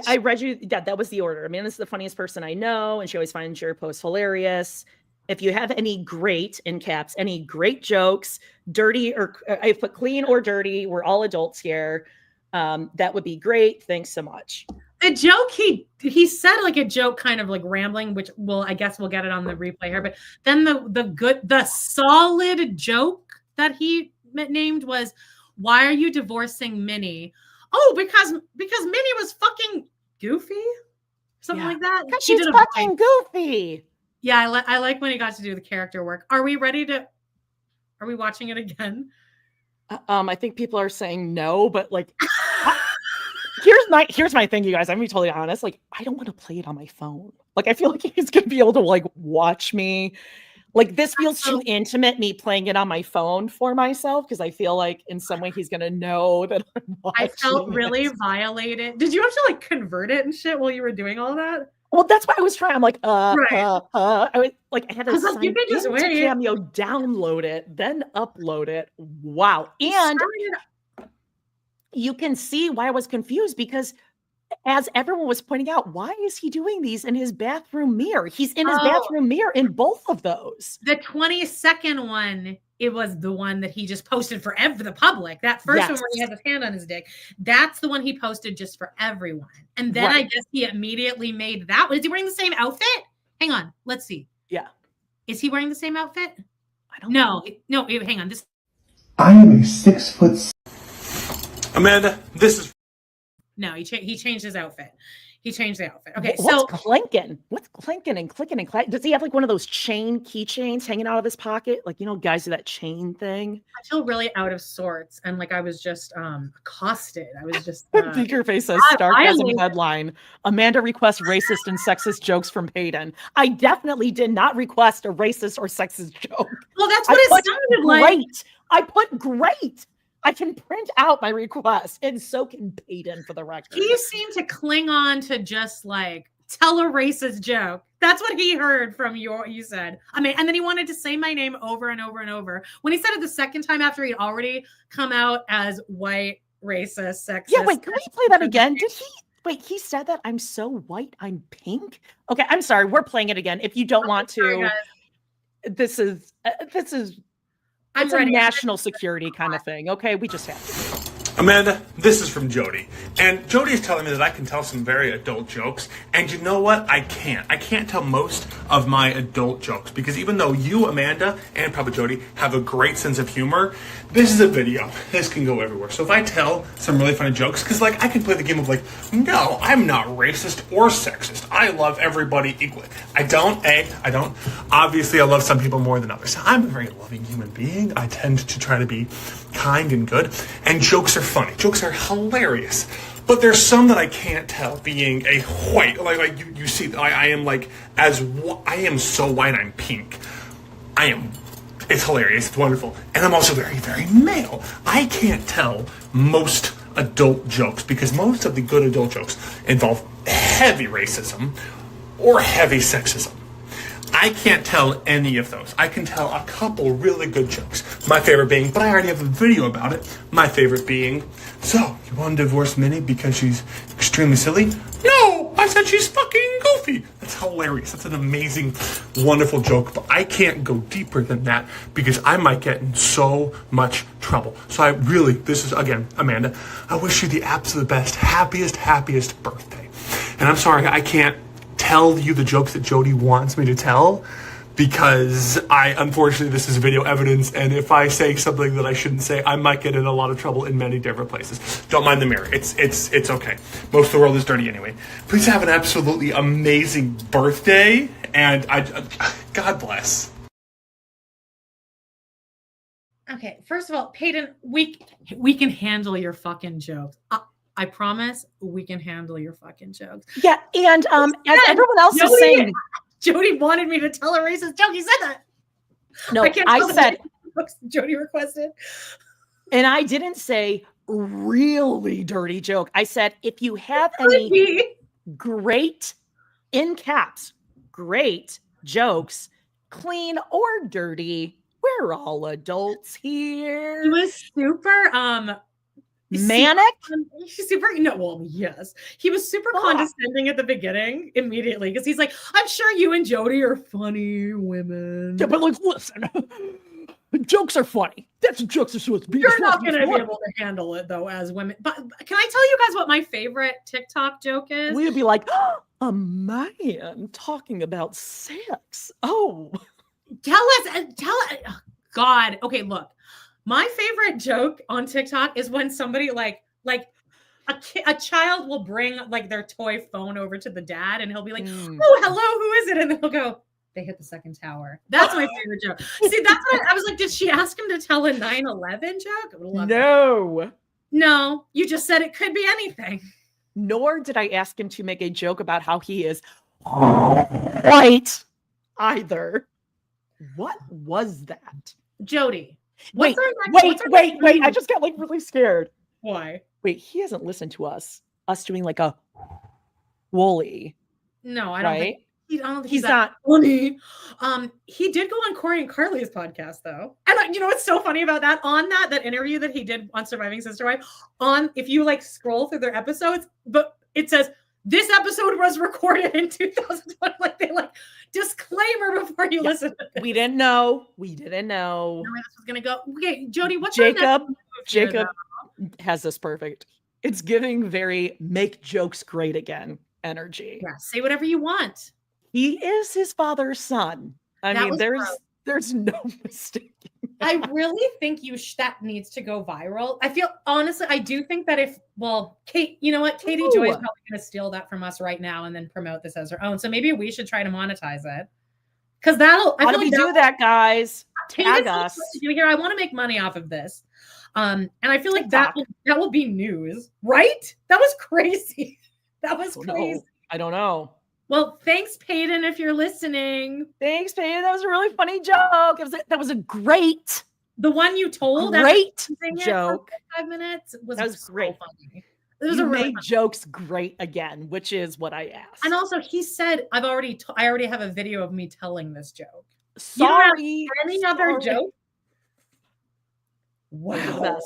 I read you. That was the order. Amanda's the funniest person I know, and she always finds your posts hilarious. If you have any great, in caps, any great jokes, dirty or I put clean or dirty, we're all adults here. That would be great. Thanks so much. The joke he said like a joke kind of like rambling, which I guess we'll get it on the replay here. But then the solid joke that he named was, "Why are you divorcing Minnie?" Oh, because Minnie was fucking goofy, something like that. She's fucking goofy. Yeah, I like when he got to do the character work. Are we watching it again? I think people are saying no, but like. Here's my thing, you guys. I'm gonna be totally honest. Like, I don't want to play it on my phone. Like, I feel like he's gonna be able to like watch me. Like, this feels too intimate, me playing it on my phone for myself, because I feel like in some way he's gonna know that I'm watching. I felt really violated. Did you have to like convert it and shit while you were doing all that? Well, that's what I was trying. I'm like, I was like, I had to sign you can just into Cameo, download it, then upload it. Wow. And you can see why I was confused because as everyone was pointing out, why is he doing these in his bathroom mirror? He's in his bathroom mirror in both of those. The 22nd one, it was the one that he just posted for the public. That first one where he has his hand on his dick, that's the one he posted just for everyone. And then I guess he immediately made that one. Is he wearing the same outfit? Hang on. Let's see. Yeah. Is he wearing the same outfit? I don't know. No, hang on. I am a 6 foot. Amanda, this is. No, he changed his outfit. He changed the outfit. Okay, What's clinking? What's clinking and clicking and clacking? Does he have like one of those chain keychains hanging out of his pocket? Like, guys do that chain thing. I feel really out of sorts, and like I was just accosted. I was just Beaker Face says sarcasm headline. Amanda requests racist and sexist jokes from Paedon. I definitely did not request a racist or sexist joke. Well, that's what it sounded like. Great. I put great. I can print out my request, and so can Paedon, for the record. He seemed to cling on to just like tell a racist joke. That's what he heard from you said. I mean, and then he wanted to say my name over and over and over. When he said it the second time after he'd already come out as white, racist, sexist. Yeah, wait, can we play that again? Did he? Wait, he said that I'm so white, I'm pink. Okay, I'm sorry. We're playing it again. If you don't want to, this is. It's a national security kind of thing. Okay, we just have to. Amanda, this is from Jody. And Jody is telling me that I can tell some very adult jokes. And you know what? I can't. I can't tell most of my adult jokes because even though you, Amanda, and probably Jody have a great sense of humor, this is a video. This can go everywhere. So if I tell some really funny jokes, because like I can play the game of like, no, I'm not racist or sexist. I love everybody equally. I don't. Obviously, I love some people more than others. I'm a very loving human being. I tend to try to be kind and good. And jokes are funny. Jokes are hilarious. But there's some that I can't tell being a white. Like you see, I am like, I am so white, I'm pink. It's hilarious. It's wonderful. And I'm also very, very male. I can't tell most adult jokes because most of the good adult jokes involve heavy racism or heavy sexism. I can't tell any of those. I can tell a couple really good jokes. My favorite being, but I already have a video about it. My favorite being, so, you want to divorce Minnie because she's extremely silly? No, I said she's fucking goofy. That's hilarious. That's an amazing, wonderful joke, but I can't go deeper than that because I might get in so much trouble. So this is, again, Amanda, I wish you the absolute best, happiest birthday. And I'm sorry, I can't tell you the jokes that Jody wants me to tell because unfortunately this is video evidence, and if I say something that I shouldn't say, I might get in a lot of trouble in many different places. Don't mind the mirror. It's okay. Most of the world is dirty anyway. Please have an absolutely amazing birthday, and God bless. Okay, first of all, Paedon, we can handle your fucking jokes. I promise we can handle your fucking jokes. Yeah, and as everyone else is saying, Jody wanted me to tell a racist joke. He said that. No, I said Jody requested. And I didn't say really dirty joke. I said if you have any great, in caps, great jokes, clean or dirty, we're all adults here. He was super manic? Yes. He was super condescending at the beginning immediately because he's like, I'm sure you and Jody are funny women. Yeah, but like, listen, jokes are funny. That's what jokes are supposed to be. You're not going to be able to handle it though as women. But can I tell you guys what my favorite TikTok joke is? We'd be like, a man talking about sex. Oh. Tell us. Oh, God. Okay, look. My favorite joke on TikTok is when somebody like a child will bring like their toy phone over to the dad and he'll be like, oh, hello, who is it? And then he'll go, they hit the second tower. That's my favorite joke. See, that's what I was like, did she ask him to tell a 9/11 joke? No. No, you just said it could be anything. Nor did I ask him to make a joke about how he is white either. What was that? Jody. Wait. I just got like really scared. Why? Wait, he hasn't listened to us doing like a Wooly. No, I don't think he's not funny. He did go on Corey and Carly's podcast though. And you know what's so funny about that? On that interview that he did on Surviving Sister Wife, if you like scroll through their episodes, but it says this episode was recorded in 2020. Like they disclaimer before you listen to this. We didn't know. Where this was gonna go. Okay, Jody, what's Jacob has this perfect. It's giving very make jokes great again energy. Yeah, say whatever you want. He is his father's son. I mean, there's no mistaking I really think that needs to go viral. I feel, honestly, I do think that Kate, you know what? Katie Joy is probably going to steal that from us right now and then promote this as her own. So maybe we should try to monetize it. Because how do we do that, guys? Tag us. Here, I want to make money off of this. And I feel like that will be news, right? That was crazy. That was crazy. No, I don't know. Well, thanks, Paedon, if you're listening. Thanks, Paedon. That was a really funny joke. That was a great. The one you told. Great joke. 5 minutes was great. So funny. It was you made jokes great again, which is what I asked. And also, he said, I already have a video of me telling this joke. Sorry. Any other joke? Wow.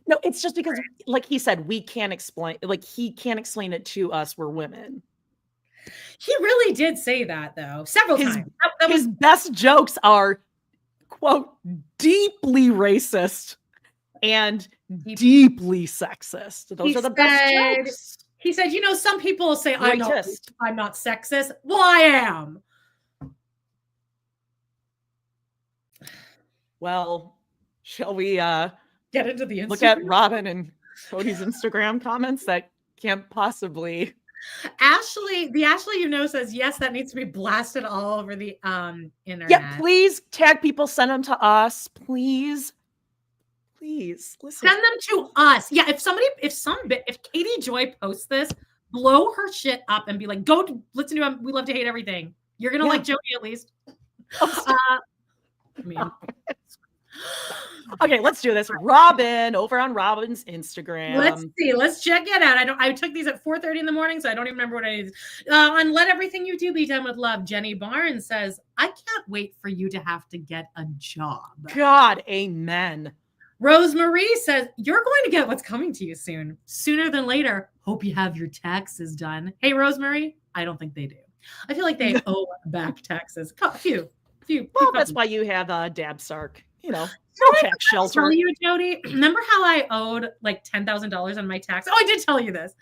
No, it's just because, like he said, we can't explain. Like he can't explain it to us. We're women. He really did say that, though, several times. His best jokes are, quote, deeply racist and deeply sexist. Those are the best jokes. He said, some people say I'm not sexist. Well, I am. Well, shall we get into the Instagram? Look at Robin and Cody's Instagram comments that can't possibly. Ashley says, yes, that needs to be blasted all over the internet. Yeah, please tag people, send them to us, please. Please listen. Send them to us. Yeah, if Katie Joy posts this, blow her shit up and be like, go listen to him. We love to hate everything. You're gonna like Jody at least. Okay, let's do this. Robin, over on Robin's Instagram. Let's see. Let's check it out. I took these at 4:30 in the morning, so I don't even remember what I did. On Let Everything You Do Be Done with Love, Jenny Barnes says, I can't wait for you to have to get a job. God, amen. Rosemary says, you're going to get what's coming to you soon. Sooner than later. Hope you have your taxes done. Hey, Rosemary, I don't think they do. I feel like they owe back taxes. Few. Well, that's why you have Dab Sark. No tax shelter. Tell you, Jody. Remember how I owed like $10,000 on my tax? Oh, I did tell you this.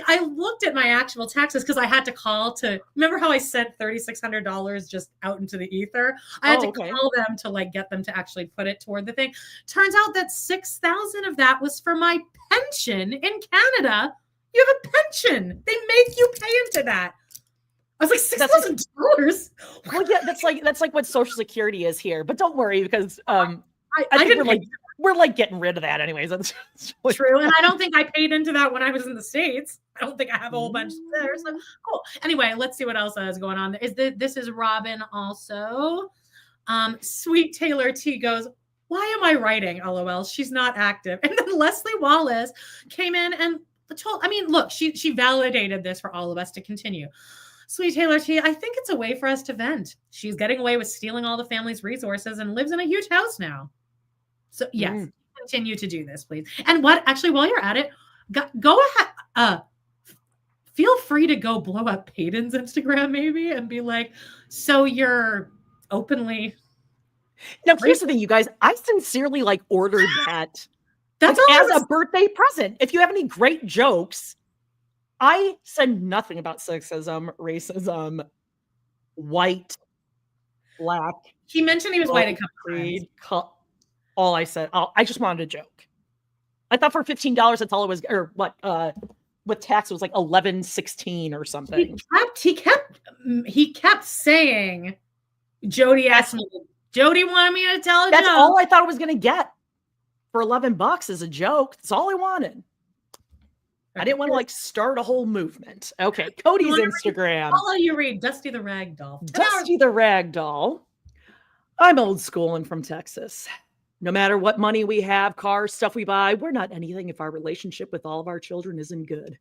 I looked at my actual taxes because I had to call to. Remember how I sent $3,600 just out into the ether? I had to call them to like get them to actually put it toward the thing. Turns out that $6,000 of that was for my pension in Canada. You have a pension. They make you pay into that. I was like $6,000. Well, yeah, that's like what Social Security is here. But don't worry, because I think we're like getting rid of that anyways. That's true, and I don't think I paid into that when I was in the States. I don't think I have a whole bunch there. So cool. Anyway, let's see what else is going on. This is Robin also. Sweet Taylor T goes, why am I writing? LOL. She's not active. And then Leslie Wallace came in and look, she validated this for all of us to continue. Sweet Taylor T, I think it's a way for us to vent. She's getting away with stealing all the family's resources and lives in a huge house now. So yes, continue to do this, please. And while you're at it, go ahead. Feel free to go blow up Paedon's Instagram maybe and be like, so you're openly. Now, here's the thing, you guys. I sincerely ordered that. That's as a birthday present. If you have any great jokes. I said nothing about sexism, racism, white, black. He mentioned he was white a couple times. All I said, I just wanted a joke. I thought for $15, that's all it was, or what? With tax, it was like $11.16 or something. He kept saying, Jody asked me. Jody wanted me to tell a joke. That's all I thought I was going to get for $11 is a joke. That's all I wanted. I didn't want to start a whole movement. Okay, Cody's Instagram. I'll let you read Dusty the Ragdoll. Dusty the Ragdoll. I'm old school and from Texas. No matter what money we have, cars, stuff we buy, we're not anything if our relationship with all of our children isn't good.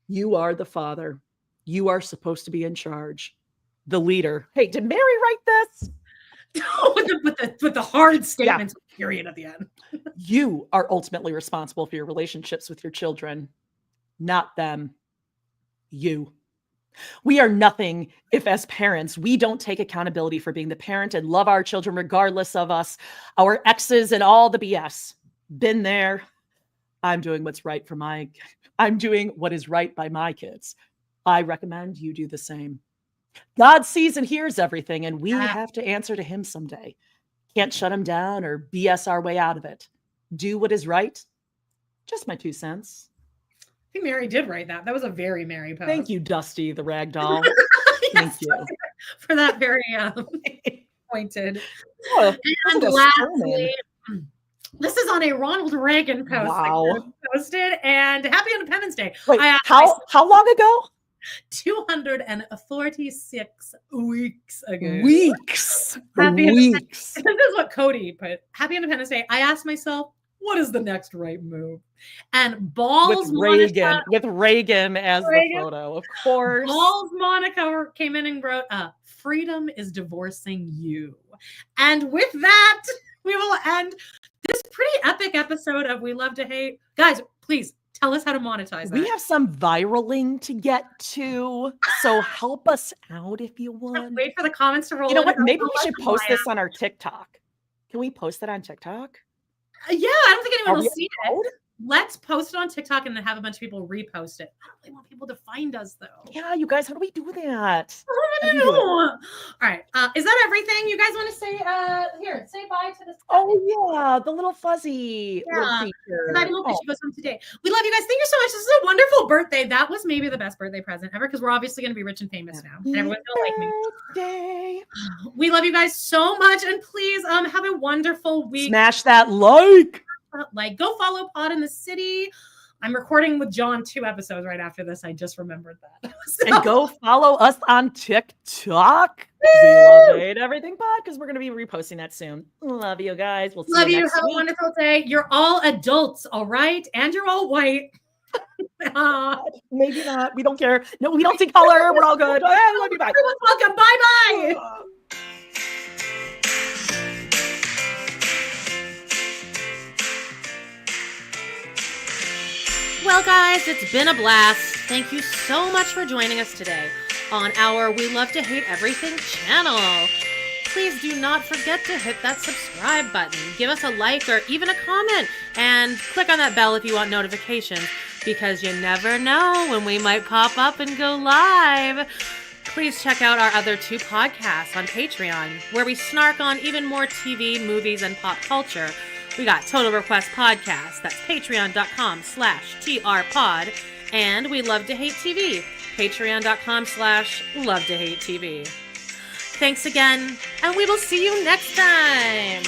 You are the father. You are supposed to be in charge. The leader. Hey, did Meri write this? with the hard statements, period at the end. You are ultimately responsible for your relationships with your children. Not them. You. We are nothing if as parents, we don't take accountability for being the parent and love our children regardless of us, our exes and all the BS. Been there. I'm doing what is right by my kids. I recommend you do the same. God sees and hears everything, and we have to answer to him someday. Can't shut him down or BS our way out of it. Do what is right. Just my 2 cents. I think Meri did write that. That was a very Meri post. Thank you, Dusty the rag doll. Thank you. For that very pointed. Oh, and lastly, this is on a Ronald Reagan post that posted, and Happy Independence Day. Wait, how long ago? 246 weeks ago. Weeks. This is what Cody put. Happy Independence Day. I asked myself, what is the next right move? And Balls Monica, with Reagan as the photo, of course. Balls Monica came in and wrote, freedom is divorcing you. And with that, we will end this pretty epic episode of We Love to Hate. Guys, please tell us how to monetize that. We have some viraling to get to, so help us out if you would. Wait for the comments to roll. You know what? Maybe we should post this on our TikTok. Can we post it on TikTok? Yeah, I don't think anyone will see it. Let's post it on TikTok and then have a bunch of people repost it. I don't really want people to find us, though. Yeah, you guys, how do we do that? I don't know. All right. Is that everything? You guys want to say, here, say bye to this. Oh, yeah, the little fuzzy little creature. That little fish goes home today. We love you guys. Thank you so much. This is a wonderful birthday. That was maybe the best birthday present ever because we're obviously going to be rich and famous now. And everyone's going to like me. We love you guys so much. And please have a wonderful week. Smash that like. Go follow Pod in the City. I'm recording with John 2 episodes right after this. I just remembered that. And go follow us on TikTok. We love Hate Everything Pod because we're going to be reposting that soon. Love you guys. We'll see you next week. Have a wonderful day. You're all adults, all right? And you're all white. Maybe not. We don't care. No, we don't see color. We're all good. I love you. Bye. Everyone's welcome. Bye-bye. Well, guys, it's been a blast. Thank you so much for joining us today on our We Love to Hate Everything channel. Please do not forget to hit that subscribe button. Give us a like or even a comment and click on that bell if you want notifications because you never know when we might pop up and go live. Please check out our other 2 podcasts on Patreon where we snark on even more TV, movies, and pop culture. We got Total Request Podcast. That's patreon.com/trpod. And We Love to Hate TV. Patreon.com/Love to Hate TV. Thanks again, and we will see you next time.